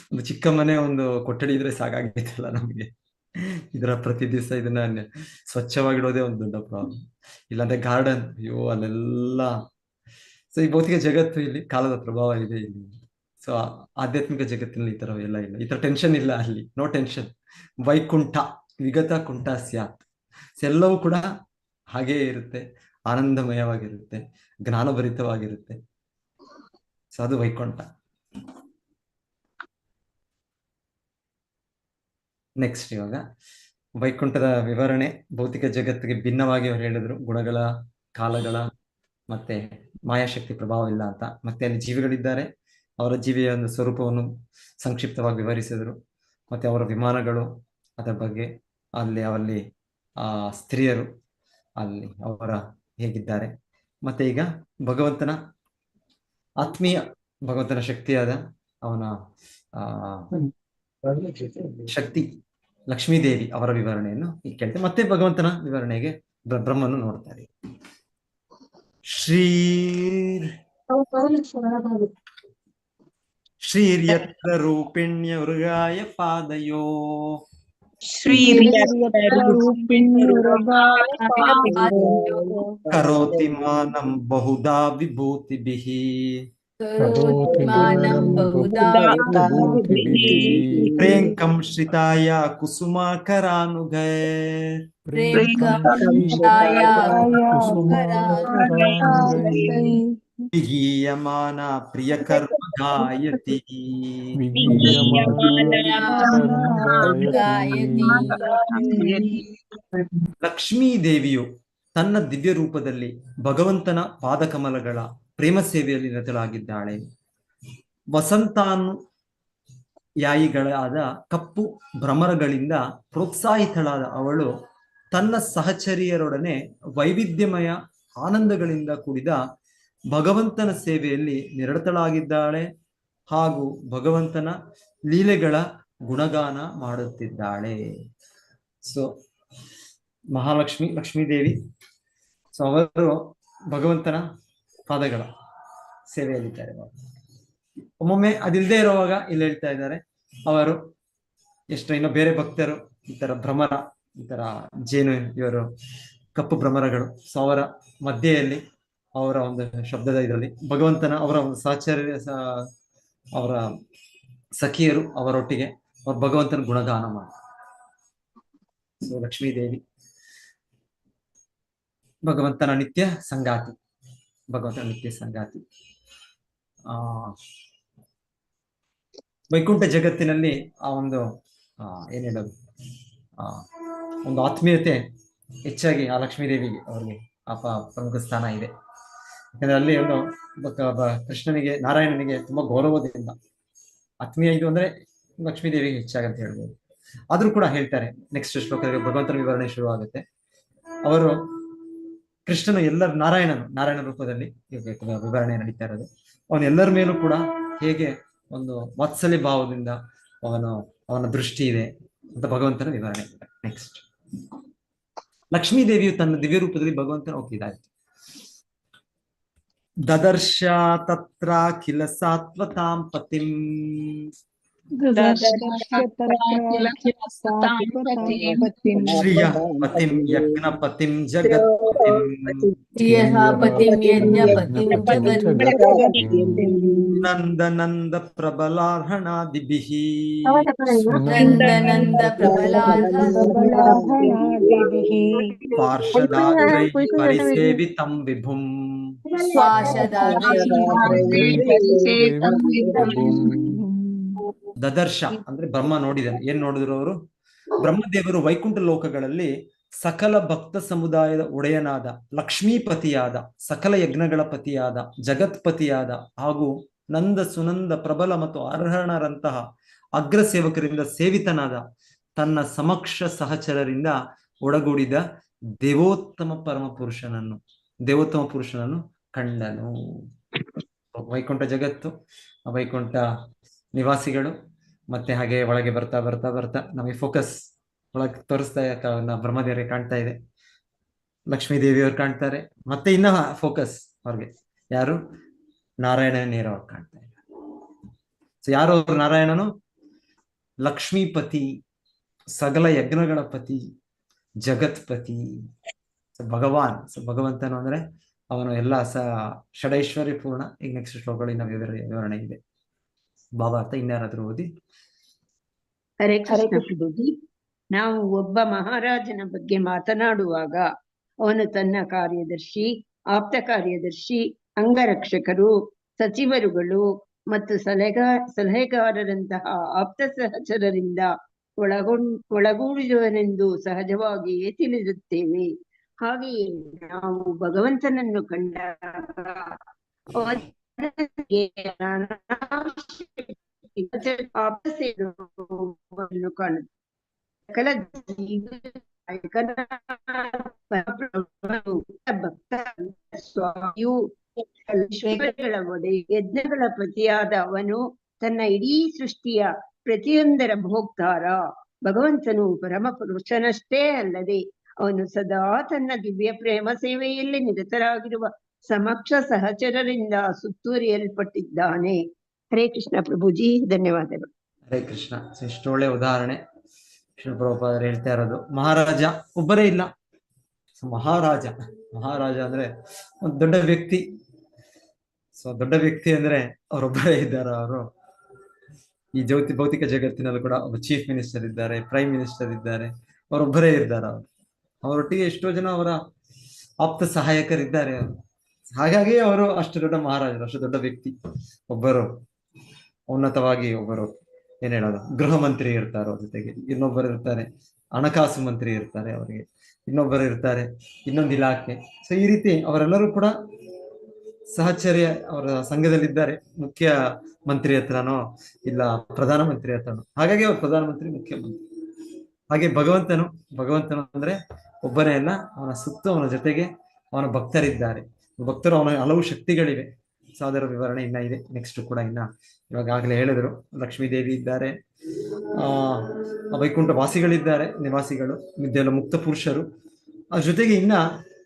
ಒಂದು ಚಿಕ್ಕ ಮನೆ, ಒಂದು ಕೊಠಡಿ ಇದ್ರೆ ಸಾಕಾಗೈತಲ್ಲ ನಮಗೆ. ಇದರ ಪ್ರತಿ ದಿವಸ ಇದನ್ನ ಸ್ವಚ್ಛವಾಗಿಡೋದೇ ಒಂದು ದೊಡ್ಡ ಪ್ರಾಬ್ಲಮ್. ಇಲ್ಲಾಂದ್ರೆ ಗಾರ್ಡನ್, ಅಯ್ಯೋ ಅಲ್ಲೆಲ್ಲ. ಸೊ ಈ ಭೌತಿಕ ಜಗತ್ತು ಇಲ್ಲಿ ಕಾಲದ ಪ್ರಭಾವ ಇದೆ ಇಲ್ಲಿ. ಸೊ ಆಧ್ಯಾತ್ಮಿಕ ಜಗತ್ತಿನಲ್ಲಿ ಈ ತರ ಎಲ್ಲ ಇಲ್ಲ, ಈ ತರ ಟೆನ್ಷನ್ ಇಲ್ಲ ಅಲ್ಲಿ. No tension. ವೈಕುಂಠ ವಿಗತ ಕುಂಠ ಸ್ಯಾತ್. ಎಲ್ಲವೂ ಕೂಡ ಹಾಗೇ ಇರುತ್ತೆ, ಆನಂದಮಯವಾಗಿರುತ್ತೆ, ಜ್ಞಾನಭರಿತವಾಗಿರುತ್ತೆ. ಸೊ ಅದು ವೈಕುಂಠ. ನೆಕ್ಸ್ಟ್ ಇವಾಗ ವೈಕುಂಠದ ವಿವರಣೆ. ಭೌತಿಕ ಜಗತ್ತಿಗೆ ಭಿನ್ನವಾಗಿ ಅವ್ರು ಹೇಳಿದ್ರು, ಗುಣಗಳ, ಕಾಲಗಳ ಮತ್ತೆ ಮಾಯಾಶಕ್ತಿ ಪ್ರಭಾವ ಇಲ್ಲ ಅಂತ. ಮತ್ತೆ ಅಲ್ಲಿ ಜೀವಿಗಳಿದ್ದಾರೆ, ಅವರ ಜೀವಿಯ ಒಂದು ಸ್ವರೂಪವನ್ನು ಸಂಕ್ಷಿಪ್ತವಾಗಿ ವಿವರಿಸಿದ್ರು. ಮತ್ತೆ ಅವರ ವಿಮಾನಗಳು, ಅದರ ಬಗ್ಗೆ ಅಲ್ಲಿ ಸ್ತ್ರೀಯರು ಅಲ್ಲಿ ಅವರ ಹೇಗಿದ್ದಾರೆ. ಮತ್ತೆ ಈಗ ಭಗವಂತನ ಆತ್ಮೀಯ, ಭಗವಂತನ ಶಕ್ತಿಯಾದ ಅವನ ಶಕ್ತಿ ಲಕ್ಷ್ಮೀದೇವಿ ಅವರ ವಿವರಣೆಯನ್ನು ಈಗ ಕೇಳ್ತೇವೆ. ಮತ್ತೆ ಭಗವಂತನ ವಿವರಣೆಗೆ ಬ್ರಹ್ಮನು ನೋಡ್ತಾರೆ. ಶ್ರೀರ್ಯತ್ರ ರೂಪಿಣ್ಯವೃಗಾಯ ಪಾದಯೋ ಕರೋತಿ ಮಾನಂ ಬಹುಧಾ ವಿಭೂತಿಭಿಃ ಪ್ರೇಂಕಂ ಶ್ರಿತಾಯ ಕುಸುಮಾಕರಾನುಗೈರ್ ವಿಗೀಯಮಾನ ಪ್ರಿಯಕರ್ಮ ಗಾಯತಿ. ಲಕ್ಷ್ಮೀ ದೇವಿಯು ತನ್ನ ದಿವ್ಯ ರೂಪದಲ್ಲಿ ಭಗವಂತನ ಪಾದಕಮಲಗಳ ಪ್ರೇಮ ಸೇವೆಯಲ್ಲಿ ನಿರತಳಾಗಿದ್ದಾಳೆ. ವಸಂತಾನುಯಾಯಿಗಳಾದ ಕಪ್ಪು ಭ್ರಮರಗಳಿಂದ ಪ್ರೋತ್ಸಾಹಿತಳಾದ ಅವಳು ತನ್ನ ಸಹಚರಿಯರೊಡನೆ ವೈವಿಧ್ಯಮಯ ಆನಂದಗಳಿಂದ ಕೂಡಿದ ಭಗವಂತನ ಸೇವೆಯಲ್ಲಿ ನಿರತಳಾಗಿದ್ದಾಳೆ ಹಾಗೂ ಭಗವಂತನ ಲೀಲೆಗಳ ಗುಣಗಾನ ಮಾಡುತ್ತಿದ್ದಾಳೆ. ಸೊ ಮಹಾಲಕ್ಷ್ಮಿ, ಲಕ್ಷ್ಮೀದೇವಿ, ಸೊ ಅವರು ಭಗವಂತನ ಪಾದಗಳ ಸೇವೆಯಲ್ಲಿದ್ದಾರೆ. ಒಮ್ಮೊಮ್ಮೆ ಅದಿಲ್ಲದೆ ಇರುವಾಗ ಇಲ್ಲಿ ಹೇಳ್ತಾ ಇದ್ದಾರೆ, ಅವರು ಇನ್ನು ಬೇರೆ ಭಕ್ತರು ಈ ತರ ಭ್ರಮರ, ಈ ತರ ಜೇನು, ಇವರು ಕಪ್ಪು ಭ್ರಮರಗಳು. ಸೊ ಅವರ ಮಧ್ಯೆಯಲ್ಲಿ ಅವರ ಒಂದು ಶಬ್ದದ ಇದರಲ್ಲಿ ಭಗವಂತನ ಅವರ ಒಂದು ಸಹಚರ್ಯ, ಅವರ ಸಖಿಯರು ಅವರೊಟ್ಟಿಗೆ ಅವ್ರ ಭಗವಂತನ ಗುಣಗಾನ ಮಾಡಿ. ಸೊ ಲಕ್ಷ್ಮೀದೇವಿ ಭಗವಂತನ ನಿತ್ಯ ಸಂಗಾತಿ, ಭಗವಂತನ ನಿತ್ಯ ಸಂಗಾತಿ. ವೈಕುಂಠ ಜಗತ್ತಿನಲ್ಲಿ ಆ ಒಂದು ಏನ್ ಹೇಳೋದು, ಒಂದು ಆತ್ಮೀಯತೆ ಹೆಚ್ಚಾಗಿ ಆ ಲಕ್ಷ್ಮೀದೇವಿಗೆ, ಅವ್ರಿಗೆ ಪ್ರಮುಖ ಸ್ಥಾನ ಇದೆ. ಯಾಕಂದ್ರೆ ಅಲ್ಲಿ ಒಂದು ಕೃಷ್ಣನಿಗೆ, ನಾರಾಯಣನಿಗೆ ತುಂಬಾ ಗೌರವದಿಂದ ಆತ್ಮೀಯ ಇದು ಅಂದ್ರೆ ಲಕ್ಷ್ಮೀದೇವಿಗೆ ಹೆಚ್ಚಾಗಂತ ಹೇಳ್ಬೋದು. ಆದ್ರೂ ಕೂಡ ಹೇಳ್ತಾರೆ, ನೆಕ್ಸ್ಟ್ ಶ್ಲೋಕದಲ್ಲಿ ಭಗವಂತನ ವಿವರಣೆ ಶುರು ಆಗುತ್ತೆ. ಅವರು ಕೃಷ್ಣನು ನಾರಾಯಣ ರೂಪದಲ್ಲಿ ವಿವರಣೆ ನಡೀತಾ ಇರೋದು. ಅವನು ಎಲ್ಲರ ಮೇಲೂ ಕೂಡ ಹೇಗೆ ಒಂದು ವಾತ್ಸಲ್ಯ ಭಾವದಿಂದ ಅವನ ದೃಷ್ಟಿ ಇದೆ ಅಂತ ಭಗವಂತನ ವಿವರಣೆ ಇದೆ. ನೆಕ್ಸ್ಟ್ ಲಕ್ಷ್ಮೀದೇವಿಯು ತನ್ನ ದಿವ್ಯ ರೂಪದಲ್ಲಿ ಭಗವಂತನ ಹೋಗಿದ್ದಾಯ್ತು. ದದರ್ಶ ತತ್ರಾಖಿಲ ಸಾತ್ವತಾಂ ಪತಿಂ ಶ್ರಿಯ ಪತಿಂ ಯಜ್ಞಪತಿಂ ಜಗತ್ಪತಿಂ ನಂದನಂದ ಪ್ರಬಲಾರ್ಹಣಾದಿಭಿಃ ಪಾರ್ಷದಾಗ್ರೈಃ ಪರಿಸೇವಿತಂ ವಿಭುಂ. ದದರ್ಶ ಅಂದ್ರೆ ಬ್ರಹ್ಮ ನೋಡಿದನು. ಏನ್ ನೋಡಿದ್ರು ಅವರು? ಬ್ರಹ್ಮದೇವರು ವೈಕುಂಠ ಲೋಕಗಳಲ್ಲಿ ಸಕಲ ಭಕ್ತ ಸಮುದಾಯದ ಒಡೆಯನಾದ, ಲಕ್ಷ್ಮೀಪತಿಯಾದ, ಸಕಲ ಯಜ್ಞಗಳ ಪತಿಯಾದ, ಜಗತ್ಪತಿಯಾದ ಹಾಗೂ ನಂದ ಸುನಂದ ಪ್ರಬಲ ಮತ್ತು ಅರ್ಹಣರಂತಹ ಅಗ್ರ ಸೇವಕರಿಂದ ಸೇವಿತನಾದ ತನ್ನ ಸಮಕ್ಷ ಸಹಚರರಿಂದ ಒಡಗೂಡಿದ ದೇವೋತ್ತಮ ಪುರುಷನನ್ನು ಕಂಡನು. ವೈಕುಂಠ ಜಗತ್ತು, ವೈಕುಂಠ ನಿವಾಸಿಗಳು, ಮತ್ತೆ ಹಾಗೆ ಒಳಗೆ ಬರ್ತಾ ಬರ್ತಾ ಬರ್ತಾ ನಮಗೆ ಫೋಕಸ್ ಒಳಗೆ ತೋರಿಸ್ತಾ ಬ್ರಹ್ಮದೇವರಿಗೆ ಕಾಣ್ತಾ ಇದೆ, ಲಕ್ಷ್ಮೀ ದೇವಿಯವ್ರು ಕಾಣ್ತಾರೆ, ಮತ್ತೆ ಇನ್ನ ಫೋಕಸ್ ಅವ್ರಿಗೆ ಯಾರು? ನಾರಾಯಣ ನೇರವಾಗಿ ಕಾಣ್ತಾ ಇದ್ದಾರೆ. ಸೊ ಯಾರು ಅವರು? ನಾರಾಯಣನು ಲಕ್ಷ್ಮೀಪತಿ, ಸಕಲ ಯಜ್ಞಗಳ ಪತಿ, ಜಗತ್ಪತಿ. ಭಗವಾನ್, ಭಗವಂತನು ಅಂದ್ರೆ ಅವನು ಎಲ್ಲ ಷಡೈಶ್ವರ್ಯ ಪೂರ್ಣ. ಈಗ ನೆಕ್ಸ್ಟ್ ಶ್ಲೋಕಗಳಿನ ವಿವರಣೆ ಇದೆ. ಭಾವಾರ್ಥ ಇನ್ಯಾರಾದ್ರೂ ಓದಿ.
ಹರೇ ಕೃಷ್ಣ ಪ್ರಭುಜಿ. ನಾವು ಒಬ್ಬ ಮಹಾರಾಜನ ಬಗ್ಗೆ ಮಾತನಾಡುವಾಗ ಅವನು ತನ್ನ ಕಾರ್ಯದರ್ಶಿ, ಆಪ್ತ ಕಾರ್ಯದರ್ಶಿ, ಅಂಗರಕ್ಷಕರು, ಸಚಿವರುಗಳು ಮತ್ತು ಸಲಹೆಗಾರರಂತಹ ಆಪ್ತ ಸಹಚರರಿಂದ ಒಳಗೂಡಿರುವನೆಂದು ಸಹಜವಾಗಿಯೇ ತಿಳಿದುತ್ತೇವೆ. ಹಾಗೆಯೇ ನಾವು ಭಗವಂತನನ್ನು ಕಂಡಾಗ ಸಕಲ ಯಜ್ಞಗಳ ಪತಿಯಾದ ಅವನು ತನ್ನ ಇಡೀ ಸೃಷ್ಟಿಯ ಪ್ರತಿಯೊಂದರ ಭೋಕ್ತಾರ. ಭಗವಂತನು ಪರಮ ಪುರುಷನಷ್ಟೇ ಅಲ್ಲದೆ ಅವನು ಸದಾ ತನ್ನ ದಿವ್ಯ ಪ್ರೇಮ ಸೇವೆಯಲ್ಲಿ ನಿರತರಾಗಿರುವ ಸಮಕ್ಷ ಸಹಚರರಿಂದ ಸುತ್ತುವರಿಯಲ್ಪಟ್ಟಿದ್ದಾನೆ. ಹರೇ ಕೃಷ್ಣ ಪ್ರಭುಜಿ, ಧನ್ಯವಾದಗಳು.
ಹರೇ ಕೃಷ್ಣ. ಎಷ್ಟು ಒಳ್ಳೆ ಉದಾಹರಣೆ ಶ್ರೀ ಪ್ರಭುಪಾದರು ಹೇಳ್ತಾ ಇರೋದು. ಮಹಾರಾಜ ಒಬ್ಬರೇ ಇಲ್ಲ, ಮಹಾರಾಜ. ಮಹಾರಾಜ ಅಂದ್ರೆ ಒಂದು ದೊಡ್ಡ ವ್ಯಕ್ತಿ. ದೊಡ್ಡ ವ್ಯಕ್ತಿ ಅಂದ್ರೆ ಅವರೊಬ್ಬರೇ ಇದ್ದಾರೆ. ಅವರು ಈ ಭೌತಿಕ ಜಗತ್ತಿನಲ್ಲೂ ಕೂಡ ಒಬ್ಬ ಚೀಫ್ ಮಿನಿಸ್ಟರ್ ಇದ್ದಾರೆ, ಪ್ರೈಮ್ ಮಿನಿಸ್ಟರ್ ಇದ್ದಾರೆ, ಅವರೊಬ್ಬರೇ ಇದ್ದಾರೆ. ಅವರೊಟ್ಟಿಗೆ ಎಷ್ಟೋ ಜನ ಅವರ ಆಪ್ತ ಸಹಾಯಕರಿದ್ದಾರೆ. ಹಾಗಾಗಿ ಅವರು ಅಷ್ಟು ದೊಡ್ಡ ಮಹಾರಾಜರು, ಅಷ್ಟು ದೊಡ್ಡ ವ್ಯಕ್ತಿ. ಒಬ್ಬರು ಉನ್ನತವಾಗಿ ಒಬ್ಬರು ಏನ್ ಹೇಳೋದು, ಗೃಹ ಮಂತ್ರಿ ಇರ್ತಾರೆ, ಅವ್ರ ಜೊತೆಗೆ ಇನ್ನೊಬ್ಬರು ಇರ್ತಾರೆ, ಹಣಕಾಸು ಮಂತ್ರಿ ಇರ್ತಾರೆ, ಅವರಿಗೆ ಇನ್ನೊಬ್ಬರು ಇರ್ತಾರೆ, ಇನ್ನೊಂದು ಇಲಾಖೆ. ಸೊ ಈ ರೀತಿ ಅವರೆಲ್ಲರೂ ಕೂಡ ಸಹಚರ್ಯ ಅವರ ಸಂಘದಲ್ಲಿದ್ದಾರೆ. ಮುಖ್ಯ ಮಂತ್ರಿ ಹತ್ರನೋ ಇಲ್ಲ ಪ್ರಧಾನ ಮಂತ್ರಿ ಹತ್ರನೋ. ಹಾಗಾಗಿ ಅವರು ಪ್ರಧಾನಮಂತ್ರಿ, ಮುಖ್ಯಮಂತ್ರಿ. ಹಾಗೆ ಭಗವಂತನು ಅಂದ್ರೆ ಒಬ್ಬನೇ ಅಲ್ಲ, ಅವನ ಸುತ್ತು ಅವನ ಜೊತೆಗೆ ಅವನ ಭಕ್ತರಿದ್ದಾರೆ. ಭಕ್ತರು ಅವನ ಹಲವು ಶಕ್ತಿಗಳಿವೆ. ಸೊ ಅದರ ವಿವರಣೆ ಇನ್ನ ಇದೆ. ನೆಕ್ಸ್ಟ್ ಕೂಡ ಇವಾಗಲೇ ಹೇಳಿದ್ರು, ಲಕ್ಷ್ಮೀ ದೇವಿ ಇದ್ದಾರೆ, ವೈಕುಂಠ ವಾಸಿಗಳಿದ್ದಾರೆ, ನಿವಾಸಿಗಳು, ಇದೆಲ್ಲ ಮುಕ್ತ ಪುರುಷರು. ಅದ್ರ ಜೊತೆಗೆ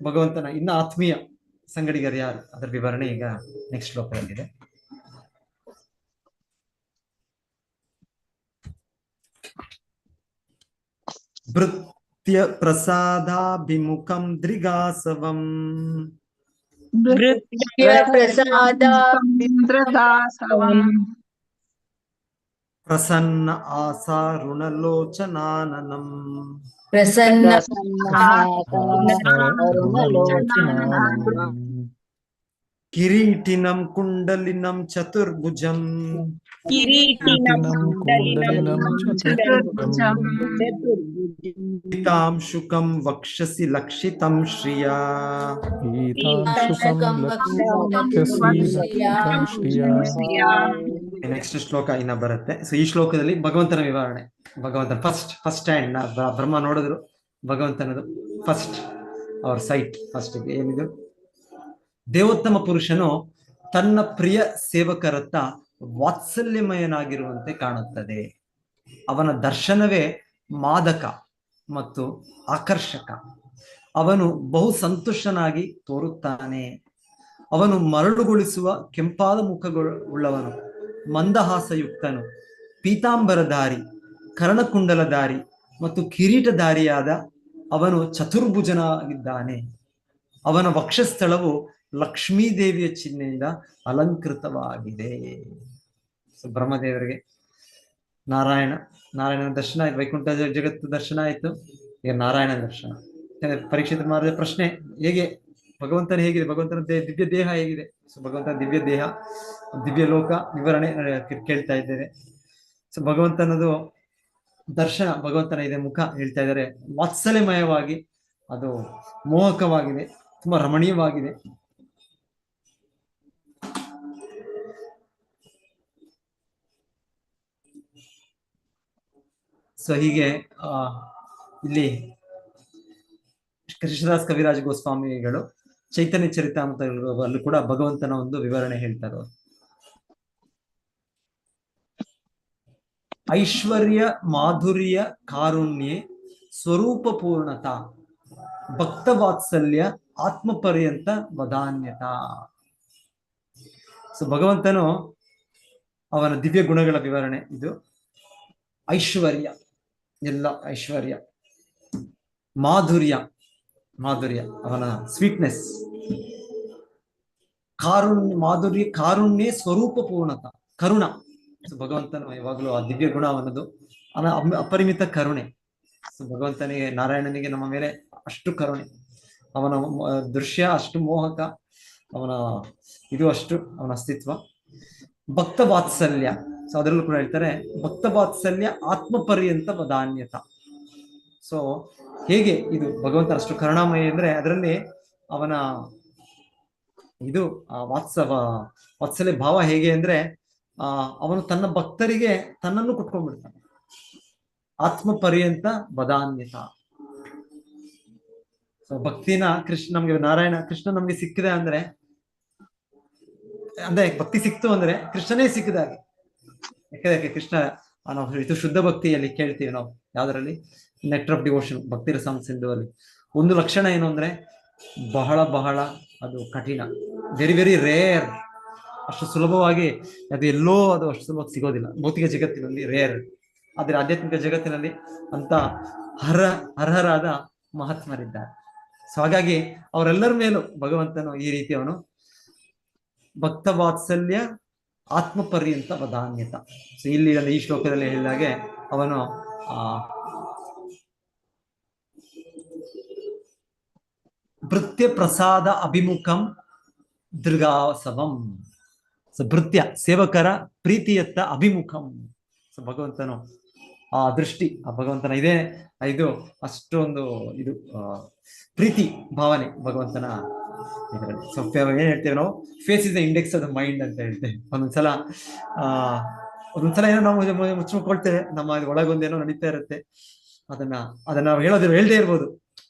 ಭಗವಂತನ ಆತ್ಮೀಯ ಸಂಗಡಿಗರು ಯಾರು, ಅದರ ವಿವರಣೆ ಈಗ ನೆಕ್ಸ್ಟ್ ಶ್ಲೋಕದಲ್ಲಿದೆ. ಭೃತ್ಯ ಪ್ರಸಾದಾಭಿಮುಖಂ ದ್ರಿಗಾಸವಂ ಪ್ರಸನ್ನ ಆಸಾರುಣಲೋಚನಾನನಂ ಕಿರೀಟಿನಂ ಕುಂಡಲಿನಂ ಚತುರ್ಭುಜಂ ಪೀತಾಂಶುಕಂ ವಕ್ಷಸಿ ಲಕ್ಷಿತಂ ಶ್ರಿಯಾ. ನೆಕ್ಸ್ಟ್ ಶ್ಲೋಕ ಇನ್ನ ಬರುತ್ತೆ. ಸೊ ಈ ಶ್ಲೋಕದಲ್ಲಿ ಭಗವಂತನ ವಿವರಣೆ. ಭಗವಂತನ ಫಸ್ಟ್ ಹ್ಯಾಂಡ್ ಬ್ರಹ್ಮ ನೋಡಿದ್ರು ಭಗವಂತನದು ಫಸ್ಟ್ ಅವ್ರ ಸೈಟ್. ಫಸ್ಟ್ ಏನಿದು, ದೇವೋತ್ತಮ ಪುರುಷನು ತನ್ನ ಪ್ರಿಯ ಸೇವಕರತ್ತ ವಾತ್ಸಲ್ಯಮಯನಾಗಿರುವಂತೆ ಕಾಣುತ್ತದೆ. ಅವನ ದರ್ಶನವೇ ಮಾದಕ ಮತ್ತು ಆಕರ್ಷಕ. ಅವನು ಬಹು ಸಂತುಷ್ಟನಾಗಿ ತೋರುತ್ತಾನೆ. ಅವನು ಮರಳುಗೊಳಿಸುವ ಕೆಂಪಾದ ಮುಖವುಳ್ಳವನು, ಮಂದಹಾಸಯುಕ್ತನು, ಪೀತಾಂಬರಧಾರಿ, ಕರ್ಣಕುಂಡಲಧಾರಿ ಮತ್ತು ಕಿರೀಟಧಾರಿಯಾದ ಅವನು ಚತುರ್ಭುಜನಾಗಿದ್ದಾನೆ. ಅವನ ವಕ್ಷಸ್ಥಳವು ಲಕ್ಷ್ಮೀ ದೇವಿಯ ಚಿಹ್ನೆಯಿಂದ ಅಲಂಕೃತವಾಗಿದೆ. ಬ್ರಹ್ಮದೇವರಿಗೆ ನಾರಾಯಣನ ದರ್ಶನ ಆಯ್ತು, ವೈಕುಂಠ ಜಗತ್ತು ದರ್ಶನ ಆಯ್ತು, ಈಗ ನಾರಾಯಣ ದರ್ಶನ. ಪರೀಕ್ಷಿತ ಮಾಡಿದ ಪ್ರಶ್ನೆ, ಹೇಗೆ ಭಗವಂತನ ಹೇಗಿದೆ, ಭಗವಂತನ ದಿವ್ಯ ದೇಹ ಹೇಗಿದೆ? ಸೊ ಭಗವಂತನ ದಿವ್ಯ ದೇಹ, ದಿವ್ಯ ಲೋಕ ವಿವರಣೆ ಕೇಳ್ತಾ ಇದ್ದೇವೆ. ಸೊ ಭಗವಂತನದು ದರ್ಶನ, ಭಗವಂತನ ಇದೆ ಮುಖ ಹೇಳ್ತಾ ಇದ್ದಾರೆ. ವಾತ್ಸಲ್ಯಮಯವಾಗಿ, ಅದು ಮೋಹಕವಾಗಿದೆ, ತುಂಬಾ ರಮಣೀಯವಾಗಿದೆ. ಸೊ ಹೀಗೆ ಇಲ್ಲಿ ಕೃಷ್ಣದಾಸ್ ಕವಿರಾಜ್ ಗೋಸ್ವಾಮಿಗಳು ಚೈತನ್ಯ ಚರಿತಾಮೃತಲ್ಲೂ ಕೂಡ ಭಗವಂತನ ಒಂದು ವಿವರಣೆ ಹೇಳ್ತಾರೆ. ಐಶ್ವರ್ಯ ಮಾಧುರ್ಯ ಕಾರುಣ್ಯ ಸ್ವರೂಪ ಪೂರ್ಣತಾ ಭಕ್ತ ವಾತ್ಸಲ್ಯ ಆತ್ಮಪರ್ಯಂತ ವದಾನ್ಯತಾ. ಸೊ ಭಗವಂತನು ಅವನ ದಿವ್ಯ ಗುಣಗಳ ವಿವರಣೆ ಇದು. ಐಶ್ವರ್ಯ, ಎಲ್ಲ ಐಶ್ವರ್ಯ, ಮಾಧುರ್ಯ, ಅವನ ಸ್ವೀಟ್ನೆಸ್, ಮಾಧುರ್ಯ, ಕಾರುಣ್ಯ, ಸ್ವರೂಪ ಪೂರ್ಣತ, ಕರುಣ. ಸೊ ಭಗವಂತನು ಯಾವಾಗಲೂ ಆ ದಿವ್ಯ ಗುಣ ಅವನದು, ಅಪರಿಮಿತ ಕರುಣೆ. ಸೊ ಭಗವಂತನಿಗೆ, ನಾರಾಯಣನಿಗೆ ನಮ್ಮ ಮೇಲೆ ಅಷ್ಟು ಕರುಣೆ, ಅವನ ದೃಶ್ಯ ಅಷ್ಟು ಮೋಹಕ, ಅವನ ಇದು ಅಷ್ಟು ಅವನ ಅಸ್ತಿತ್ವ. ಭಕ್ತ ವಾತ್ಸಲ್ಯ, ಸೊ ಅದರಲ್ಲೂ ಕೂಡ ಹೇಳ್ತಾರೆ ಭಕ್ತ ವಾತ್ಸಲ್ಯ ಆತ್ಮಪರ್ಯಂತ ವದಾನ್ಯತ. ಸೊ ಹೇಗೆ ಇದು ಭಗವಂತನ ಅಷ್ಟು ಕರುಣಾಮಯಿ ಅಂದ್ರೆ ಅದರಲ್ಲಿ ಅವನ ಇದು ವಾತ್ಸಲ್ಯ ಭಾವ ಹೇಗೆ ಅಂದ್ರೆ ಅವನು ತನ್ನ ಭಕ್ತರಿಗೆ ತನ್ನನ್ನು ಕೊಟ್ಕೊಂಡ್ಬಿಡ್ತಾನೆ. ಆತ್ಮಪರ್ಯಂತ ವದಾನ್ಯತ. ಸೊ ಭಕ್ತಿನ ನಮ್ಗೆ ನಾರಾಯಣ ಕೃಷ್ಣ ನಮ್ಗೆ ಸಿಕ್ಕಿದೆ ಅಂದ್ರೆ ಭಕ್ತಿ ಸಿಕ್ತು ಅಂದ್ರೆ ಕೃಷ್ಣನೇ ಸಿಕ್ಕಿದಾಗೆ. ಯಾಕೆ ಕೃಷ್ಣ ನಾವು ಇದು ಶುದ್ಧ ಭಕ್ತಿಯಲ್ಲಿ ಕೇಳ್ತೀವಿ ನಾವು, ಯಾವ್ದ್ರಲ್ಲಿ, ನೆಕ್ಟರ್ ಆಫ್ ಡಿವೋಷನ್, ಭಕ್ತಿ ರಸಂ ಸಿಂಧುವಲ್ಲಿ ಒಂದು ಲಕ್ಷಣ ಏನು ಅಂದ್ರೆ ಬಹಳ ಬಹಳ ಅದು ಕಠಿಣ, ವೆರಿ ವೆರಿ ರೇರ್. ಅಷ್ಟು ಸುಲಭವಾಗಿ ಅದು ಎಲ್ಲೋ ಅದು ಅಷ್ಟು ಸುಲಭವಾಗಿ ಸಿಗೋದಿಲ್ಲ ಭೌತಿಕ ಜಗತ್ತಿನಲ್ಲಿ, ರೇರ್. ಆದ್ರೆ ಆಧ್ಯಾತ್ಮಿಕ ಜಗತ್ತಿನಲ್ಲಿ ಅಂತ ಅರ್ಹರಾದ ಮಹಾತ್ಮರಿದ್ದಾರೆ. ಸೊ ಹಾಗಾಗಿ ಅವರೆಲ್ಲರ ಮೇಲೂ ಭಗವಂತನು ಈ ರೀತಿ ಅವನು ಭಕ್ತ ವಾತ್ಸಲ್ಯ ಆತ್ಮಪರ್ಯಂತ ವದಾನ್ಯತ. ಸೊ ಇಲ್ಲಿ ಈ ಶ್ಲೋಕದಲ್ಲಿ ಹೇಳಿದಾಗೆ ಅವನು ಭೃತ್ಯ ಪ್ರಸಾದ ಅಭಿಮುಖಂ ದೃಗಾಸವಂ. ಸೊ ಭೃತ್ಯ ಸೇವಕರ ಪ್ರೀತಿಯತ್ತ ಅಭಿಮುಖಂ. ಸೊ ಭಗವಂತನು ಆ ದೃಷ್ಟಿ, ಆ ಭಗವಂತನ ಇದು ಅಷ್ಟೊಂದು ಇದು ಪ್ರೀತಿ ಭಾವನೆ ಭಗವಂತನ ಇದರಲ್ಲಿ. ಸೊ ಏನ್ ಹೇಳ್ತೇವೆ ನಾವು, face is the index of the mind ಅಂತ ಹೇಳ್ತೇವೆ. ಒಂದೊಂದ್ಸಲ ಏನೋ ನಾವು ಮುಚ್ಚಿಕೊಳ್ತೇವೆ, ನಮ್ಮ ಒಳಗೊಂದೇನೋ ನಡೀತಾ ಇರುತ್ತೆ, ಅದನ್ನ ನಾವು ಹೇಳ್ದೇ ಇರ್ಬೋದು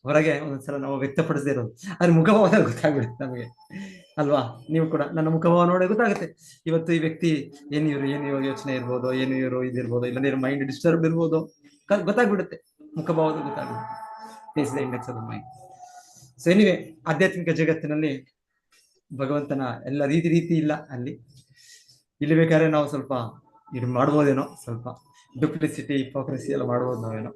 ಹೊರಗೆ, ಒಂದೊಂದ್ಸಲ ನಾವು ವ್ಯಕ್ತಪಡಿಸದೇ ಇರೋದು, ಅದ್ರ ಮುಖಭಾವದಲ್ಲಿ ಗೊತ್ತಾಗ್ಬಿಡುತ್ತೆ ನಮಗೆ ಅಲ್ವಾ. ನೀವು ಕೂಡ ನನ್ನ ಮುಖಭಾವ ನೋಡಿ ಗೊತ್ತಾಗುತ್ತೆ, ಇವತ್ತು ಈ ವ್ಯಕ್ತಿ ಏನು ಯೋಚನೆ ಇರ್ಬೋದು, ಏನು ಇದಿರ್ಬೋದು, ಇಲ್ಲಾಂದ್ರೆ ಮೈಂಡ್ ಡಿಸ್ಟರ್ಬ್ ಇರ್ಬೋದು, ಗೊತ್ತಾಗ್ಬಿಡುತ್ತೆ, ಮುಖಭಾವದಲ್ಲಿ ಗೊತ್ತಾಗ್ಬಿಡುತ್ತೆ. Face the index of the mind. So anyway, ಆಧ್ಯಾತ್ಮಿಕ ಜಗತ್ತಿನಲ್ಲಿ ಭಗವಂತನ ಎಲ್ಲ ರೀತಿ ಇಲ್ಲ ಅಲ್ಲಿ. ಇಲ್ಲಿ ಬೇಕಾದ್ರೆ ನಾವು ಸ್ವಲ್ಪ ಇದು ಮಾಡ್ಬೋದೇನೋ, ಸ್ವಲ್ಪ ಡುಪ್ಲಿಸಿಟಿ, ಹಿಪೋಕ್ರಸಿ ಎಲ್ಲ ಮಾಡ್ಬೋದು ನಾವೇನೋ.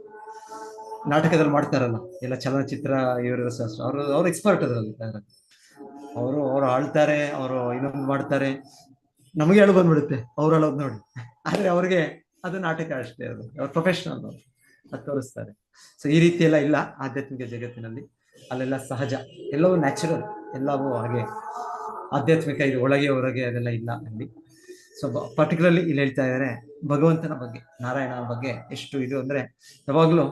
ನಾಟಕದಲ್ಲಿ ಮಾಡ್ತಾರಲ್ಲ ಎಲ್ಲ ಚಲನಚಿತ್ರ ಇವರು ಅವ್ರು ಎಕ್ಸ್ಪರ್ಟ್ ಅದರಲ್ಲಿ. ಅವರು ಆಳ್ತಾರೆ, ಅವರು ಇನ್ನೊಂದು ಮಾಡ್ತಾರೆ, ನಮಗೆ ಹೇಳು ಬಂದ್ಬಿಡುತ್ತೆ ಅವ್ರು ಹೇಳೋದು ನೋಡಿ. ಆದ್ರೆ ಅವ್ರಿಗೆ ಅದು ನಾಟಕ ಅಷ್ಟೇ, ಅವ್ರ ಪ್ರೊಫೆಷನಲ್ ಅದು ತೋರಿಸ್ತಾರೆ. ಸೊ ಈ ರೀತಿ ಎಲ್ಲ ಇಲ್ಲ ಆಧ್ಯಾತ್ಮಿಕ ಜಗತ್ತಿನಲ್ಲಿ. ಅಲ್ಲೆಲ್ಲ ಸಹಜ, ಎಲ್ಲವೂ ನ್ಯಾಚುರಲ್, ಎಲ್ಲವೂ ಹಾಗೆ ಆಧ್ಯಾತ್ಮಿಕ. ಇದು ಒಳಗೆ ಹೊರಗೆ ಅದೆಲ್ಲ ಇಲ್ಲ ಅಲ್ಲಿ. ಸೊ ಪರ್ಟಿಕ್ಯುಲರ್ಲಿ ಇಲ್ಲಿ ಹೇಳ್ತಾ ಇದ್ದಾರೆ ಭಗವಂತನ ಬಗ್ಗೆ, ನಾರಾಯಣನ ಬಗ್ಗೆ ಎಷ್ಟು ಇದು ಅಂದ್ರೆ, ಯಾವಾಗ್ಲೂ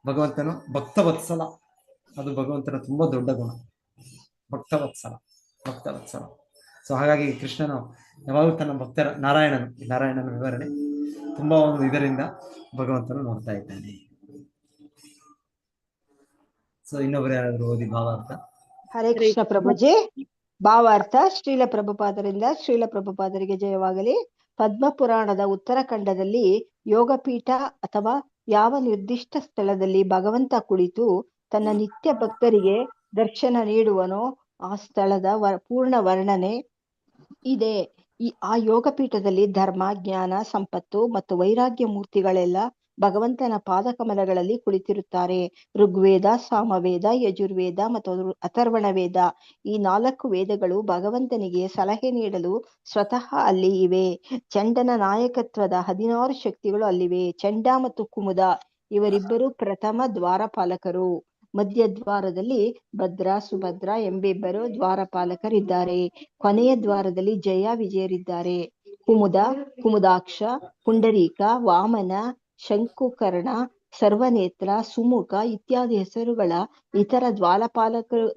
ಭಗವಂತನು ಭಕ್ತವತ್ಸಲ, ಅದು ಭಗವಂತನ ತುಂಬಾ ದೊಡ್ಡ ಗುಣ, ಭಕ್ತವತ್ಸಲ. ಸೊ ಹಾಗಾಗಿ ಕೃಷ್ಣನು ಯಾವಾಗಲೂ ತನ್ನ ಭಕ್ತರ ನಾರಾಯಣನ ವಿವರಣೆ ತುಂಬಾ ಒಂದು ಇದರಿಂದ ಭಗವಂತನು ನೋಡ್ತಾ ಇದ್ದಾನೆ. ಸೊ ಇನ್ನೊಬ್ರು ಯಾರಾದ್ರೂ ಓದಿ ಭಾವಾರ್ಥ.
ಹರೇ ಕೃಷ್ಣ ಪ್ರಭುಜಿ. ಭಾವಾರ್ಥ. ಶ್ರೀಲ ಪ್ರಭುಪಾದರಿಂದ ಶ್ರೀಲ ಪ್ರಭುಪಾದರಿಗೆ ಜಯವಾಗಲಿ. ಪದ್ಮ ಪುರಾಣದ ಉತ್ತರಖಂಡದಲ್ಲಿ ಯೋಗಪೀಠ ಅಥವಾ ಯಾವ ನಿರ್ದಿಷ್ಟ ಸ್ಥಳದಲ್ಲಿ ಭಗವಂತ ಕುಳಿತು ತನ್ನ ನಿತ್ಯ ಭಕ್ತರಿಗೆ ದರ್ಶನ ನೀಡುವನೋ ಆ ಸ್ಥಳದ ಪೂರ್ಣ ವರ್ಣನೆ ಇದೆ. ಆ ಯೋಗಪೀಠದಲ್ಲಿ ಧರ್ಮ, ಜ್ಞಾನ, ಸಂಪತ್ತು ಮತ್ತು ವೈರಾಗ್ಯ ಮೂರ್ತಿಗಳೆಲ್ಲ ಭಗವಂತನ ಪಾದಕಮಲಗಳಲ್ಲಿ ಕುಳಿತಿರುತ್ತಾರೆ. ಋಗ್ವೇದ, ಸಾಮವೇದ, ಯಜುರ್ವೇದ ಮತ್ತು ಅಥರ್ವಣ ವೇದ, ಈ 4 ವೇದಗಳು ಭಗವಂತನಿಗೆ ಸಲಹೆ ನೀಡಲು ಸ್ವತಃ ಅಲ್ಲಿ ಇವೆ. ಚಂಡನ ನಾಯಕತ್ವದ 16 ಶಕ್ತಿಗಳು ಅಲ್ಲಿವೆ. ಚಂಡ ಮತ್ತು ಕುಮುದ ಇವರಿಬ್ಬರು ಪ್ರಥಮ ದ್ವಾರಪಾಲಕರು. ಮಧ್ಯ ದ್ವಾರದಲ್ಲಿ ಭದ್ರ, ಸುಭದ್ರ ಎಂಬಿಬ್ಬರು ದ್ವಾರಪಾಲಕರಿದ್ದಾರೆ. ಕೊನೆಯ ದ್ವಾರದಲ್ಲಿ ಜಯ, ವಿಜಯರಿದ್ದಾರೆ. ಕುಮುದಾಕ್ಷ, ಪುಂಡರೀಕ, ವಾಮನ, ಶಂಕುಕರ್ಣ, ಸರ್ವನೇತ್ರ, ಸುಮುಖ ಇತ್ಯಾದಿ ಹೆಸರುಗಳ ಇತರ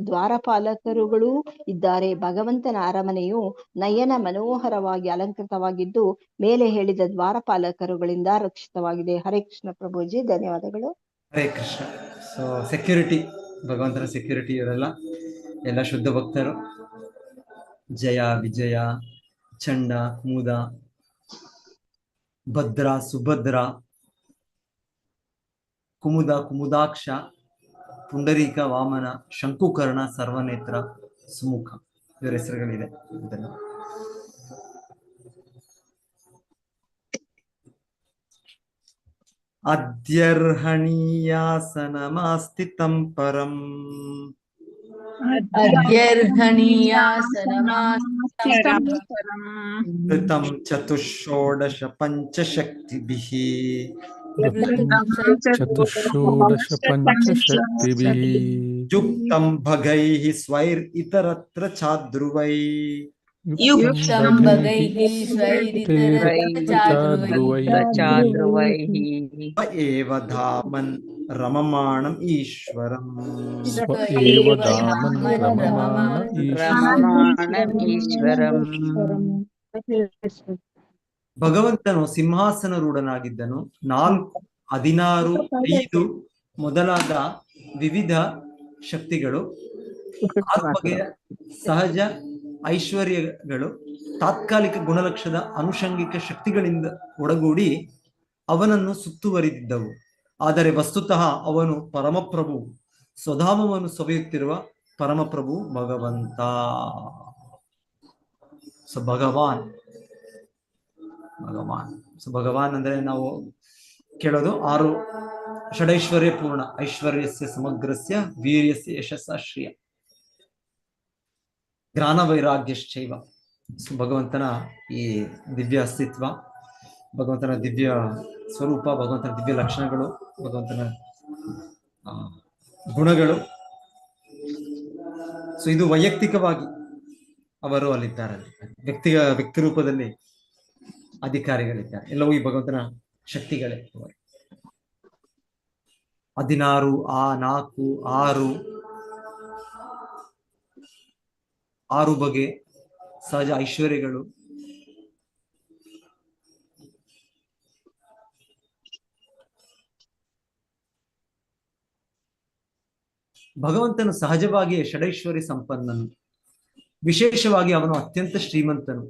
ದ್ವಾರಪಾಲಕರುಗಳೂ ಇದ್ದಾರೆ. ಭಗವಂತನ ಅರಮನೆಯು ನಯನ ಮನೋಹರವಾಗಿ ಅಲಂಕೃತವಾಗಿದ್ದು ಮೇಲೆ ಹೇಳಿದ ದ್ವಾರಪಾಲಕರುಗಳಿಂದ ರಕ್ಷಿತವಾಗಿದೆ. ಹರೇ ಕೃಷ್ಣ ಪ್ರಭುಜಿ, ಧನ್ಯವಾದಗಳು.
ಹರೇ ಕೃಷ್ಣ. ಸೊ ಸೆಕ್ಯೂರಿಟಿ, ಭಗವಂತನ ಸೆಕ್ಯೂರಿಟಿ ಇವರೆಲ್ಲ ಎಲ್ಲ ಶುದ್ಧ ಭಕ್ತರು. ಜಯ, ವಿಜಯ, ಚಂಡ, ಕುಮುದ, ಭದ್ರ, ಸುಭದ್ರ, ಕುಮುದಾಕ್ಷ, ಪುಂಡರೀಕ, ವಾಮನ, ಶಂಕುಕರ್ಣ, ಸರ್ವನೇತ್ರ, ಸುಮುಖ ಇವರ ಹೆಸರುಗಳಿದೆ. ಇದೆಲ್ಲ ಅದ್ಯರ್ಹಣೀಯಾಸನಮಾಸ್ಥಿತಂ ಪರಂ ಕೃತಂ ಚತುಷೋಡಶ ಪಂಚಶಕ್ತಿಭಿಃ
ಚತುಷೋಡಶ ಪಂಚಶಕ್ತಿಭಿಃ
ಯುಕ್ತಂ ಭಗೈಃ ಸ್ವೈರ್ ಇತರತ್ರ ಚಾಧ್ರುವೈ
ಯುಕ್ತಂ ಭಗೈಃ ಇತರತ್ರ ಚಾಧ್ರುವೈಃ
ಸ್ವ ಏವ ಧಾಮನ್ ರಮಮಾಣಂ ಈಶ್ವರಂ
ಸ್ವ ಏವ ಧಾಮನ್ ರಮಮಾಣ
ಈಶ್ವರಂ.
ಭಗವಂತನು ಸಿಂಹಾಸನರೂಢನಾಗಿದ್ದನು. 16, 5 ಮೊದಲಾದ ವಿವಿಧ ಶಕ್ತಿಗಳು, 6 ಬಗೆಯ ಸಹಜ ಐಶ್ವರ್ಯಗಳು, ತಾತ್ಕಾಲಿಕ ಗುಣಲಕ್ಷದ ಅನುಷಂಗಿಕ ಶಕ್ತಿಗಳಿಂದ ಒಡಗೂಡಿ ಅವನನ್ನು ಸುತ್ತುವರಿದಿದ್ದವು. ಆದರೆ ವಸ್ತುತಃ ಅವನು ಪರಮಪ್ರಭು, ಸ್ವಧಾಮವನ್ನು ಸವಿಯುತ್ತಿರುವ ಪರಮಪ್ರಭು ಭಗವಂತ. ಸೊ ಭಗವಾನ್ ಅಂದ್ರೆ ನಾವು ಕೇಳೋದು 6 ಷಡೈಶ್ವರ್ಯ ಪೂರ್ಣ, ಐಶ್ವರ್ಯಸ್ಯ ಸಮಗ್ರಸ್ಯ ವೀರ್ಯಸ್ಯ ಯಶಸ್ಸಾಶ್ರಿಯ ಜ್ಞಾನ ವೈರಾಗ್ಯಶ್ಚೈವ. ಭಗವಂತನ ಈ ದಿವ್ಯ ಅಸ್ತಿತ್ವ, ಭಗವಂತನ ದಿವ್ಯ ಸ್ವರೂಪ, ಭಗವಂತನ ದಿವ್ಯ ಲಕ್ಷಣಗಳು, ಭಗವಂತನ ಗುಣಗಳು. ಸೊ ಇದು ವೈಯಕ್ತಿಕವಾಗಿ ಅವರು ಅಲ್ಲಿದ್ದಾರೆ, ವ್ಯಕ್ತಿ ರೂಪದಲ್ಲಿ ಅಧಿಕಾರಿಗಳಿದ್ದಾರೆ. ಎಲ್ಲವೂ ಈ ಭಗವಂತನ ಶಕ್ತಿಗಳೇ. 16, 4, 6 ಬಗೆ ಸಹಜ ಐಶ್ವರ್ಯಗಳು, ಭಗವಂತನು ಸಹಜವಾಗಿಯೇ ಷಡೈಶ್ವರ್ಯ ಸಂಪನ್ನನು. ವಿಶೇಷವಾಗಿ ಅವನು ಅತ್ಯಂತ ಶ್ರೀಮಂತನು,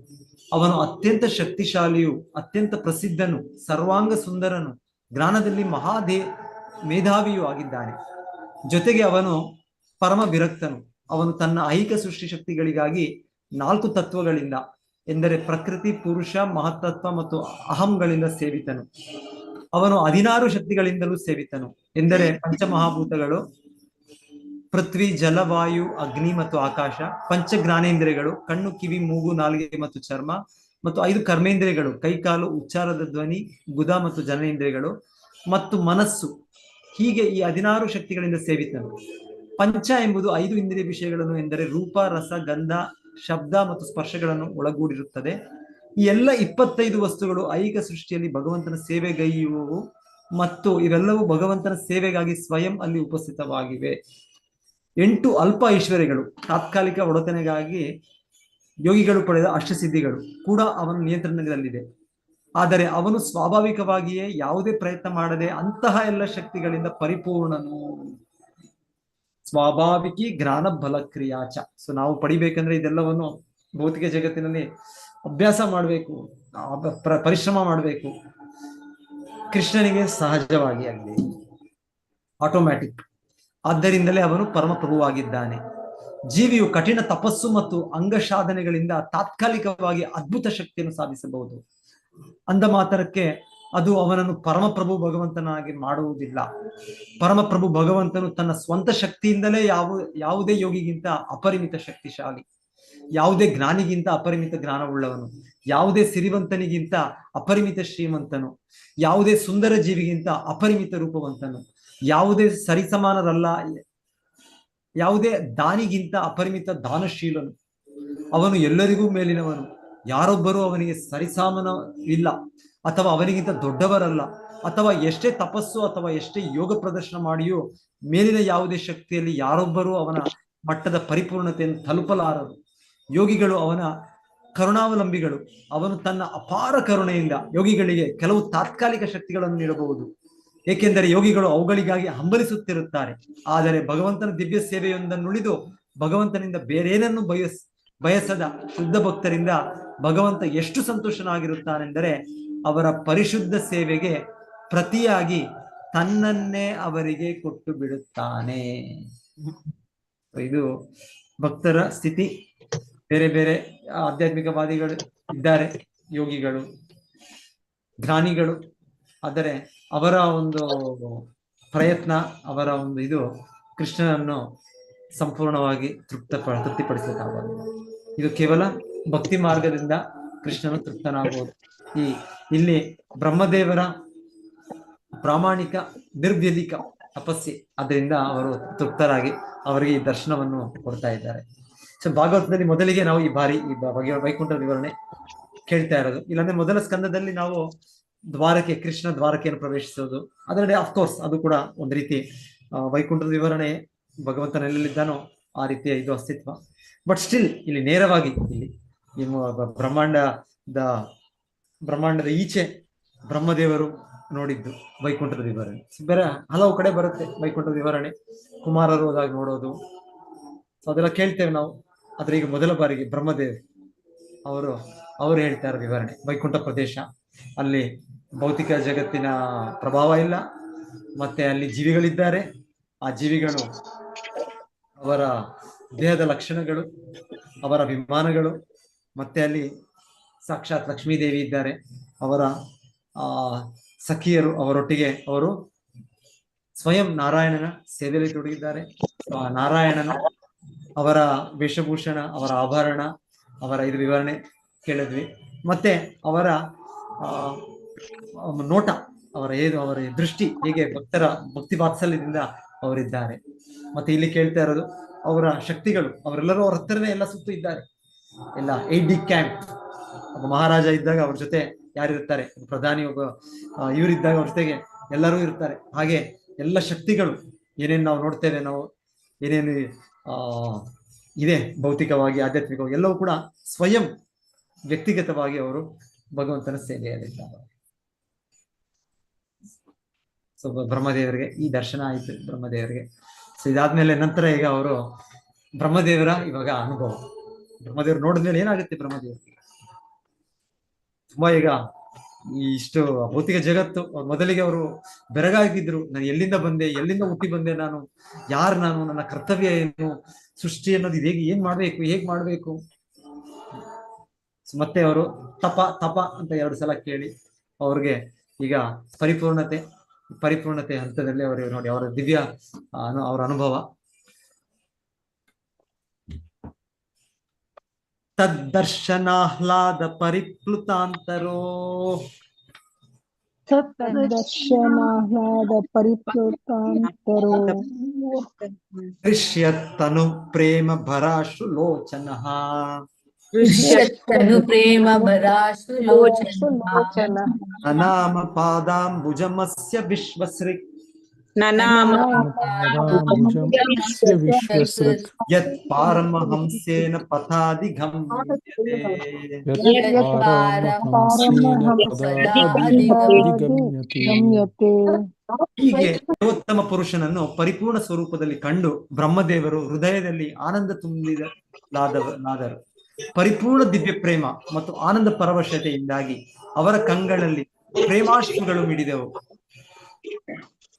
ಅವನು ಅತ್ಯಂತ ಶಕ್ತಿಶಾಲಿಯು, ಅತ್ಯಂತ ಪ್ರಸಿದ್ಧನು, ಸರ್ವಾಂಗ ಸುಂದರನು, ಜ್ಞಾನದಲ್ಲಿ ಮೇಧಾವಿಯೂ ಆಗಿದ್ದಾನೆ. ಜೊತೆಗೆ ಅವನು ಪರಮ ವಿರಕ್ತನು. ಅವನು ತನ್ನ ಐಹಿಕ ಸೃಷ್ಟಿ ಶಕ್ತಿಗಳಿಗಾಗಿ 4 ತತ್ವಗಳಿಂದ, ಎಂದರೆ ಪ್ರಕೃತಿ, ಪುರುಷ, ಮಹತ್ತತ್ವ ಮತ್ತು ಅಹಂಗಳಿಂದ ಸೇವಿತನು. ಅವನು 16 ಶಕ್ತಿಗಳಿಂದಲೂ ಸೇವಿತನು, ಎಂದರೆ ಪಂಚಮಹಾಭೂತಗಳು, ಪೃಥ್ವಿ, ಜಲ, ವಾಯು, ಅಗ್ನಿ ಮತ್ತು ಆಕಾಶ, ಪಂಚ ಜ್ಞಾನೇಂದ್ರಿಯಗಳು, ಕಣ್ಣು, ಕಿವಿ, ಮೂಗು, ನಾಲಿಗೆ ಮತ್ತು ಚರ್ಮ, ಮತ್ತು 5 ಕರ್ಮೇಂದ್ರಿಯಗಳು, ಕೈಕಾಲು, ಉಚ್ಚಾರದ ಧ್ವನಿ, ಗುದ ಮತ್ತು ಜನನೇಂದ್ರಿಯಗಳು ಮತ್ತು ಮನಸ್ಸು. ಹೀಗೆ ಈ 16 ಶಕ್ತಿಗಳಿಂದ ಸೇವಿತನು. ಪಂಚ ಎಂಬುದು 5 ಇಂದ್ರಿಯ ವಿಷಯಗಳನ್ನು, ಎಂದರೆ ರೂಪ, ರಸ, ಗಂಧ, ಶಬ್ದ ಮತ್ತು ಸ್ಪರ್ಶಗಳನ್ನು ಒಳಗೂಡಿರುತ್ತದೆ. ಈ ಎಲ್ಲ 25 ವಸ್ತುಗಳು ಐಹಿಕ ಸೃಷ್ಟಿಯಲ್ಲಿ ಭಗವಂತನ ಸೇವೆಗೈಯುವವು ಮತ್ತು ಇವೆಲ್ಲವೂ ಭಗವಂತನ ಸೇವೆಗಾಗಿ ಸ್ವಯಂ ಅಲ್ಲಿ ಉಪಸ್ಥಿತವಾಗಿವೆ. 8 ಅಲ್ಪ ಐಶ್ವರ್ಯಗಳು, ತಾತ್ಕಾಲಿಕ ಒಡೆತನೆಗಾಗಿ ಯೋಗಿಗಳು ಪಡೆದ ಅಷ್ಟಸಿದ್ಧಿಗಳು ಕೂಡ ಅವನ ನಿಯಂತ್ರಣದಲ್ಲಿದೆ. ಆದರೆ ಅವನು ಸ್ವಾಭಾವಿಕವಾಗಿಯೇ ಯಾವುದೇ ಪ್ರಯತ್ನ ಮಾಡದೆ ಅಂತಹ ಎಲ್ಲ ಶಕ್ತಿಗಳಿಂದ ಪರಿಪೂರ್ಣನು. ಸ್ವಾಭಾವಿಕಿ ಜ್ಞಾನ ಬಲ ಕ್ರಿಯಾಚ. ಸೊ ನಾವು ಪಡಿಬೇಕಂದ್ರೆ ಇದೆಲ್ಲವನ್ನು ಭೌತಿಕ ಜಗತ್ತಿನಲ್ಲಿ ಅಭ್ಯಾಸ ಮಾಡಬೇಕು, ಪರಿಶ್ರಮ ಮಾಡಬೇಕು. ಕೃಷ್ಣನಿಗೆ ಸಹಜವಾಗಿ ಆಗಲಿ, ಆಟೋಮ್ಯಾಟಿಕ್. ಆದ್ದರಿಂದಲೇ ಅವನು ಪರಮಪ್ರಭುವಾಗಿದ್ದಾನೆ. ಜೀವಿಯು ಕಠಿಣ ತಪಸ್ಸು ಮತ್ತು ಅಂಗಸಾಧನೆಗಳಿಂದ ತಾತ್ಕಾಲಿಕವಾಗಿ ಅದ್ಭುತ ಶಕ್ತಿಯನ್ನು ಸಾಧಿಸಬಹುದು. ಅಂದ ಮಾತ್ರಕ್ಕೆ ಅದು ಅವನನ್ನು ಪರಮಪ್ರಭು ಭಗವಂತನಾಗಿ ಮಾಡುವುದಿಲ್ಲ. ಪರಮಪ್ರಭು ಭಗವಂತನು ತನ್ನ ಸ್ವಂತ ಶಕ್ತಿಯಿಂದಲೇ ಯಾವುದೇ ಯೋಗಿಗಿಂತ ಅಪರಿಮಿತ ಶಕ್ತಿಶಾಲಿ, ಯಾವುದೇ ಜ್ಞಾನಿಗಿಂತ ಅಪರಿಮಿತ ಜ್ಞಾನವುಳ್ಳವನು, ಯಾವುದೇ ಸಿರಿವಂತನಿಗಿಂತ ಅಪರಿಮಿತ ಶ್ರೀಮಂತನು, ಯಾವುದೇ ಸುಂದರ ಜೀವಿಗಿಂತ ಅಪರಿಮಿತ ರೂಪವಂತನು, ಯಾವುದೇ ಸರಿಸಮಾನರಲ್ಲ, ಯಾವುದೇ ದಾನಿಗಿಂತ ಅಪರಿಮಿತ ದಾನಶೀಲನು. ಅವನು ಎಲ್ಲರಿಗೂ ಮೇಲಿನವನು, ಯಾರೊಬ್ಬರೂ ಅವನಿಗೆ ಸರಿಸಾಮನವಿಲ್ಲ ಅಥವಾ ಅವನಿಗಿಂತ ದೊಡ್ಡವರಲ್ಲ. ಅಥವಾ ಎಷ್ಟೇ ತಪಸ್ಸು ಅಥವಾ ಎಷ್ಟೇ ಯೋಗ ಪ್ರದರ್ಶನ ಮಾಡಿಯೂ ಮೇಲಿನ ಯಾವುದೇ ಶಕ್ತಿಯಲ್ಲಿ ಯಾರೊಬ್ಬರೂ ಅವನ ಮಟ್ಟದ ಪರಿಪೂರ್ಣತೆಯನ್ನು ತಲುಪಲಾರರು. ಯೋಗಿಗಳು ಅವನ ಕರುಣಾವಲಂಬಿಗಳು. ಅವನು ತನ್ನ ಅಪಾರ ಕರುಣೆಯಿಂದ ಯೋಗಿಗಳಿಗೆ ಕೆಲವು ತಾತ್ಕಾಲಿಕ ಶಕ್ತಿಗಳನ್ನು ನೀಡಬಹುದು, ಏಕೆಂದರೆ ಯೋಗಿಗಳು ಅವುಗಳಿಗಾಗಿ ಹಂಬಲಿಸುತ್ತಿರುತ್ತಾರೆ. ಆದರೆ ಭಗವಂತನ ದಿವ್ಯ ಸೇವೆಯೊಂದನ್ನುಳಿದು ಭಗವಂತನಿಂದ ಬೇರೇನನ್ನು ಬಯಸದ ಶುದ್ಧ ಭಕ್ತರಿಂದ ಭಗವಂತ ಎಷ್ಟು ಸಂತೋಷನಾಗಿರುತ್ತಾನೆಂದರೆ ಅವರ ಪರಿಶುದ್ಧ ಸೇವೆಗೆ ಪ್ರತಿಯಾಗಿ ತನ್ನನ್ನೇ ಅವರಿಗೆ ಕೊಟ್ಟು ಬಿಡುತ್ತಾನೆ. ಇದು ಭಕ್ತರ ಸ್ಥಿತಿ. ಬೇರೆ ಬೇರೆ ಆಧ್ಯಾತ್ಮಿಕವಾದಿಗಳು ಇದ್ದಾರೆ, ಯೋಗಿಗಳು, ಜ್ಞಾನಿಗಳು. ಆದರೆ ಅವರ ಒಂದು ಪ್ರಯತ್ನ, ಅವರ ಒಂದು ಇದು ಕೃಷ್ಣನನ್ನು ಸಂಪೂರ್ಣವಾಗಿ ತೃಪ್ತಿಪಡಿಸಲಿಕ್ಕಾಗಲ್ಲ. ಇದು ಕೇವಲ ಭಕ್ತಿ ಮಾರ್ಗದಿಂದ ಕೃಷ್ಣನು ತೃಪ್ತನಾಗುವುದು. ಇಲ್ಲಿ ಬ್ರಹ್ಮದೇವರ ಪ್ರಾಮಾಣಿಕ ನಿರ್ವ್ಯಲಿಕ ತಪಸ್ಸೆ, ಅದರಿಂದ ಅವರು ತೃಪ್ತರಾಗಿ ಅವರಿಗೆ ಈ ದರ್ಶನವನ್ನು ಕೊಡ್ತಾ ಇದ್ದಾರೆ. ಸೊ ಭಾಗವತದಲ್ಲಿ ಮೊದಲಿಗೆ ನಾವು ಈ ಬಾರಿ ಈ ವೈಕುಂಠ ವಿವರಣೆ ಕೇಳ್ತಾ ಇರೋದು. ಇಲ್ಲಾಂದ್ರೆ ಮೊದಲ ಸ್ಕಂದದಲ್ಲಿ ನಾವು ಕೃಷ್ಣ ದ್ವಾರಕೆಯನ್ನು ಪ್ರವೇಶಿಸೋದು, ಅದರಲ್ಲಿ ಅಫ್ಕೋರ್ಸ್ ಅದು ಕೂಡ ಒಂದು ರೀತಿ ವೈಕುಂಠದ ವಿವರಣೆ, ಭಗವಂತನೆಲ್ಲಿದ್ದಾನೋ ಆ ರೀತಿಯ ಇದು ಅಸ್ತಿತ್ವ. ಬಟ್ ಸ್ಟಿಲ್ ಇಲ್ಲಿ ನೇರವಾಗಿ ಇಲ್ಲಿ ಬ್ರಹ್ಮಾಂಡದ ಈಚೆ ಬ್ರಹ್ಮದೇವರು ನೋಡಿದ್ದು ವೈಕುಂಠದ ವಿವರಣೆ. ಬೇರೆ ಹಲವು ಕಡೆ ಬರುತ್ತೆ ವೈಕುಂಠದ ವಿವರಣೆ, ಕುಮಾರರು ಹೋದಾಗ ನೋಡೋದು, ಸೊ ಅದೆಲ್ಲ ಕೇಳ್ತೇವೆ ನಾವು. ಆದ್ರೆ ಈಗ ಮೊದಲ ಬಾರಿಗೆ ಬ್ರಹ್ಮದೇವ್ ಅವರು ಹೇಳ್ತಾರೆ ವಿವರಣೆ. ವೈಕುಂಠ ಪ್ರದೇಶ, ಅಲ್ಲಿ ಭೌತಿಕ ಜಗತ್ತಿನ ಪ್ರಭಾವ ಇಲ್ಲ, ಮತ್ತೆ ಅಲ್ಲಿ ಜೀವಿಗಳಿದ್ದಾರೆ. ಆ ಜೀವಿಗಳು, ಅವರ ದೇಹದ ಲಕ್ಷಣಗಳು, ಅವರ ವಿಮಾನಗಳು, ಮತ್ತೆ ಅಲ್ಲಿ ಸಾಕ್ಷಾತ್ ಲಕ್ಷ್ಮೀದೇವಿ ಇದ್ದಾರೆ, ಅವರ ಸಖಿಯರು, ಅವರೊಟ್ಟಿಗೆ ಅವರು ಸ್ವಯಂ ನಾರಾಯಣನ ಸೇವೆಯಲ್ಲಿ ತೊಡಗಿದ್ದಾರೆ. ನಾರಾಯಣನ ಅವರ ವೇಷಭೂಷಣ, ಅವರ ಆಭರಣ, ಅವರ ಇದು ವಿವರಣೆ ಕೇಳಿದ್ವಿ. ಮತ್ತೆ ಅವರ ನೋಟ, ಅವರ ದೃಷ್ಟಿ, ಹೇಗೆ ಭಕ್ತರ ಭಕ್ತಿ ವಾತ್ಸಲ್ಯದಿಂದ ಅವರಿದ್ದಾರೆ. ಮತ್ತೆ ಇಲ್ಲಿ ಕೇಳ್ತಾ ಇರೋದು ಅವರ ಶಕ್ತಿಗಳು, ಅವರೆಲ್ಲರೂ ಅವ್ರ ಹತ್ರನೇ ಎಲ್ಲ ಸುತ್ತು ಇದ್ದಾರೆ. ಎಲ್ಲ 8D ಕ್ಯಾಂಪ್, ಒಬ್ಬ ಮಹಾರಾಜ ಇದ್ದಾಗ ಅವ್ರ ಜೊತೆ ಯಾರಿರ್ತಾರೆ, ಪ್ರಧಾನಿ ಒಬ್ಬ ಇವರಿದ್ದಾಗ ಅವ್ರ ಜೊತೆಗೆ ಎಲ್ಲರೂ ಇರ್ತಾರೆ. ಹಾಗೆ ಎಲ್ಲ ಶಕ್ತಿಗಳು ಏನೇನು ನಾವು ನೋಡ್ತೇವೆ, ನಾವು ಏನೇನು ಇದೆ ಭೌತಿಕವಾಗಿ, ಆಧ್ಯಾತ್ಮಿಕವಾಗಿ, ಎಲ್ಲವೂ ಕೂಡ ಸ್ವಯಂ ವ್ಯಕ್ತಿಗತವಾಗಿ ಅವರು ಭಗವಂತನ ಸೇವೆಯಲ್ಲಿದ್ದಾರೆ. ಸೊ ಬ್ರಹ್ಮದೇವರಿಗೆ ಈ ದರ್ಶನ ಆಯಿತು ಬ್ರಹ್ಮದೇವರಿಗೆ. ಸೊ ಇದಾದ್ಮೇಲೆ ನಂತರ ಈಗ ಅವರು ಬ್ರಹ್ಮದೇವರ ಇವಾಗ ಅನುಭವ, ಬ್ರಹ್ಮದೇವರು ನೋಡಿದ್ಮೇಲೆ ಏನಾಗುತ್ತೆ ಬ್ರಹ್ಮದೇವರಿಗೆ? ತುಂಬಾ ಈಗ ಇಷ್ಟು ಭೌತಿಕ ಜಗತ್ತು, ಮೊದಲಿಗೆ ಅವರು ಬೆರಗಾಗಿದ್ರು. ನಾನು ಎಲ್ಲಿಂದ ಬಂದೆ, ಎಲ್ಲಿಂದ ಹುಟ್ಟಿ ಬಂದೆ, ನಾನು ಯಾರು, ನಾನು, ನನ್ನ ಕರ್ತವ್ಯ ಏನು, ಸೃಷ್ಟಿ ಅನ್ನೋದು ಹೇಗೆ ಮಾಡ್ಬೇಕು. ಮತ್ತೆ ಅವರು ತಪ ಅಂತ 2 ಸಲ ಕೇಳಿ ಅವ್ರಿಗೆ ಈಗ ಪರಿಪೂರ್ಣತೆ ಹಂತದಲ್ಲಿ ಅವರು ನೋಡಿ ಅವರ ದಿವ್ಯ ಅವರ ಅನುಭವ. ತದ್ದರ್ಶನಾಹ್ಲಾದ ಪರಿಪ್ಲುತಾಂತರೋ ದೃಶ್ಯತ್ತನು ಪ್ರೇಮ ಭರಾಶು ಲೋಚನಃ ನನಾಮ ಪಾದಾಂಬುಜಮಸ್ಯ ವಿಶ್ವಸೃಕ್ ಯತ್ ಪಾರಮಹಂಸೇನ ಪಥಾಧಿಗಮ್ಯತೆ. ಹೀಗೆ ದೇವೋತ್ತಮ ಪುರುಷನನ್ನು ಪರಿಪೂರ್ಣ ಸ್ವರೂಪದಲ್ಲಿ ಕಂಡು ಬ್ರಹ್ಮದೇವರು ಹೃದಯದಲ್ಲಿ ಆನಂದ ತುಂಬಿದಲಾದರು. ಪರಿಪೂರ್ಣ ದಿವ್ಯ ಪ್ರೇಮ ಮತ್ತು ಆನಂದ ಪರವಶತೆಯಿಂದಾಗಿ ಅವರ ಕಂಗಳಲ್ಲಿ ಪ್ರೇಮಾಶ್ರುಗಳು ಮಿಡಿದವು.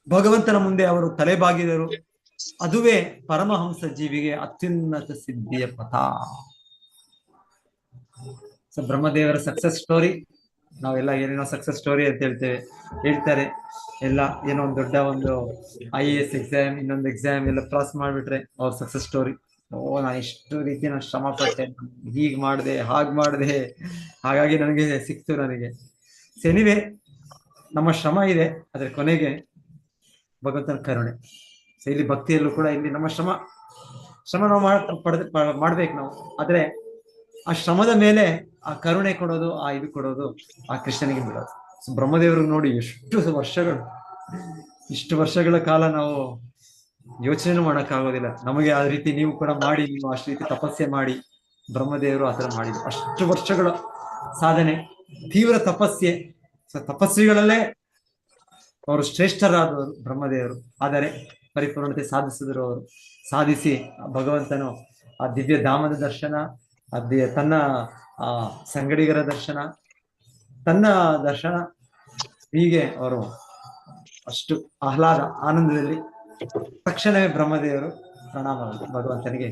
ಭಗವಂತನ ಮುಂದೆ ಅವರು ತಲೆಬಾಗಿದರು. ಅದುವೇ ಪರಮಹಂಸ ಜೀವಿಗೆ ಅತ್ಯುನ್ನತ ಸಿದ್ಧಿಯ ಪಥ. ಸೊ ಬ್ರಹ್ಮದೇವರ ಸಕ್ಸಸ್ ಸ್ಟೋರಿ, ನಾವೆಲ್ಲ ಏನೇನೋ ಸಕ್ಸಸ್ ಸ್ಟೋರಿ ಅಂತ ಹೇಳ್ತಾರೆ. ಎಲ್ಲ ಏನೋ ಒಂದು ದೊಡ್ಡ ಒಂದು IAS ಎಕ್ಸಾಮ್, ಇನ್ನೊಂದು ಎಕ್ಸಾಮ್ ಎಲ್ಲ ಕ್ರಾಸ್ ಮಾಡ್ಬಿಟ್ರೆ ಅವ್ರ ಸಕ್ಸಸ್ ಸ್ಟೋರಿ. ನಾನು ಇಷ್ಟು ರೀತಿ ನಾನು ಶ್ರಮ ಪಟ್ಟೆ, ಹೀಗ್ ಮಾಡಿದೆ, ಹಾಗಾಗಿ ನನಗೆ ಸಿಕ್ತು ನನಗೆ. ಎನಿವೆ, ನಮ್ಮ ಶ್ರಮ ಇದೆ, ಅದ್ರ ಕೊನೆಗೆ ಭಗವಂತನ ಕರುಣೆ. ಸೊ ಇಲ್ಲಿ ಭಕ್ತಿಯಲ್ಲೂ ಕೂಡ ಇಲ್ಲಿ ನಮ್ಮ ಶ್ರಮ ನಾವು ಮಾಡ್ಬೇಕು ನಾವು. ಆದ್ರೆ ಆ ಶ್ರಮದ ಮೇಲೆ ಆ ಕರುಣೆ ಕೊಡೋದು, ಆ ಇದು ಕೊಡೋದು ಆ ಕೃಷ್ಣನಿಗೆ ಬಿಡೋದು. ಸೊ ಬ್ರಹ್ಮದೇವ್ರಿಗೆ ನೋಡಿ ಇಷ್ಟು ವರ್ಷಗಳ ಕಾಲ ನಾವು ಯೋಚನೆ ಮಾಡೋಕ್ಕಾಗೋದಿಲ್ಲ. ನಮಗೆ ಆ ರೀತಿ ನೀವು ಕೂಡ ಮಾಡಿ, ನೀವು ಅಷ್ಟು ರೀತಿ ತಪಸ್ಸೆ ಮಾಡಿ, ಬ್ರಹ್ಮದೇವರು ಆತರ ಮಾಡಿದ್ರು. ಅಷ್ಟು ವರ್ಷಗಳ ಸಾಧನೆ, ತೀವ್ರ ತಪಸ್ಸೆ. ಸೊ ತಪಸ್ವಿಗಳಲ್ಲೇ ಅವರು ಶ್ರೇಷ್ಠರಾದವರು ಬ್ರಹ್ಮದೇವರು. ಆದರೆ ಪರಿಪೂರ್ಣತೆ ಸಾಧಿಸಿದ್ರು. ಅವರು ಸಾಧಿಸಿ ಭಗವಂತನು ಆ ದಿವ್ಯ ಧಾಮದ ದರ್ಶನ, ತನ್ನ ಸಂಗಡಿಗರ ದರ್ಶನ, ತನ್ನ ದರ್ಶನ, ಹೀಗೆ ಅವರು ಅಷ್ಟು ಆಹ್ಲಾದ ಆನಂದದಲ್ಲಿ ತಕ್ಷಣವೇ ಬ್ರಹ್ಮದೇವರು ಪ್ರಣಾಮ ಭಗವಂತನಿಗೆ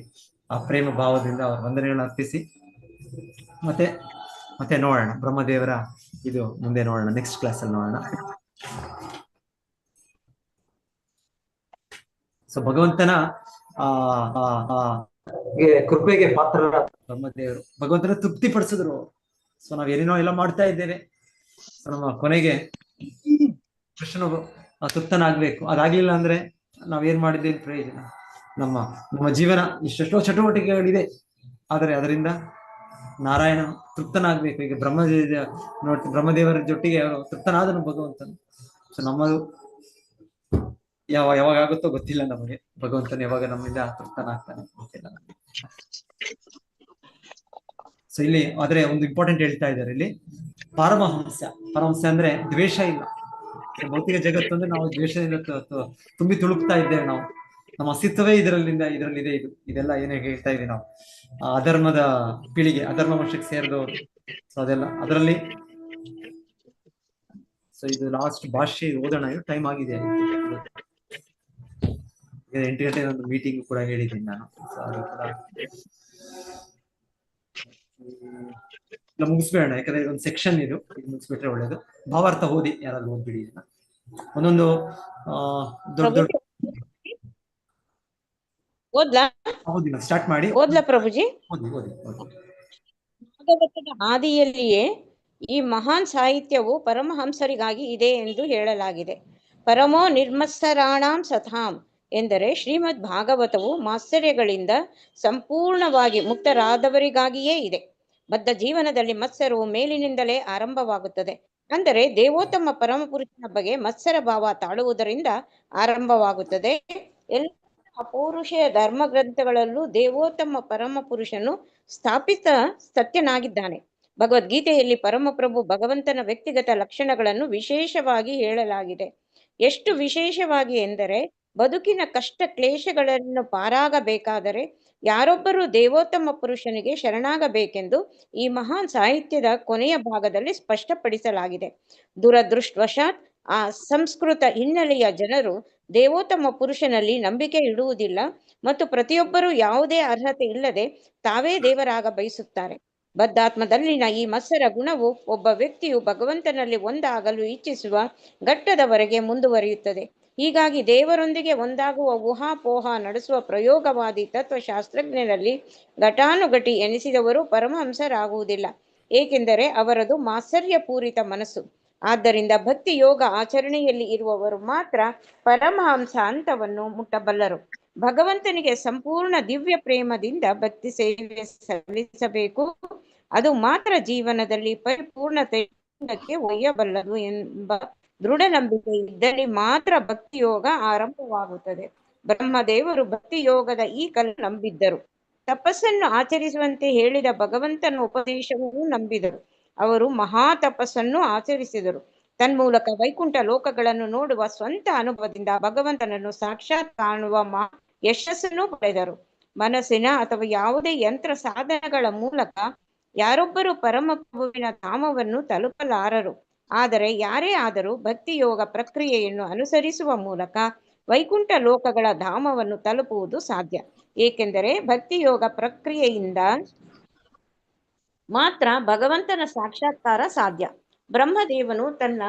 ಆ ಪ್ರೇಮ ಭಾವದಿಂದ ಅವರ ವಂದನೆಗಳನ್ನು ಅರ್ಪಿಸಿ ಮತ್ತೆ ನೋಡೋಣ ಬ್ರಹ್ಮದೇವರ ಇದು ಮುಂದೆ ನೋಡೋಣ, ನೆಕ್ಸ್ಟ್ ಕ್ಲಾಸಲ್ಲಿ ನೋಡೋಣ. ಸೊ ಭಗವಂತನ ಆ ಆ ಆ ಕೃಪೆಗೆ ಪಾತ್ರರ ಬ್ರಹ್ಮದೇವರು ಭಗವಂತನ ತೃಪ್ತಿ ಪಡಿಸಿದ್ರು. ಸೊ ನಾವೇನೇನೋ ಎಲ್ಲ ಮಾಡ್ತಾ ಇದ್ದೇವೆ. ಸೊ ನಮ್ಮ ಕೊನೆಗೆ ಕೃಷ್ಣನು ತೃಪ್ತನಾಗ್ಬೇಕು. ಅದಾಗ್ಲಿಲ್ಲ ಅಂದ್ರೆ ನಾವೇನ್ ಮಾಡಿದ್ದೇವೆ ಪ್ರಯೋಜನ? ನಮ್ಮ ಜೀವನ ಇಷ್ಟೆಷ್ಟೋ ಚಟುವಟಿಕೆಗಳಿದೆ, ಆದರೆ ಅದರಿಂದ ನಾರಾಯಣ ತೃಪ್ತನಾಗ್ಬೇಕು. ಈಗ ಬ್ರಹ್ಮದೇವರ ಜೊತೆಗೆ ಅವರು ತೃಪ್ತನಾದನು ಭಗವಂತನು. ಸೊ ನಮ್ಮದು ಯಾವಾಗ ಆಗುತ್ತೋ ಗೊತ್ತಿಲ್ಲ ನಮಗೆ. ಭಗವಂತನ ಯಾವಾಗ ನಮ್ಮಿಂದ ತೃಪ್ತನಾಗ್ತಾನೆ ಗೊತ್ತಿಲ್ಲ ನಮಗೆ. ಸೊ ಇಲ್ಲಿ ಆದ್ರೆ ಒಂದು ಇಂಪಾರ್ಟೆಂಟ್ ಹೇಳ್ತಾ ಇದ್ದಾರೆ ಇಲ್ಲಿ, ಪರಮಹಂಸ ಅಂದ್ರೆ ದ್ವೇಷ ಇಲ್ಲ. ಭೌತಿಕ ಜಗತ್ತು ಅಂದ್ರೆ ನಾವು ದ್ವೇಷದಿಂದ ತುಂಬಿ ತುಳುಕ್ತಾ ಇದ್ದೇವೆ. ನಾವು ನಮ್ಮ ಅಸ್ತಿತ್ವವೇ ಇದರಲ್ಲಿದೆ. ಇದೆಲ್ಲ ಏನೇ ಹೇಳ್ತಾ ಇದೀವಿ ನಾವು. ಅಧರ್ಮದ ಪೀಳಿಗೆ, ಅಧರ್ಮ ವರ್ಷಕ್ಕೆ ಸೇರಿದವರು. ಸೊ ಅದೆಲ್ಲ ಅದರಲ್ಲಿ. ಸೊ ಇದು ಲಾಸ್ಟ್ ಭಾಷೆ ಓದೋಣ. ಟೈಮ್ ಆಗಿದೆ, 8 ಗಂಟೆ ಒಂದು ಮೀಟಿಂಗ್ ಕೂಡ ಹೇಳಿದ್ದೀನಿ ನಾನು. ಸೊ ಅದು ಕೂಡ ಮುಗಿಸ್ಬೇಡ, ಯಾಕಂದ್ರೆ ಒಂದು ಸೆಕ್ಷನ್ ಇದು ಮುಗಿಸ್ಬಿಟ್ರೆ ಒಳ್ಳೇದು. ಭಾವಾರ್ಥ ಓದಿ, ಯಾರಾದ್ರೂ ಓದ್ಬಿಡಿ ಇದನ್ನ. ಒಂದೊಂದು ದೊಡ್ಡ ಓದಿ ಸ್ಟಾರ್ಟ್ ಮಾಡಿ.
ಓದ್ಲಾ ಪ್ರಭುಜಿ?
ಓದಿ.
ಭಾಗವತದ ಆದಿಯಲ್ಲಿಯೇ ಈ ಮಹಾನ್ ಸಾಹಿತ್ಯವು ಪರಮಹಂಸರಿಗಾಗಿ ಇದೆ ಎಂದು ಹೇಳಲಾಗಿದೆ. ಪರಮೋ ನಿರ್ಮತ್ಸರಾಣಾಂ ಸತಾಂ ಎಂದರೆ ಶ್ರೀಮದ್ ಭಾಗವತವು ಮಾತ್ಸರ್ಯಗಳಿಂದ ಸಂಪೂರ್ಣವಾಗಿ ಮುಕ್ತರಾದವರಿಗಾಗಿಯೇ ಇದೆ. ಬದ್ಧ ಜೀವನದಲ್ಲಿ ಮತ್ಸರವು ಮೇಲಿನಿಂದಲೇ ಆರಂಭವಾಗುತ್ತದೆ. ಅಂದರೆ ದೇವೋತ್ತಮ ಪರಮಪುರುಷನ ಬಗ್ಗೆ ಮತ್ಸರ ಭಾವ ತಾಳುವುದರಿಂದ ಆರಂಭವಾಗುತ್ತದೆ. ಎಲ್ಲ ಅಪೌರುಷೇಯ ಧರ್ಮ ಗ್ರಂಥಗಳಲ್ಲೂ ದೇವೋತ್ತಮ ಪರಮಪುರುಷನು ಸ್ಥಾಪಿತ ಸತ್ಯನಾಗಿದ್ದಾನೆ. ಭಗವದ್ಗೀತೆಯಲ್ಲಿ ಪರಮಪ್ರಭು ಭಗವಂತನ ವ್ಯಕ್ತಿಗತ ಲಕ್ಷಣಗಳನ್ನು ವಿಶೇಷವಾಗಿ ಹೇಳಲಾಗಿದೆ. ಎಷ್ಟು ವಿಶೇಷವಾಗಿ ಎಂದರೆ, ಬದುಕಿನ ಕಷ್ಟ ಕ್ಲೇಶಗಳನ್ನು ಪಾರಾಗಬೇಕಾದರೆ ಯಾರೊಬ್ಬರೂ ದೇವೋತ್ತಮ ಪುರುಷನಿಗೆ ಶರಣಾಗಬೇಕೆಂದು ಈ ಮಹಾನ್ ಸಾಹಿತ್ಯದ ಕೊನೆಯ ಭಾಗದಲ್ಲಿ ಸ್ಪಷ್ಟಪಡಿಸಲಾಗಿದೆ. ದುರದೃಷ್ಟವಶಾತ್ ಆ ಸಂಸ್ಕೃತ ಹಿನ್ನೆಲೆಯ ಜನರು ದೇವೋತ್ತಮ ಪುರುಷನಲ್ಲಿ ನಂಬಿಕೆ ಇಡುವುದಿಲ್ಲ ಮತ್ತು ಪ್ರತಿಯೊಬ್ಬರೂ ಯಾವುದೇ ಅರ್ಹತೆ ಇಲ್ಲದೆ ತಾವೇ ದೇವರಾಗ ಬಯಸುತ್ತಾರೆ. ಬದ್ಧಾತ್ಮದಲ್ಲಿನ ಈ ಮತ್ಸರ ಗುಣವು ಒಬ್ಬ ವ್ಯಕ್ತಿಯು ಭಗವಂತನಲ್ಲಿ ಒಂದಾಗಲು ಇಚ್ಛಿಸುವ ಘಟ್ಟದವರೆಗೆ ಮುಂದುವರಿಯುತ್ತದೆ. ಹೀಗಾಗಿ ದೇವರೊಂದಿಗೆ ಒಂದಾಗುವ ಊಹಾಪೋಹ ನಡೆಸುವ ಪ್ರಯೋಗವಾದಿ ತತ್ವಶಾಸ್ತ್ರಜ್ಞರಲ್ಲಿ ಘಟಾನುಘಟಿ ಎನಿಸಿದವರು ಪರಮಹಂಸರಾಗುವುದಿಲ್ಲ, ಏಕೆಂದರೆ ಅವರದು ಮಾತ್ಸರ್ಯಪೂರಿತ ಮನಸ್ಸು. ಆದ್ದರಿಂದ ಭಕ್ತಿ ಯೋಗ ಆಚರಣೆಯಲ್ಲಿ ಇರುವವರು ಮಾತ್ರ ಪರಮಹಂಸ ಹಂತವನ್ನು ಮುಟ್ಟಬಲ್ಲರು. ಭಗವಂತನಿಗೆ ಸಂಪೂರ್ಣ ದಿವ್ಯ ಪ್ರೇಮದಿಂದ ಭಕ್ತಿ ಸೇವೆ ಸಲ್ಲಿಸಬೇಕು. ಅದು ಮಾತ್ರ ಜೀವನದಲ್ಲಿ ಪರಿಪೂರ್ಣತೆಗೆ ಒಯ್ಯಬಲ್ಲದು ಎಂಬ ದೃಢ ನಂಬಿಕೆ ಇದ್ದಲ್ಲಿ ಮಾತ್ರ ಭಕ್ತಿ ಯೋಗ ಆರಂಭವಾಗುತ್ತದೆ. ಬ್ರಹ್ಮದೇವರು ಭಕ್ತಿ ಯೋಗದ ಈ ಕಲ್ಲು ನಂಬಿದ್ದರು. ತಪಸ್ಸನ್ನು ಆಚರಿಸುವಂತೆ ಹೇಳಿದ ಭಗವಂತನ ಉಪದೇಶವನ್ನೂ ನಂಬಿದರು. ಅವರು ಮಹಾ ತಪಸ್ಸನ್ನು ಆಚರಿಸಿದರು. ತನ್ಮೂಲಕ ವೈಕುಂಠ ಲೋಕಗಳನ್ನು ನೋಡುವ ಸ್ವಂತ ಅನುಭವದಿಂದ ಭಗವಂತನನ್ನು ಸಾಕ್ಷಾತ್ ಕಾಣುವ ಯಶಸ್ಸನ್ನು ಪಡೆದರು. ಮನಸ್ಸಿನ ಅಥವಾ ಯಾವುದೇ ಯಂತ್ರ ಸಾಧನಗಳ ಮೂಲಕ ಯಾರೊಬ್ಬರು ಪರಮಪ್ರಭುವಿನ ಧಾಮವನ್ನು ತಲುಪಲಾರರು. ಆದರೆ ಯಾರೇ ಆದರೂ ಭಕ್ತಿ ಯೋಗ ಪ್ರಕ್ರಿಯೆಯನ್ನು ಅನುಸರಿಸುವ ಮೂಲಕ ವೈಕುಂಠ ಲೋಕಗಳ ಧಾಮವನ್ನು ತಲುಪುವುದು ಸಾಧ್ಯ. ಏಕೆಂದರೆ ಭಕ್ತಿ ಯೋಗ ಪ್ರಕ್ರಿಯೆಯಿಂದ ಮಾತ್ರ ಭಗವಂತನ ಸಾಕ್ಷಾತ್ಕಾರ ಸಾಧ್ಯ. ಬ್ರಹ್ಮದೇವನು ತನ್ನ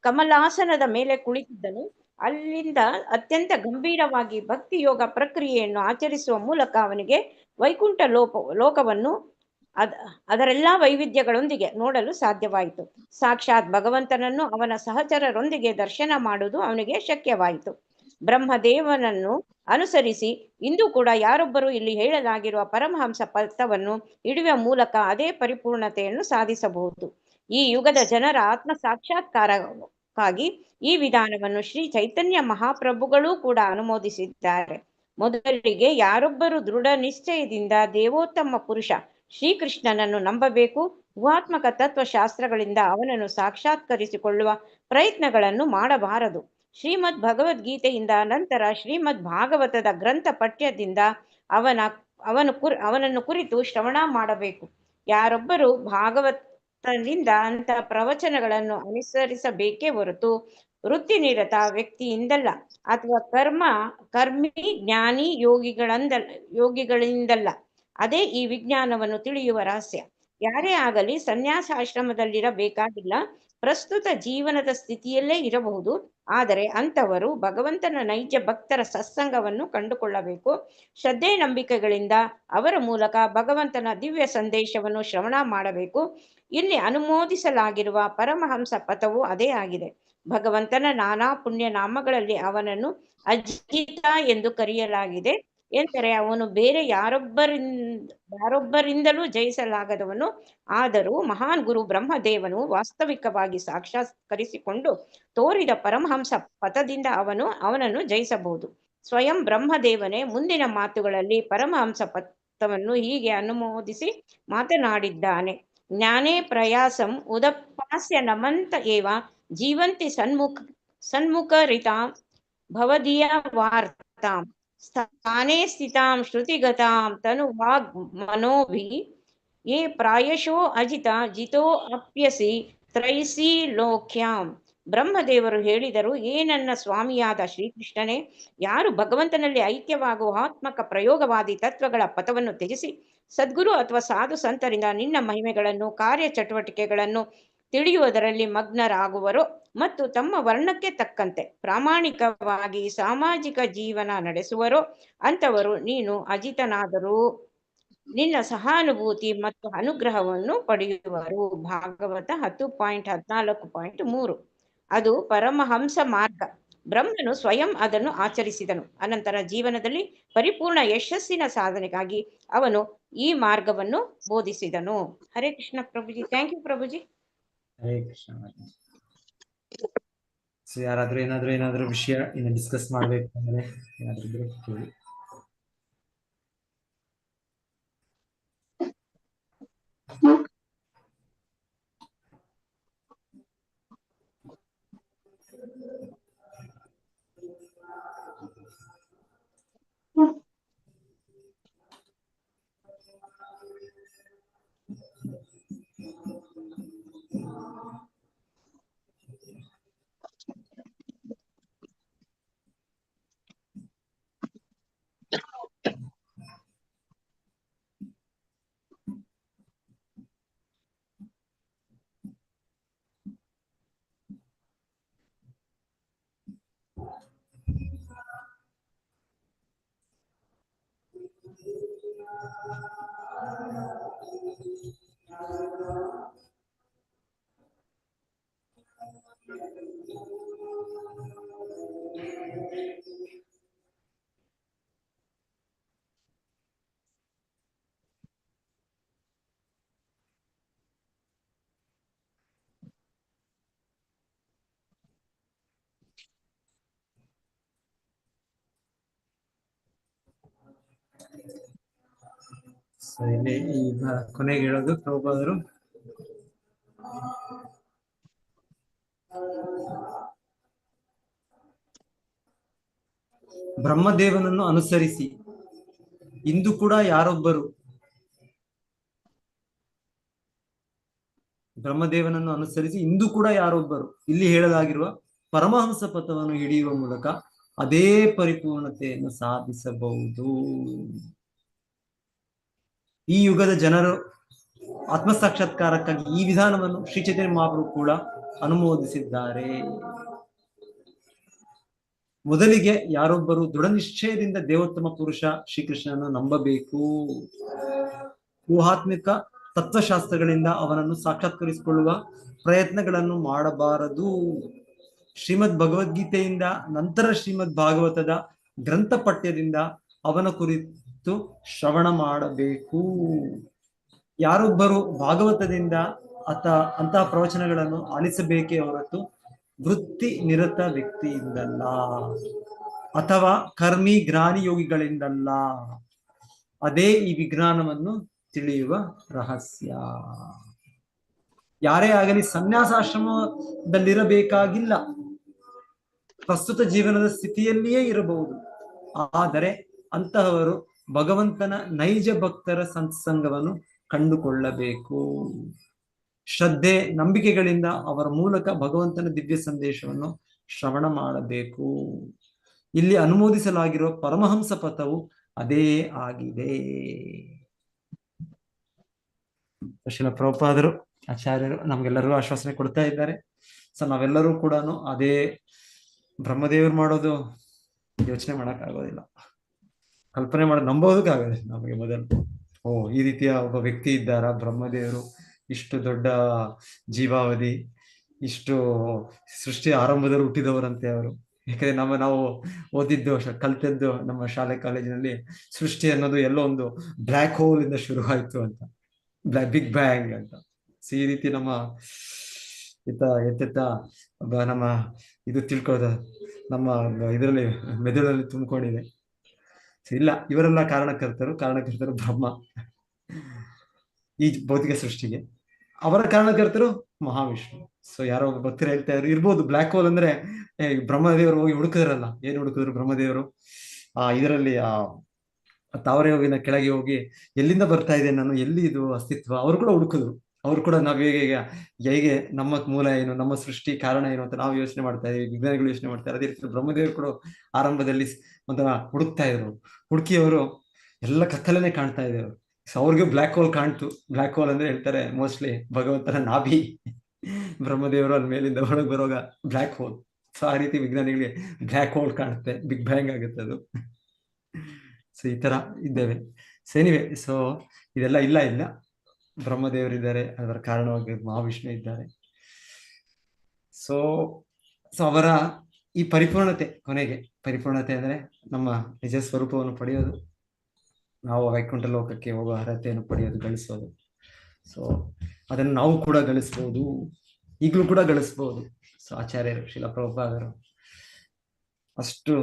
ಕಮಲಾಸನದ ಮೇಲೆ ಕುಳಿತಿದ್ದನು. ಅಲ್ಲಿಂದ ಅತ್ಯಂತ ಗಂಭೀರವಾಗಿ ಭಕ್ತಿ ಯೋಗ ಪ್ರಕ್ರಿಯೆಯನ್ನು ಆಚರಿಸುವ ಮೂಲಕ ಅವನಿಗೆ ವೈಕುಂಠ ಲೋಕವನ್ನು ಅದರೆಲ್ಲ ವೈವಿಧ್ಯಗಳೊಂದಿಗೆ ನೋಡಲು ಸಾಧ್ಯವಾಯಿತು. ಸಾಕ್ಷಾತ್ ಭಗವಂತನನ್ನು ಅವನ ಸಹಚರರೊಂದಿಗೆ ದರ್ಶನ ಮಾಡುವುದು ಅವನಿಗೆ ಶಕ್ಯವಾಯಿತು. ಬ್ರಹ್ಮದೇವನನ್ನು ಅನುಸರಿಸಿ ಇಂದು ಕೂಡ ಯಾರೊಬ್ಬರು ಇಲ್ಲಿ ಹೇಳಲಾಗಿರುವ ಪರಮಹಂಸ ಪಥವನ್ನು ಹಿಡಿಯುವ ಮೂಲಕ ಅದೇ ಪರಿಪೂರ್ಣತೆಯನ್ನು ಸಾಧಿಸಬಹುದು. ಈ ಯುಗದ ಜನರ ಆತ್ಮ ಸಾಕ್ಷಾತ್ಕಾರಕ್ಕಾಗಿ ಈ ವಿಧಾನವನ್ನು ಶ್ರೀ ಚೈತನ್ಯ ಮಹಾಪ್ರಭುಗಳೂ ಕೂಡ ಅನುಮೋದಿಸಿದ್ದಾರೆ. ಮೊದಲಿಗೆ ಯಾರೊಬ್ಬರು ದೃಢ ನಿಶ್ಚಯದಿಂದ ದೇವೋತ್ತಮ ಪುರುಷ ಶ್ರೀಕೃಷ್ಣನನ್ನು ನಂಬಬೇಕು. ಊಹಾತ್ಮಕ ತತ್ವಶಾಸ್ತ್ರಗಳಿಂದ ಅವನನ್ನು ಸಾಕ್ಷಾತ್ಕರಿಸಿಕೊಳ್ಳುವ ಪ್ರಯತ್ನಗಳನ್ನು ಮಾಡಬಾರದು. ಶ್ರೀಮದ್ ಭಗವದ್ಗೀತೆಯಿಂದ ನಂತರ ಶ್ರೀಮದ್ ಭಾಗವತದ ಗ್ರಂಥ ಪಠ್ಯದಿಂದ ಅವನನ್ನು ಕುರಿತು ಶ್ರವಣ ಮಾಡಬೇಕು. ಯಾರೊಬ್ಬರು ಭಾಗವತದಿಂದ ಅಂತಹ ಪ್ರವಚನಗಳನ್ನು ಅನುಸರಿಸಬೇಕೇ ಹೊರತು ವೃತ್ತಿನಿರತ ವ್ಯಕ್ತಿಯಿಂದಲ್ಲ ಅಥವಾ ಕರ್ಮಿ ಜ್ಞಾನಿ ಯೋಗಿಗಳಿಂದಲ್ಲ. ಅದೇ ಈ ವಿಜ್ಞಾನವನ್ನು ತಿಳಿಯುವ ರಹಸ್ಯ. ಯಾರೇ ಆಗಲಿ ಸನ್ಯಾಸಾಶ್ರಮದಲ್ಲಿರಬೇಕಾಗಿಲ್ಲ. ಪ್ರಸ್ತುತ ಜೀವನದ ಸ್ಥಿತಿಯಲ್ಲೇ ಇರಬಹುದು. ಆದರೆ ಅಂಥವರು ಭಗವಂತನ ನೈಜ ಭಕ್ತರ ಸತ್ಸಂಗವನ್ನು ಕಂಡುಕೊಳ್ಳಬೇಕು. ಶ್ರದ್ಧೆ ನಂಬಿಕೆಗಳಿಂದ ಅವರ ಮೂಲಕ ಭಗವಂತನ ದಿವ್ಯ ಸಂದೇಶವನ್ನು ಶ್ರವಣ ಮಾಡಬೇಕು. ಇಲ್ಲಿ ಅನುಮೋದಿಸಲಾಗಿರುವ ಪರಮಹಂಸ ಪಥವು ಅದೇ ಆಗಿದೆ. ಭಗವಂತನ ನಾನಾ ಪುಣ್ಯ ನಾಮಗಳಲ್ಲಿ ಅವನನ್ನು ಅಜಿತ ಎಂದು ಕರೆಯಲಾಗಿದೆ. ಎಂದರೆ ಅವನು ಬೇರೆ ಯಾರೊಬ್ಬರಿಂದಲೂ ಜಯಿಸಲಾಗದವನು. ಆದರೂ ಮಹಾನ್ ಗುರು ಬ್ರಹ್ಮದೇವನು ವಾಸ್ತವಿಕವಾಗಿ ಸಾಕ್ಷಾತ್ಕರಿಸಿಕೊಂಡು ತೋರಿದ ಪರಮಹಂಸ ಪಥದಿಂದ ಅವನನ್ನು ಜಯಿಸಬಹುದು. ಸ್ವಯಂ ಬ್ರಹ್ಮದೇವನೇ ಮುಂದಿನ ಮಾತುಗಳಲ್ಲಿ ಪರಮಹಂಸ ಪಥವನ್ನು ಹೀಗೆ ಅನುಮೋದಿಸಿ ಮಾತನಾಡಿದ್ದಾನೆ. ಜ್ಞಾನೇ ಪ್ರಯಾಸಂ ಉದಪಾಸ್ಯ ನಮಂತ ಏವ ಜೀವಂತಿ ಸನ್ಮುಖರಿತಾಂ ಭವದೀಯ ವಾರ್ತಾಂ ಸ್ಥಾನೇ ಸ್ಥಿತಾಂ ಶ್ರುತಿಗತಾಂ ತನು ವಾಗ್ ಮನೋಭಿ ಯೇ ಪ್ರಾಯಶೋ ಅಜಿತ ಜಿತೋ ಅಪ್ಯಸಿ ತ್ರೈಸಿ ಲೋಕ್ಯಾಂ. ಬ್ರಹ್ಮದೇವರು ಹೇಳಿದರು, ಏ ನನ್ನ ಸ್ವಾಮಿಯಾದ ಶ್ರೀಕೃಷ್ಣನೇ, ಯಾರು ಭಗವಂತನಲ್ಲಿ ಐಕ್ಯವಾಗುವ ಆತ್ಮಕ ಪ್ರಯೋಗವಾದಿ ತತ್ವಗಳ ಪಥವನ್ನು ತ್ಯಜಿಸಿ ಸದ್ಗುರು ಅಥವಾ ಸಾಧು ಸಂತರಿಂದ ನಿನ್ನ ಮಹಿಮೆಗಳನ್ನು ಕಾರ್ಯ ಚಟುವಟಿಕೆಗಳನ್ನು ತಿಳಿಯುವುದರಲ್ಲಿ ಮಗ್ನರಾಗುವರೋ ಮತ್ತು ತಮ್ಮ ವರ್ಣಕ್ಕೆ ತಕ್ಕಂತೆ ಪ್ರಾಮಾಣಿಕವಾಗಿ ಸಾಮಾಜಿಕ ಜೀವನ ನಡೆಸುವರೋ ಅಂಥವರು ನೀನು ಅಜಿತನಾದರೂ ನಿನ್ನ ಸಹಾನುಭೂತಿ ಮತ್ತು ಅನುಗ್ರಹವನ್ನು ಪಡೆಯುವರು. ಭಾಗವತ 10.14.3. ಅದು ಪರಮಹಂಸ ಮಾರ್ಗ. ಬ್ರಹ್ಮನು ಸ್ವಯಂ ಅದನ್ನು ಆಚರಿಸಿದನು. ಅನಂತರ ಜೀವನದಲ್ಲಿ ಪರಿಪೂರ್ಣ ಯಶಸ್ಸಿನ ಸಾಧನೆಗಾಗಿ ಅವನು ಈ ಮಾರ್ಗವನ್ನು ಬೋಧಿಸಿದನು. ಹರೇ ಕೃಷ್ಣ ಪ್ರಭುಜಿ. ಥ್ಯಾಂಕ್ ಯು ಪ್ರಭುಜಿ.
ಹರೇ ಕೃಷ್ಣ. ಸೊ ಯಾರಾದ್ರೂ ಏನಾದ್ರೂ ವಿಷಯ ಇನ್ನು ಡಿಸ್ಕಸ್ ಮಾಡ್ಬೇಕು ಅಂದ್ರೆ ಏನಾದ್ರೂ ಇದ್ರೆ ಕೇಳಿ. ಸೊ ಇಲ್ಲಿ ಈಗ ಕೊನೆಗೆ ಹೇಳೋದು ಪ್ರಭುಪಾದರು, ಬ್ರಹ್ಮದೇವನನ್ನು ಅನುಸರಿಸಿ ಇಂದು ಕೂಡ ಯಾರೊಬ್ಬರು ಇಲ್ಲಿ ಹೇಳಲಾಗಿರುವ ಪರಮಹಂಸ ಪಥವನ್ನು ಹಿಡಿಯುವ ಮೂಲಕ ಅದೇ ಪರಿಪೂರ್ಣತೆಯನ್ನು ಸಾಧಿಸಬಹುದು. ಈ ಯುಗದ ಜನರು ಆತ್ಮಸಾಕ್ಷಾತ್ಕಾರಕ್ಕಾಗಿ ಈ ವಿಧಾನವನ್ನು ಶ್ರೀ ಚೈತನ್ಯ ಮಹಾಪ್ರಭು ಕೂಡ ಅನುಮೋದಿಸಿದ್ದಾರೆ. ಮೊದಲಿಗೆ ಯಾರೊಬ್ಬರು ದೃಢ ನಿಶ್ಚಯದಿಂದ ದೇವೋತ್ತಮ ಪುರುಷ ಶ್ರೀಕೃಷ್ಣನನ್ನು ನಂಬಬೇಕು. ಊಹಾತ್ಮಿಕ ತತ್ವಶಾಸ್ತ್ರಗಳಿಂದ ಅವನನ್ನು ಸಾಕ್ಷಾತ್ಕರಿಸಿಕೊಳ್ಳುವ ಪ್ರಯತ್ನಗಳನ್ನು ಮಾಡಬಾರದು. ಶ್ರೀಮದ್ ಭಗವದ್ಗೀತೆಯಿಂದ ನಂತರ ಶ್ರೀಮದ್ ಭಾಗವತದ ಗ್ರಂಥ ಪಠ್ಯದಿಂದ ಅವನ ಕುರಿತು ಶ್ರವಣ ಮಾಡಬೇಕು. ಯಾರೊಬ್ಬರು ಭಾಗವತದಿಂದ ಅಂತಹ ಪ್ರವಚನಗಳನ್ನು ಆಲಿಸಬೇಕೇ ಹೊರತು ವೃತ್ತಿ ನಿರತ ವ್ಯಕ್ತಿಯಿಂದಲ್ಲ ಅಥವಾ ಕರ್ಮಿ ಜ್ಞಾನಿ ಯೋಗಿಗಳಿಂದಲ್ಲ. ಅದೇ ಈ ವಿಜ್ಞಾನವನ್ನು ತಿಳಿಯುವ ರಹಸ್ಯ. ಯಾರೇ ಆಗಲಿ ಸನ್ಯಾಸಾಶ್ರಮದಲ್ಲಿರಬೇಕಾಗಿಲ್ಲ, ಪ್ರಸ್ತುತ ಜೀವನದ ಸ್ಥಿತಿಯಲ್ಲಿಯೇ ಇರಬಹುದು. ಆದರೆ ಅಂತಹವರು ಭಗವಂತನ ನೈಜ ಭಕ್ತರ ಸತ್ಸಂಗವನ್ನು ಕಂಡುಕೊಳ್ಳಬೇಕು. ಶ್ರದ್ಧೆ ನಂಬಿಕೆಗಳಿಂದ ಅವರ ಮೂಲಕ ಭಗವಂತನ ದಿವ್ಯ ಸಂದೇಶವನ್ನು ಶ್ರವಣ ಮಾಡಬೇಕು. ಇಲ್ಲಿ ಅನುಮೋದಿಸಲಾಗಿರುವ ಪರಮಹಂಸ ಪಥವು ಅದೇ ಆಗಿದೆ. ಶ್ರೀಲ ಪ್ರಭುಪಾದರು ಆಚಾರ್ಯರು ನಮ್ಗೆಲ್ಲರಿಗೂ ಆಶ್ವಾಸನೆ ಕೊಡ್ತಾ ಇದ್ದಾರೆ. ಸೊ ನಾವೆಲ್ಲರೂ ಕೂಡ ಅದೇ ಬ್ರಹ್ಮದೇವರು ಮಾಡೋದು ಯೋಚನೆ ಮಾಡೋಕ್ಕಾಗೋದಿಲ್ಲ, ಕಲ್ಪನೆ ನಂಬೋದಕ್ಕಾಗೋದಿಲ್ಲ ನಮಗೆ. ಮೊದಲು ಈ ರೀತಿಯ ಒಬ್ಬ ವ್ಯಕ್ತಿ ಇದ್ದಾರ, ಬ್ರಹ್ಮದೇವರು ಇಷ್ಟು ದೊಡ್ಡ ಜೀವಾವಧಿ, ಇಷ್ಟು ಸೃಷ್ಟಿಯ ಆರಂಭದಲ್ಲಿ ಹುಟ್ಟಿದವರಂತೆ ಅವರು. ಯಾಕಂದ್ರೆ ನಾವು ಓದಿದ್ದು ಕಲ್ತದ್ದು ನಮ್ಮ ಶಾಲೆ ಕಾಲೇಜಿನಲ್ಲಿ ಸೃಷ್ಟಿ ಅನ್ನೋದು ಎಲ್ಲೋ ಒಂದು ಬ್ಲ್ಯಾಕ್ ಹೋಲ್ ಇಂದ ಶುರುವಾಯ್ತು ಅಂತ, ಬಿಗ್ ಬ್ಯಾಂಗ್ ಅಂತ. ಸೊ ಈ ರೀತಿ ನಮ್ಮ ನಮ್ಮ ಇದು ತಿಳ್ಕೋದ ನಮ್ಮ ಇದರಲ್ಲಿ ಮೆದುಳಲ್ಲಿ ತುಂಬಿಕೊಂಡಿದೆ. ಇಲ್ಲ, ಇವರೆಲ್ಲ ಕಾರಣಕರ್ತರು ಬ್ರಹ್ಮ ಈ ಭೌತಿಕ ಸೃಷ್ಟಿಗೆ. ಅವರ ಕಾರಣಕರ್ತರು ಮಹಾವಿಷ್ಣು. ಸೊ ಯಾರೋ ಭಕ್ತರು ಹೇಳ್ತಾ ಇರ್ಬೋದು, ಬ್ಲ್ಯಾಕ್ ಹೋಲ್ ಅಂದ್ರೆ ಬ್ರಹ್ಮದೇವರು ಹೋಗಿ ಹುಡುಕಿದ್ರಲ್ಲ, ಏನ್ ಹುಡುಕಿದ್ರು ಬ್ರಹ್ಮದೇವರು ಇದರಲ್ಲಿ ತಾವರೆ ಹೋಗಿನ ಕೆಳಗೆ ಹೋಗಿ ಎಲ್ಲಿಂದ ಬರ್ತಾ ಇದೆ ನಾನು, ಎಲ್ಲಿ ಇದು ಅಸ್ತಿತ್ವ, ಅವರು ಕೂಡ ಹುಡುಕಿದ್ರು. ಅವ್ರು ಕೂಡ ನಾವ್ ಹೇಗೆ ನಮ್ಮ ಮೂಲ ಏನು, ನಮ್ಮ ಸೃಷ್ಟಿ ಕಾರಣ ಏನು ಅಂತ ನಾವು ಯೋಚನೆ ಮಾಡ್ತಾ ಇದೀವಿ, ವಿಜ್ಞಾನಿಗಳು ಯೋಚನೆ ಮಾಡ್ತಾರೆ. ಅದೇ ರೀತಿ ಬ್ರಹ್ಮದೇವರು ಕೂಡ ಆರಂಭದಲ್ಲಿ ಒಂಥರ ಹುಡುಕ್ತಾ ಇದ್ರು. ಹುಡುಕಿ ಅವರು ಎಲ್ಲ ಕತ್ತಲನೆ ಕಾಣ್ತಾ ಇದ್ರು. ಸೊ ಅವ್ರಿಗೂ ಬ್ಲ್ಯಾಕ್ ಹೋಲ್ ಕಾಣ್ತು. ಬ್ಲ್ಯಾಕ್ ಹೋಲ್ ಅಂದ್ರೆ ಹೇಳ್ತಾರೆ ಮೋಸ್ಟ್ಲಿ ಭಗವಂತನ ನಾಭಿ, ಬ್ರಹ್ಮದೇವರು ಅಲ್ಲಿ ಮೇಲಿಂದ ಹೊರಗೆ ಬರುವಾಗ ಬ್ಲ್ಯಾಕ್ ಹೋಲ್. ಸೊ ಆ ರೀತಿ ವಿಜ್ಞಾನಿಗಳಿಗೆ ಬ್ಲ್ಯಾಕ್ ಹೋಲ್ ಕಾಣುತ್ತೆ, ಬಿಗ್ ಬ್ಯಾಂಗ್ ಆಗುತ್ತೆ ಅದು. ಸೊ ಈ ತರ ಇದ್ದೇವೆ. ಸೊ ಎನಿವೆ, ಸೊ ಇದೆಲ್ಲ ಇಲ್ಲ ಬ್ರಹ್ಮದೇವರಿದ್ದಾರೆ, ಅದರ ಕಾರಣವಾಗಿ ಮಹಾವಿಷ್ಣು ಇದ್ದಾರೆ. ಸೊ ಅವರ ಈ ಪರಿಪೂರ್ಣತೆ, ಕೊನೆಗೆ ಪರಿಪೂರ್ಣತೆ ಅಂದ್ರೆ ನಮ್ಮ ನಿಜ ಸ್ವರೂಪವನ್ನು ಪಡೆಯೋದು, ನಾವು ವೈಕುಂಠ ಲೋಕಕ್ಕೆ ಹೋಗುವ ಅರ್ಹತೆಯನ್ನು ಪಡೆಯೋದು, ಗಳಿಸೋದು. ಸೊ ಅದನ್ನು ನಾವು ಕೂಡ ಗಳಿಸ್ಬೋದು, ಈಗಲೂ ಕೂಡ ಗಳಿಸ್ಬೋದು. ಸೊ ಆಚಾರ್ಯರು ಶ್ರೀಲ ಪ್ರಭುಪಾದರು ಅಷ್ಟು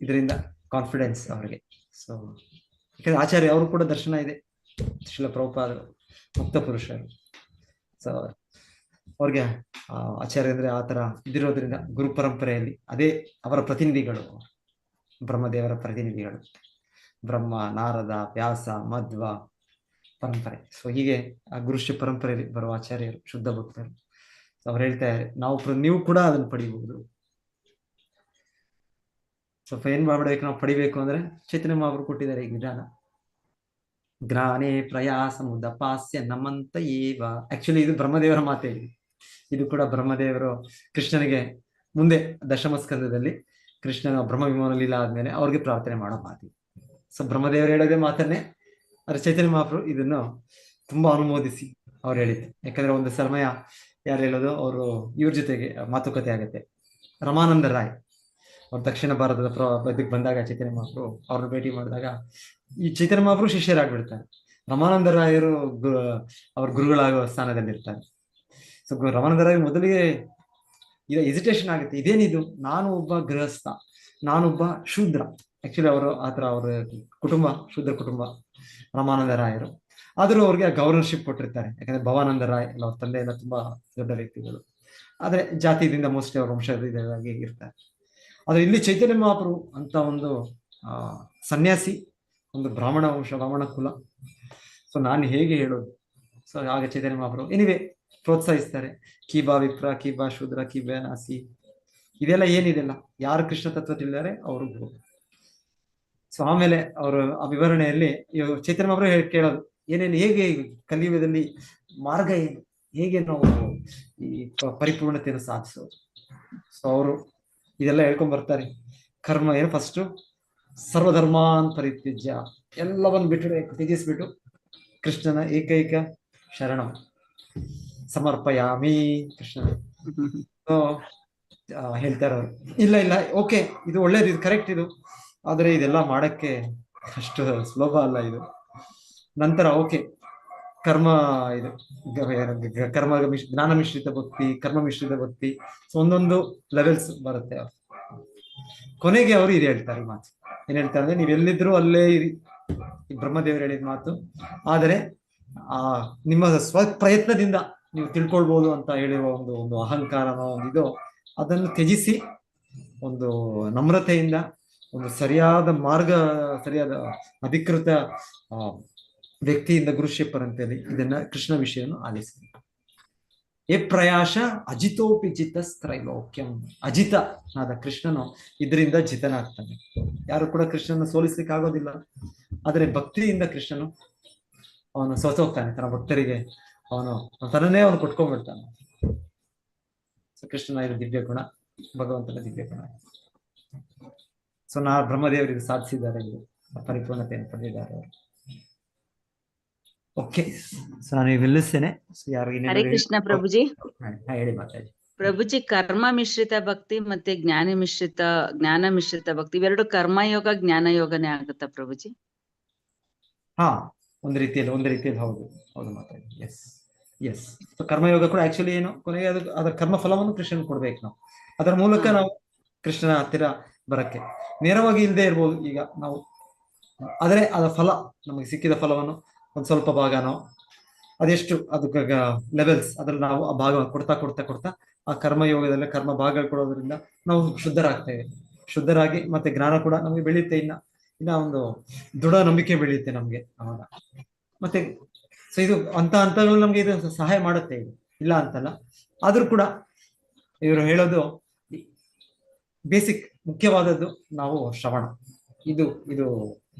ಇದರಿಂದ ಕಾನ್ಫಿಡೆನ್ಸ್ ಅವರಿಗೆ. ಸೊ ಯಾಕಂದ್ರೆ ಆಚಾರ್ಯ ಅವರು ಕೂಡ ದರ್ಶನ ಇದೆ, ಶ್ರೀಲ ಪ್ರಭುಪಾದರು ಮುಕ್ತ ಪುರುಷರು. ಸೊ ಅವ್ರಿಗೆ ಆಚಾರ್ಯ ಅಂದ್ರೆ ಆ ತರ ಇದಿರೋದ್ರಿಂದ ಗುರು ಪರಂಪರೆಯಲ್ಲಿ ಅದೇ ಅವರ ಪ್ರತಿನಿಧಿಗಳು, ಬ್ರಹ್ಮದೇವರ ಪ್ರತಿನಿಧಿಗಳು, ಬ್ರಹ್ಮ, ನಾರದ, ವ್ಯಾಸ, ಮಧ್ವ ಪರಂಪರೆ. ಸೊ ಹೀಗೆ ಆ ಗುರುಶ್ರೀ ಪರಂಪರೆಯಲ್ಲಿ ಬರುವ ಆಚಾರ್ಯರು ಶುದ್ಧ ಭಕ್ತರು. ಅವ್ರು ಹೇಳ್ತಾರೆ ನೀವು ಕೂಡ ಅದನ್ನು ಪಡಿಬಹುದು. ಸ್ವಲ್ಪ ಏನ್ ಮಾಡ್ಬೇಕು, ನಾವು ಪಡಿಬೇಕು ಅಂದ್ರೆ ಚೈತನ್ಯ ಮಹಾಪ್ರಭು ಕೊಟ್ಟಿದ್ದಾರೆ ಈ ವಿಧಾನ. ಜ್ಞಾನೇ ಪ್ರಯಾಸ ಮುದಪಾಸ್ಯ ನಮಂತ ಏವ. ಆಕ್ಚುಲಿ ಇದು ಬ್ರಹ್ಮದೇವರ ಮಾತೇ. ಇದು ಕೂಡ ಬ್ರಹ್ಮದೇವರು ಕೃಷ್ಣನಿಗೆ ಮುಂದೆ ದಶಮಸ್ಕಂದದಲ್ಲಿ ಕೃಷ್ಣನ ಬ್ರಹ್ಮ ವಿಮಾನ ಲೀಲಾ ಆದ್ಮೇಲೆ ಅವ್ರಿಗೆ ಪ್ರಾರ್ಥನೆ ಮಾಡೋ ಮಾತಿ. ಸೊ ಬ್ರಹ್ಮದೇವರು ಹೇಳೋದೇ ಮಾತನ್ನೇ ಆದ್ರೆ ಚೈತನ್ಯ ಮಹಾಪ್ರಭು ಇದನ್ನು ತುಂಬಾ ಅನುಮೋದಿಸಿ ಅವ್ರು ಹೇಳಿದ್ರು. ಯಾಕಂದ್ರೆ ಒಂದು ಸಮಯ ಯಾರು ಹೇಳೋದು, ಅವರು ಇವ್ರ ಜೊತೆಗೆ ಮಾತುಕತೆ ಆಗುತ್ತೆ. ರಮಾನಂದ ರಾಯ್ ಅವ್ರು ದಕ್ಷಿಣ ಭಾರತದ ಇದಕ್ಕೆ ಬಂದಾಗ ಚೈತನ್ಯ ಮಹಾಪ್ರಭು ಅವ್ರನ್ನ ಭೇಟಿ ಮಾಡಿದಾಗ ಈ ಚೈತನ್ಯ ಮಹಾಪ್ರಭು ಶಿಷ್ಯರಾಗ್ಬಿಡ್ತಾರೆ. ರಮಾನಂದ ರಾಯರು ಅವ್ರ ಗುರುಗಳಾಗುವ ಸ್ಥಾನದಲ್ಲಿರ್ತಾರೆ. ಸೊ ರಮಾನಂದ ರಾಯ್ ಮೊದಲಿಗೆ ಹೆಸಿಟೇಷನ್ ಆಗುತ್ತೆ, ಇದೇನಿದು, ನಾನು ಒಬ್ಬ ಗೃಹಸ್ಥ, ನಾನೊಬ್ಬ ಶೂದ್ರ. ಆಕ್ಚುಲಿ ಅವರು ಆತರ ಅವ್ರ ಕುಟುಂಬ ಶೂದ್ರ ಕುಟುಂಬ ರಮಾನಂದ ರಾಯರು. ಆದ್ರೂ ಅವ್ರಿಗೆ ಗವರ್ನರ್ಶಿಪ್ ಕೊಟ್ಟಿರ್ತಾರೆ. ಯಾಕಂದ್ರೆ ಭವಾನಂದ ರಾಯ್ ಅವ್ರ ತಂದೆ ಎಲ್ಲ ತುಂಬಾ ದೊಡ್ಡ ವ್ಯಕ್ತಿಗಳು, ಆದ್ರೆ ಜಾತಿಯಿಂದ ಮೋಸ್ಟ್ಲಿ ಅವ್ರ ವಂಶಜರಾಗಿ ಇರ್ತಾರೆ. ಆದ್ರೆ ಇಲ್ಲಿ ಚೈತನ್ಯ ಮಹಾಪ್ರಭು ಅಂತ ಒಂದು ಸನ್ಯಾಸಿ, ಒಂದು ಬ್ರಾಹ್ಮಣ ವಂಶ, ಬ್ರಾಹ್ಮಣ ಕುಲ. ಸೊ ನಾನು ಹೇಗೆ ಹೇಳೋದು? ಸೊ ಆಗ ಚೈತನ್ಯ ಮಹಾಪ್ರಭು ಎನಿವೆ ಪ್ರೋತ್ಸಾಹಿಸ್ತಾರೆ. ಕೀಬಾ ವಿಪ್ರ, ಕೀಬಾ ಶೂದ್ರ, ಕೀಬಾ ನಾಸಿ, ಇದೆಲ್ಲ ಏನಿದೆಲ್ಲ ಯಾರು ಕೃಷ್ಣ ತತ್ವ ತಿಳಿದಾರೆ ಅವರು ಗುರು. ಸೊ ಆಮೇಲೆ ಅವರು ಆ ವಿವರಣೆಯಲ್ಲಿ ಚೈತನ್ಯ ಮಹಾಪ್ರಭು ಕೇಳೋದು ಏನೇನು, ಹೇಗೆ ಕಲಿಯುಗದಲ್ಲಿ ಮಾರ್ಗ ಏನು, ಹೇಗೆ ನಾವು ಈ ಪರಿಪೂರ್ಣತೆಯನ್ನು ಸಾಧಿಸೋದು. ಸೊ ಅವರು ಇದೆಲ್ಲ ಹೇಳ್ಕೊಂಡ್ ಬರ್ತಾರೆ. ಕರ್ಮ ಏನು, ಫಸ್ಟ್ ಸರ್ವಧರ್ಮಾನ್ ಪರಿತ್ಯಜ್ಯ, ಎಲ್ಲವನ್ನು ತ್ಯಜಿಸ್ಬಿಟ್ಟು ಕೃಷ್ಣನ ಏಕೈಕ ಶರಣ ಸಮರ್ಪಯಾಮಿ ಕೃಷ್ಣ ಹೇಳ್ತಾರೆ ಅವರು. ಇಲ್ಲ ಓಕೆ, ಇದು ಒಳ್ಳೇದು, ಇದು ಕರೆಕ್ಟ್, ಇದು ಆದ್ರೆ ಇದೆಲ್ಲ ಮಾಡಕ್ಕೆ ಅಷ್ಟು ಸುಲಭ ಅಲ್ಲ ಇದು. ನಂತರ ಓಕೆ, ಕರ್ಮ ಇದು ಕರ್ಮ ಜ್ಞಾನ ಮಿಶ್ರಿತ ಭಕ್ತಿ, ಕರ್ಮ ಮಿಶ್ರಿತ ಭಕ್ತಿ, ಒಂದೊಂದು ಲೆವೆಲ್ಸ್ ಬರುತ್ತೆ. ಅವ್ರು ಕೊನೆಗೆ ಅವರು ಇದು ಹೇಳ್ತಾರೆ ಮಾತು. ಏನ್ ಹೇಳ್ತಾರೆ ಅಂದ್ರೆ, ನೀವೆಲ್ಲಿದ್ರು ಅಲ್ಲೇ ಇರಿ, ಬ್ರಹ್ಮದೇವರು ಹೇಳಿದ ಮಾತು. ಆದರೆ ನಿಮ್ಮ ಪ್ರಯತ್ನದಿಂದ ನೀವು ತಿಳ್ಕೊಳ್ಬಹುದು ಅಂತ ಹೇಳಿರುವ ಒಂದು ಅಹಂಕಾರನೋ ಒಂದು ಇದು, ಅದನ್ನು ತ್ಯಜಿಸಿ ಒಂದು ನಮ್ರತೆಯಿಂದ ಒಂದು ಸರಿಯಾದ ಮಾರ್ಗ, ಸರಿಯಾದ ಅಧಿಕೃತ ವ್ಯಕ್ತಿಯಿಂದ ಗುರುಶಿಷ್ಯರ ಅಂತೇಳಿ ಇದನ್ನ ಕೃಷ್ಣ ವಿಷಯವನ್ನು ಆಲಿಸಬೇಕು. ಏ ಪ್ರಯಾಸ ಅಜಿತೋಪಿ ಜಿತಸ್ತ್ರೈಲೋಕ್ಯಂ. ಅಜಿತ ಆದ ಕೃಷ್ಣನು ಇದರಿಂದ ಜಿತನಾಗ್ತಾನೆ. ಯಾರು ಕೂಡ ಕೃಷ್ಣನ ಸೋಲಿಸ್ಲಿಕ್ಕೆ ಆಗೋದಿಲ್ಲ. ಆದರೆ ಭಕ್ತಿಯಿಂದ ಕೃಷ್ಣನು ಅವನು ಸೋತೋಗ್ತಾನೆ. ತನ್ನ ಭಕ್ತರಿಗೆ ಅವನು ತನ್ನನ್ನೇ ಅವನು ಕೊಟ್ಕೊಂಡ್ಬಿಡ್ತಾನೆ. ಸೊ ಕೃಷ್ಣನ ಇದು ದಿವ್ಯ ಗುಣ, ಭಗವಂತನ ದಿವ್ಯ ಗುಣ. ಸೊ ಬ್ರಹ್ಮದೇವರಿಗೆ ಸಾಧಿಸಿದ್ದಾರೆ, ಇದು ಪರಿಪೂರ್ಣತೆಯನ್ನು ಪಡೆದಿದ್ದಾರೆ ಅವರು. ಓಕೆ, ಸೊ ನಾನು ನಿಲ್ಲಿಸ್ತೇನೆ. ಸೊ ಯಾರು
ಹರೇ ಕೃಷ್ಣ ಪ್ರಭುಜಿ.
ಹೇಳಿ ಮಾತಾಡಿ
ಪ್ರಭುಜಿ. ಕರ್ಮ ಮಿಶ್ರಿತ ಭಕ್ತಿ ಮತ್ತೆ ಜ್ಞಾನ ಮಿಶ್ರಿತ ಭಕ್ತಿ ಇವೆರಡು ಕರ್ಮಯೋಗ ಜ್ಞಾನಯೋಗನೇ ಆಗುತ್ತಾ ಪ್ರಭುಜಿ?
ಹಾ, ಒಂದು ರೀತಿಯಲ್ಲಿ ಹೌದು ಮಾತಾಡಿ. ಎಸ್ ಸೊ ಕರ್ಮಯೋಗ ಕೂಡ ಆಕ್ಚುಲಿ ಏನು, ಕೊನೆಗೆ ಅದರ ಕರ್ಮ ಫಲವನ್ನು ಕೃಷ್ಣನ್ ಕೊಡ್ಬೇಕು ನಾವು. ಅದರ ಮೂಲಕ ನಾವು ಕೃಷ್ಣನ ಹತ್ತಿರ ಬರಕ್ಕೆ ನೇರವಾಗಿ ಇಲ್ಲದೆ ಇರ್ಬೋದು ಈಗ ನಾವು, ಆದರೆ ಅದರ ಫಲ ನಮಗೆ ಸಿಕ್ಕಿದ ಫಲವನ್ನು ಒಂದು ಸ್ವಲ್ಪ ಭಾಗನೋ ಅದೆಷ್ಟು ಅದಕ್ಕೆ ಲೆವೆಲ್ಸ್ ಅದ್ರಲ್ಲಿ ನಾವು ಆ ಭಾಗ ಕೊಡ್ತಾ ಆ ಕರ್ಮಯೋಗದಲ್ಲಿ ಕರ್ಮ ಭಾಗ ಕೊಡೋದ್ರಿಂದ ನಾವು ಶುದ್ಧರಾಗಿ ಮತ್ತೆ ಜ್ಞಾನ ಕೂಡ ನಮಗೆ ಬೆಳೆಯುತ್ತೆ. ಇನ್ನ ಒಂದು ದೃಢ ನಂಬಿಕೆ ಬೆಳೆಯುತ್ತೆ ನಮ್ಗೆ ಅವಾಗ. ಮತ್ತೆ ಸೊ ಇದು ಹಂತಗಳು ನಮ್ಗೆ ಇದು ಸಹಾಯ ಮಾಡುತ್ತೆ, ಇದು ಇಲ್ಲ ಅಂತಲ್ಲ. ಆದ್ರೂ ಕೂಡ ಇವರು ಹೇಳೋದು ಬೇಸಿಕ್ ಮುಖ್ಯವಾದದ್ದು ನಾವು ಶ್ರವಣ.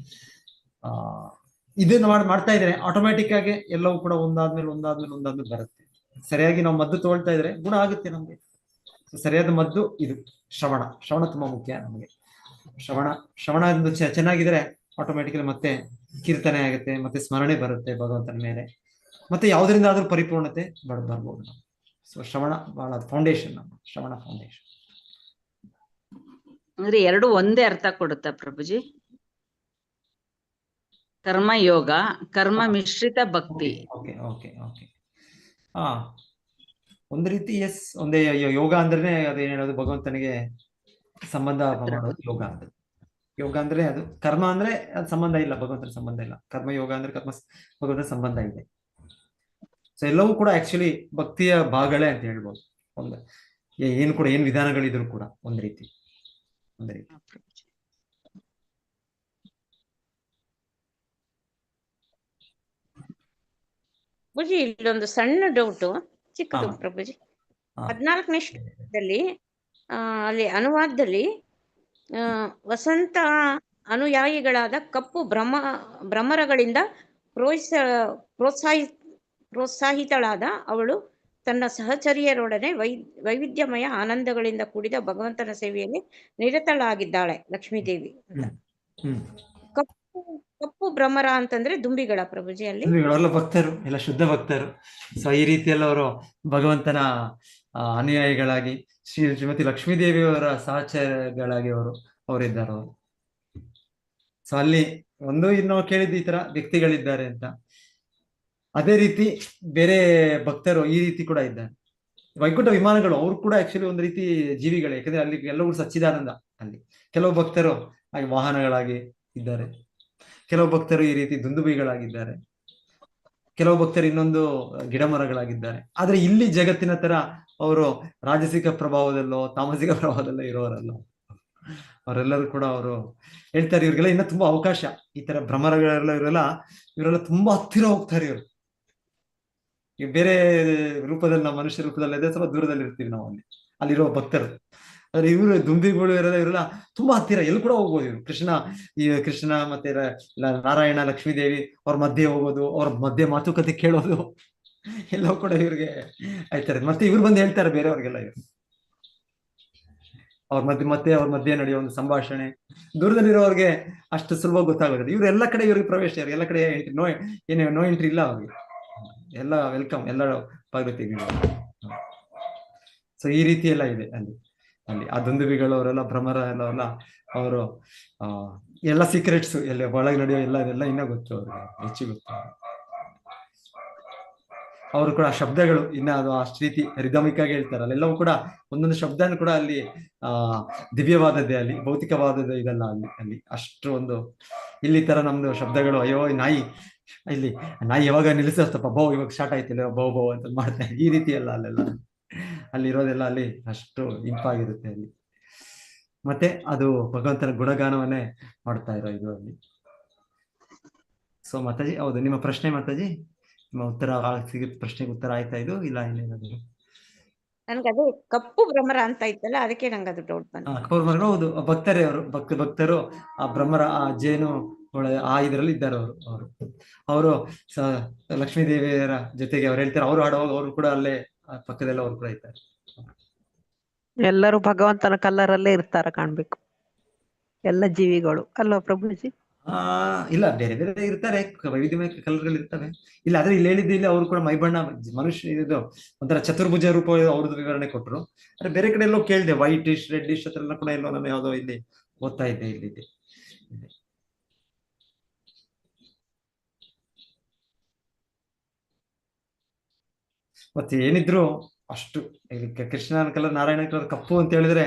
ಇದನ್ನ ಮಾಡ್ತಾ ಇದ್ರೆ ಆಟೋಮ್ಯಾಟಿಕ್ ಆಗಿ ಎಲ್ಲವೂ ಕೂಡ ಒಂದಾದ್ಮೇಲೆ ಬರುತ್ತೆ. ಸರಿಯಾಗಿ ನಾವು ಮದ್ದು ತಗೊಳ್ತಾ ಇದ್ರೆ ಗುಣ ಆಗುತ್ತೆ ನಮ್ಗೆ. ಸರಿಯಾದ ಮದ್ದು ಇದು ಶ್ರವಣ ತುಂಬಾ ಮುಖ್ಯ ನಮಗೆ. ಶ್ರವಣ ಚೆನ್ನಾಗಿದ್ರೆ ಆಟೋಮ್ಯಾಟಿಕಲಿ ಮತ್ತೆ ಕೀರ್ತನೆ ಆಗುತ್ತೆ, ಮತ್ತೆ ಸ್ಮರಣೆ ಬರುತ್ತೆ ಭಗವಂತನ ಮೇಲೆ, ಮತ್ತೆ ಯಾವುದರಿಂದ ಆದ್ರೂ ಪರಿಪೂರ್ಣತೆ ಬರ್ಬೋದು. ಸೊ ಶ್ರವಣ ಬಹಳ ಫೌಂಡೇಶನ್, ಶ್ರವಣ ಫೌಂಡೇಶನ್.
ಅಂದ್ರೆ ಎರಡು ಒಂದೇ ಅರ್ಥ ಕೊಡುತ್ತಾ ಪ್ರಭುಜಿ? ಕರ್ಮಯೋಗ, ಕರ್ಮ ಮಿಶ್ರಿತ ಭಕ್ತಿ.
ಓಕೆ ಒಂದು ರೀತಿ ಒಂದೇ. ಯೋಗ ಅಂದ್ರೆ ಅದೇನ್ ಹೇಳೋದು, ಭಗವಂತನಿಗೆ ಸಂಬಂಧ ಮಾಡೋದು ಯೋಗ ಅಂದ್ರೆ ಅದು. ಕರ್ಮ ಅಂದ್ರೆ ಅದು ಸಂಬಂಧ ಇಲ್ಲ, ಭಗವಂತನ ಸಂಬಂಧ ಇಲ್ಲ. ಕರ್ಮಯೋಗ ಅಂದ್ರೆ ಭಗವಂತನ ಸಂಬಂಧ ಇದೆ. ಸೊ ಎಲ್ಲವೂ ಕೂಡ ಆಕ್ಚುಲಿ ಭಕ್ತಿಯ ಭಾಗಗಳೇ ಅಂತ ಹೇಳ್ಬೋದು. ಏನ್ ವಿಧಾನಗಳಿದ್ರು ಕೂಡ ಒಂದ್ ರೀತಿ.
ಪ್ರಭುಜಿ, ಇಲ್ಲೊಂದು ಸಣ್ಣ ಡೌಟು, ಚಿಕ್ಕದು ಪ್ರಭುಜಿ. 14ನೇ ಶ್ಲೋಕದಲ್ಲಿ ಅಲ್ಲಿ ಅನುವಾದದಲ್ಲಿ ವಸಂತ ಅನುಯಾಯಿಗಳಾದ ಕಪ್ಪು ಭ್ರಮರಗಳಿಂದ ಪ್ರೋತ್ಸಾಹಿತಳಾದ ಅವಳು ತನ್ನ ಸಹಚರಿಯರೊಡನೆ ವೈವಿಧ್ಯಮಯ ಆನಂದಗಳಿಂದ ಕೂಡಿದ ಭಗವಂತನ ಸೇವೆಯಲ್ಲಿ ನಿರತಳಾಗಿದ್ದಾಳೆ ಲಕ್ಷ್ಮೀದೇವಿ ಅಂತ. ಕಪ್ಪು ಭ್ರಮರ ಅಂತಂದ್ರೆ ದುಂಬಿಗಳ ಪ್ರಭುಜಿ? ಅಲ್ಲಿ
ಎಲ್ಲ ಭಕ್ತರು, ಎಲ್ಲ ಶುದ್ಧ ಭಕ್ತರು. ಸೊ ಈ ರೀತಿಯಲ್ಲಿ ಅವರು ಭಗವಂತನ ಅನುಯಾಯಿಗಳಾಗಿ ಶ್ರೀಮತಿ ಲಕ್ಷ್ಮೀದೇವಿಯವರ ಸಹಚರಗಳಾಗಿ ಅವರಿದ್ದಾರೆ ಅವರು. ಸೊ ಅಲ್ಲಿ ಇನ್ನೂ ಕೇಳಿದ್ದು ಈ ತರ ವ್ಯಕ್ತಿಗಳಿದ್ದಾರೆ ಅಂತ. ಅದೇ ರೀತಿ ಬೇರೆ ಭಕ್ತರು ಈ ರೀತಿ ಕೂಡ ಇದ್ದಾರೆ. ವೈಕುಂಠ ವಿಮಾನಗಳು ಅವರು ಕೂಡ ಆಕ್ಚುಲಿ ಒಂದು ರೀತಿ ಜೀವಿಗಳೇ, ಯಾಕಂದ್ರೆ ಅಲ್ಲಿ ಎಲ್ಲವೂ ಸಚ್ಚಿದಾನಂದ. ಅಲ್ಲಿ ಕೆಲವು ಭಕ್ತರು ಹಾಗೆ ವಾಹನಗಳಾಗಿ ಇದ್ದಾರೆ, ಕೆಲವು ಭಕ್ತರು ಈ ರೀತಿ ದುಂದುಬಿಗಳಾಗಿದ್ದಾರೆ, ಕೆಲವು ಭಕ್ತರು ಇನ್ನೊಂದು ಗಿಡ ಮರಗಳಾಗಿದ್ದಾರೆ. ಆದ್ರೆ ಇಲ್ಲಿ ಜಗತ್ತಿನ ತರ ಅವರು ರಾಜಸಿಕ ಪ್ರಭಾವದಲ್ಲೋ ತಾಮಸಿಕ ಪ್ರಭಾವದಲ್ಲೋ ಇರೋರಲ್ಲ. ಅವರೆಲ್ಲರೂ ಕೂಡ ಅವರು ಹೇಳ್ತಾರೆ, ಇವ್ರಿಗೆಲ್ಲ ಇನ್ನ ತುಂಬಾ ಅವಕಾಶ. ಈ ತರ ಭ್ರಮರಗಳೆಲ್ಲ ಇವರೆಲ್ಲ ತುಂಬಾ ಹತ್ತಿರ ಹೋಗ್ತಾರೆ. ಇವರು ಬೇರೆ ರೂಪದಲ್ಲಿ, ನಾವು ಮನುಷ್ಯ ರೂಪದಲ್ಲಿ ಸ್ವಲ್ಪ ದೂರದಲ್ಲಿ ಇರ್ತೀವಿ ನಾವು ಅಲ್ಲಿರೋ ಭಕ್ತರು. ಆದ್ರೆ ಇವರು ದುಂಬಿಗಳು ಇವರೆಲ್ಲ ತುಂಬಾ ಹತ್ತಿರ, ಎಲ್ಲಿ ಕೂಡ ಹೋಗ್ಬೋದು ಇವರು. ಕೃಷ್ಣ ಮತ್ತೆ ನಾರಾಯಣ, ಲಕ್ಷ್ಮೀದೇವಿ ಅವ್ರ ಮಧ್ಯೆ ಹೋಗೋದು, ಅವ್ರ ಮಧ್ಯೆ ಮಾತುಕತೆ ಕೇಳೋದು ಎಲ್ಲವೂ ಕೂಡ ಇವ್ರಿಗೆ ಆಯ್ತಾರೆ. ಮತ್ತೆ ಇವ್ರು ಬಂದು ಹೇಳ್ತಾರೆ ಬೇರೆಯವ್ರಿಗೆಲ್ಲ, ಇವರು ಅವ್ರ ಮಧ್ಯೆ ನಡೆಯೋ ಒಂದು ಸಂಭಾಷಣೆ ದೂರದಲ್ಲಿರೋರಿಗೆ ಅಷ್ಟು ಸುಲಭ ಗೊತ್ತಾಗೋದಿಲ್ಲ. ಇವ್ರು ಎಲ್ಲ ಕಡೆ ಇವ್ರಿಗೆ ಪ್ರವೇಶ, ಎಲ್ಲ ಕಡೆ ನೋ ಎಂಟ್ರಿ ಇಲ್ಲ ಅವ್ರಿಗೆ, ಎಲ್ಲ ವೆಲ್ಕಮ್, ಎಲ್ಲ ಪಾರ್ವತಿ. ಸೊ ಈ ರೀತಿ ಎಲ್ಲ ಇದೆ ಅಲ್ಲಿ ಆ ದುಂದುಬಿಗಳು ಅವರೆಲ್ಲ, ಭ್ರಮರ ಎಲ್ಲ ಅವರು ಎಲ್ಲ ಸೀಕ್ರೆಟ್ಸ್ ಎಲ್ಲ ಒಳಗೆ ನಡೆಯೋ ಎಲ್ಲ ಇನ್ನೂ ಗೊತ್ತು ಅವ್ರಿಗೆ, ಹೆಚ್ಚು ಗೊತ್ತು. ಅವರು ಕೂಡ ಶಬ್ದಗಳು ಇನ್ನ ಅದು ಅಷ್ಟು ರೀತಿ ರಿದಮಿಕ್ ಆಗಿ ಹೇಳ್ತಾರಲ್ಲ, ಎಲ್ಲವೂ ಕೂಡ ಒಂದೊಂದು ಶಬ್ದನೂ ಕೂಡ ಅಲ್ಲಿ ದಿವ್ಯವಾದದ್ದೇ, ಅಲ್ಲಿ ಭೌತಿಕವಾದದ್ದು ಇದೆಲ್ಲ ಅಲ್ಲಿ ಅಷ್ಟು ಒಂದು. ಇಲ್ಲಿ ತರ ನಮ್ದು ಶಬ್ದಗಳು, ಅಯ್ಯೋ ನಾಯಿ ಯಾವಾಗ ನಿಲ್ಲಿಸ್ತಪ್ಪ, ಬೌ ಇವಾಗ ಸ್ಟಾರ್ಟ್ ಆಯ್ತಿಲ್ಲ, ಬೌ ಅಂತ ಮಾಡ್ತಾರೆ, ಈ ರೀತಿ ಎಲ್ಲ ಅಲ್ಲಿರೋದೆಲ್ಲ ಅಲ್ಲಿ ಅಷ್ಟು ಇಂಪಾಗಿರುತ್ತೆ ಅಲ್ಲಿ. ಮತ್ತೆ ಅದು ಭಗವಂತನ ಗುಣಗಾನವನ್ನೇ ಮಾಡ್ತಾ ಇರೋ ಇದು ಅಲ್ಲಿ. ಸೊ ಮಾತಾಜಿ, ಹೌದು ನಿಮ್ಮ ಪ್ರಶ್ನೆ ಮಾತಾಜಿ, ನಿಮ್ಮ ಉತ್ತರ ಪ್ರಶ್ನೆಗೆ ಉತ್ತರ ಆಯ್ತಾ? ಇದು ಇಲ್ಲ ಇನ್ನೇನಾದ್ರು?
ನನ್ಗದು ಕಪ್ಪು ಭ್ರಮರ ಅಂತ ಇತ್ತಲ್ಲ, ಅದಕ್ಕೆ ನಂಗೆ ಅದು ಡೌಟ್ ಬಂತು.
ಕಪ್ಪು ಭ್ರಮರ, ಹೌದು, ಭಕ್ತರೇ ಅವರು, ಭಕ್ತರು ಆ ಭ್ರಮರ, ಆ ಜೇನು ಇದರಲ್ಲಿ ಇದ್ದಾರೆ ಅವರು ಲಕ್ಷ್ಮೀ ದೇವಿಯರ ಜೊತೆಗೆ ಅವ್ರು ಹೇಳ್ತಾರೆ, ಅವರು ಹಾಡುವಾಗ ಅವರು ಕೂಡ ಅಲ್ಲೇ ಪಕ್ಕದಲ್ಲ ಅವ್ರು ಕೂಡ ಇದ್ದಾರೆ.
ಎಲ್ಲರೂ ಭಗವಂತನ ಕಲರ್ ಅಲ್ಲೇ ಇರ್ತಾರ ಕಾಣ್ಬೇಕು, ಎಲ್ಲ ಜೀವಿಗಳು ಅಲ್ವಾ ಪ್ರಭುಜಿ?
ಇಲ್ಲ, ಬೇರೆ ಬೇರೆ ಇರ್ತಾರೆ, ವೈವಿಧ್ಯಮಯ ಕಲರ್ಗಳು ಇರ್ತವೆ. ಇಲ್ಲ ಆದ್ರೆ ಇಲ್ಲಿ ಹೇಳಿದ್ದು, ಇಲ್ಲಿ ಅವ್ರು ಕೂಡ ಮೈಬಣ್ಣ ಮನುಷ್ಯ ಇದು ಒಂಥರ ಚತುರ್ಭುಜ ರೂಪ ಅವ್ರದ್ದು ವಿವರಣೆ ಕೊಟ್ಟರು. ಆದ್ರೆ ಬೇರೆ ಕಡೆ ಎಲ್ಲೋ ಕೇಳಿದೆ, ವೈಟ್ ಇಶ್ ರೆಡ್ ಇಶ್ ಹತ್ರ ಕೂಡ ಎಲ್ಲೋ ನಾನು ಯಾವ್ದೋ ಇಲ್ಲಿ ಓದ್ತಾ ಇದ್ದೆ ಇಲ್ಲಿ. ಮತ್ತೆ ಏನಿದ್ರು ಅಷ್ಟು ಕೃಷ್ಣನ ಕಲರ್ ನಾರಾಯಣ ಕಲರ್ ಕಪ್ಪು ಅಂತ ಹೇಳಿದ್ರೆ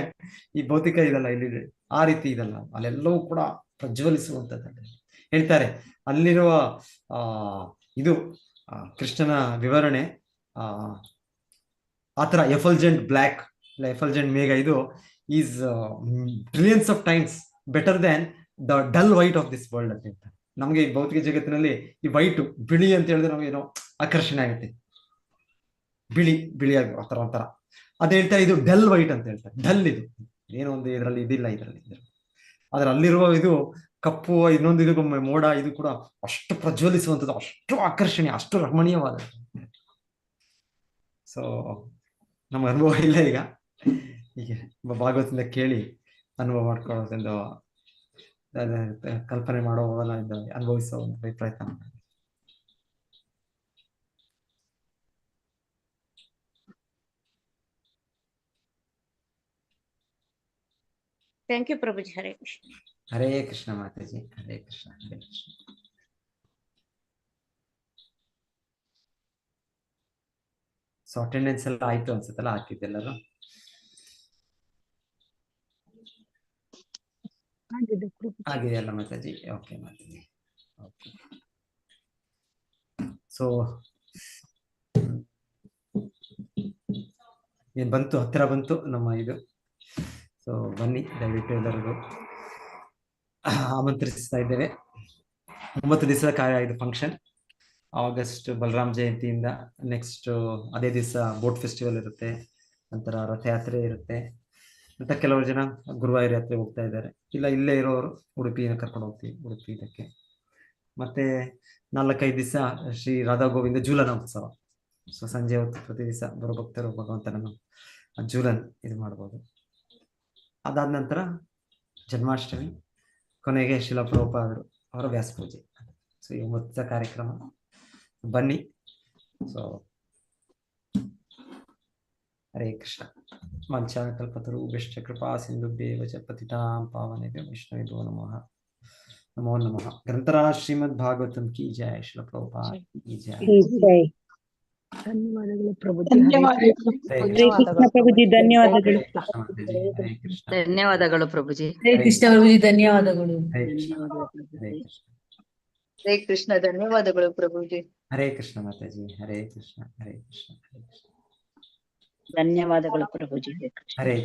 ಈ ಭೌತಿಕ ಇದಲ್ಲ, ಇಲ್ಲಿ ಆ ರೀತಿ ಇದಲ್ಲ, ಅಲ್ಲೆಲ್ಲವೂ ಕೂಡ ಪ್ರಜ್ವಲಿಸುವಂತದ್ದು ಹೇಳ್ತಾರೆ. ಅಲ್ಲಿರುವ ಇದು ಕೃಷ್ಣನ ವಿವರಣೆ ಆತರ ಎಫಲ್ಜೆಂಟ್ ಬ್ಲ್ಯಾಕ್, ಎಫಲ್ಜೆಂಟ್ ಮೇಘ ಇದು is trillions of times better than the dull white of this world ಅಂತ ಹೇಳ್ತಾರೆ. ನಮ್ಗೆ ಈ ಭೌತಿಕ ಜಗತ್ತಿನಲ್ಲಿ ಈ ವೈಟ್ ಬಿಳಿ ಅಂತ ಹೇಳಿದ್ರೆ ನಮ್ಗೆ ಏನೋ ಆಕರ್ಷಣೆ ಆಗುತ್ತೆ, ಬಿಳಿಯಾಗಿ ಆತರ ಒಂಥರ. ಅದ್ ಹೇಳ್ತಾರೆ ಇದು ಡಲ್ ವೈಟ್ ಅಂತ ಹೇಳ್ತಾರೆ. ಡಲ್ ಇದು ಏನೋ ಒಂದು ಇದರಲ್ಲಿ ಇದಿಲ್ಲ, ಇದರಲ್ಲಿ ಆದ್ರೆ ಅಲ್ಲಿರುವ ಇದು ಕಪ್ಪು, ಇನ್ನೊಂದು ಇದು ಮೋಡ, ಇದು ಕೂಡ ಅಷ್ಟು ಪ್ರಜ್ವಲಿಸುವಂಥದ್ದು, ಅಷ್ಟು ಆಕರ್ಷಣೀಯ, ಅಷ್ಟು ರಮಣೀಯವಾದ. ಸೊ ನಮ್ಗೆ ಅನುಭವ ಇಲ್ಲ ಈಗ, ಹೀಗೆ ಭಾಗವತದಿಂದ ಕೇಳಿ ಅನುಭವ ಮಾಡ್ಕೊಳ್ಳೋದೊಂದು ಕಲ್ಪನೆ ಮಾಡೋ ಅನುಭವಿಸೋ ಒಂದು ಪ್ರಯತ್ನ.
ಥ್ಯಾಂಕ್ ಯು ಪ್ರಭುಜಿ. ಹರೇ ಕೃಷ್ಣ.
ಹರೇ ಕೃಷ್ಣ ಮಾತಾಜಿ, ಹರೇ ಕೃಷ್ಣ, ಹರೇ ಕೃಷ್ಣ. ಸೊ ಅಟೆಂಡೆನ್ಸ್ ಎಲ್ಲ ಆಯ್ತು ಅನ್ಸುತ್ತಲ್ಲ, ಹಾಕಿದ್ದೆಲ್ಲರೂ ಆಗಿದೆಯಲ್ಲ ಮಾತಾಜಿ? ಓಕೆ ಮಾತಾಜಿ, ಓಕೆ. ಸೊ ಏನ್ ಬಂತು, ಹತ್ತಿರ ಬಂತು ನಮ್ಮ ಇದು. ಸೊ ಬನ್ನಿ, ದಯವಿಟ್ಟು ಎಲ್ಲರಿಗೂ ಆಮಂತ್ರಿಸ್ತಾ ಇದ್ದೇವೆ. 9 ದಿವಸದ ಕಾರ್ಯ ಇದು ಫಂಕ್ಷನ್. ಆಗಸ್ಟ್ ಬಲರಾಮ್ ಜಯಂತಿಯಿಂದ ನೆಕ್ಸ್ಟ್ ಅದೇ ದಿವಸ ಬೋಟ್ ಫೆಸ್ಟಿವಲ್ ಇರುತ್ತೆ, ನಂತರ ರಥಯಾತ್ರೆ ಇರುತ್ತೆ. ಅಂತ ಕೆಲವರು ಜನ ಗುರುವಾಯೂರ್ ಯಾತ್ರೆ ಹೋಗ್ತಾ ಇದ್ದಾರೆ, ಇಲ್ಲ ಇಲ್ಲೇ ಇರೋರು ಉಡುಪಿನ ಕರ್ಕೊಂಡು ಹೋಗ್ತೀವಿ, ಉಡುಪಿ ಇದಕ್ಕೆ. ಮತ್ತೆ 4-5 ದಿವಸ ಶ್ರೀ ರಾಧಾ ಗೋವಿಂದ ಜೂಲನ ಉತ್ಸವ. ಸೊ ಸಂಜೆ ಹೊತ್ತು ಪ್ರತಿ ದಿವಸ ಬರೋ ಭಕ್ತರು ಭಗವಂತನನ್ನು ಜೂಲನ್ ಇದು ಮಾಡ್ಬೋದು. ಅದಾದ ನಂತರ ಜನ್ಮಾಷ್ಟಮಿ, ಕೊನೆಗೆ ಶಿಲಾ ಪ್ರಭುಪಾದರು ಅವರ ವ್ಯಾಸ ಪೂಜೆ. ಸೊ ಈ 9 ಕಾರ್ಯಕ್ರಮ, ಬನ್ನಿ. ಸೊ ಹರೇ ಕೃಷ್ಣ. ಮಂಚಾಕಲ್ಪತರುಭ್ಯಶ್ಚ ಕೃಪಾ ಸಿಂಧುಭ್ಯೇವ ಚ ಪತಿತಾಂ ಪಾವನೇಭ್ಯೋ ವೈಷ್ಣವೇಭ್ಯೋ ನಮಃ. ನಮೋ ನಮಃ. ಗ್ರಂಥರಾಜ ಶ್ರೀಮದ್ ಭಾಗವತಂ ಕಿ ಜಯ, ಶಿಲ ಪ್ರಭುಪಾದ ಕಿ ಜಯ.
ಧನ್ಯವಾದಗಳು ಪ್ರಭುಜಿ.
ಕೃಷ್ಣ ಪ್ರಭುಜಿ, ಧನ್ಯವಾದಗಳು.
ಹರೇ ಕೃಷ್ಣ.
ಧನ್ಯವಾದಗಳು ಪ್ರಭುಜಿ.
ಹರೇ ಕೃಷ್ಣ ಪ್ರಭುಜಿ, ಧನ್ಯವಾದಗಳು.
ಹರೇ ಕೃಷ್ಣ, ಹರೇ ಕೃಷ್ಣ.
ಹರೇ ಕೃಷ್ಣ, ಧನ್ಯವಾದಗಳು ಪ್ರಭುಜಿ.
ಹರೇ ಕೃಷ್ಣ ಮಾತಾಜಿ, ಹರೇ ಕೃಷ್ಣ, ಹರೇ ಕೃಷ್ಣ, ಹರೇ ಕೃಷ್ಣ.
ಧನ್ಯವಾದಗಳು ಪ್ರಭುಜಿ.
ಹರೇ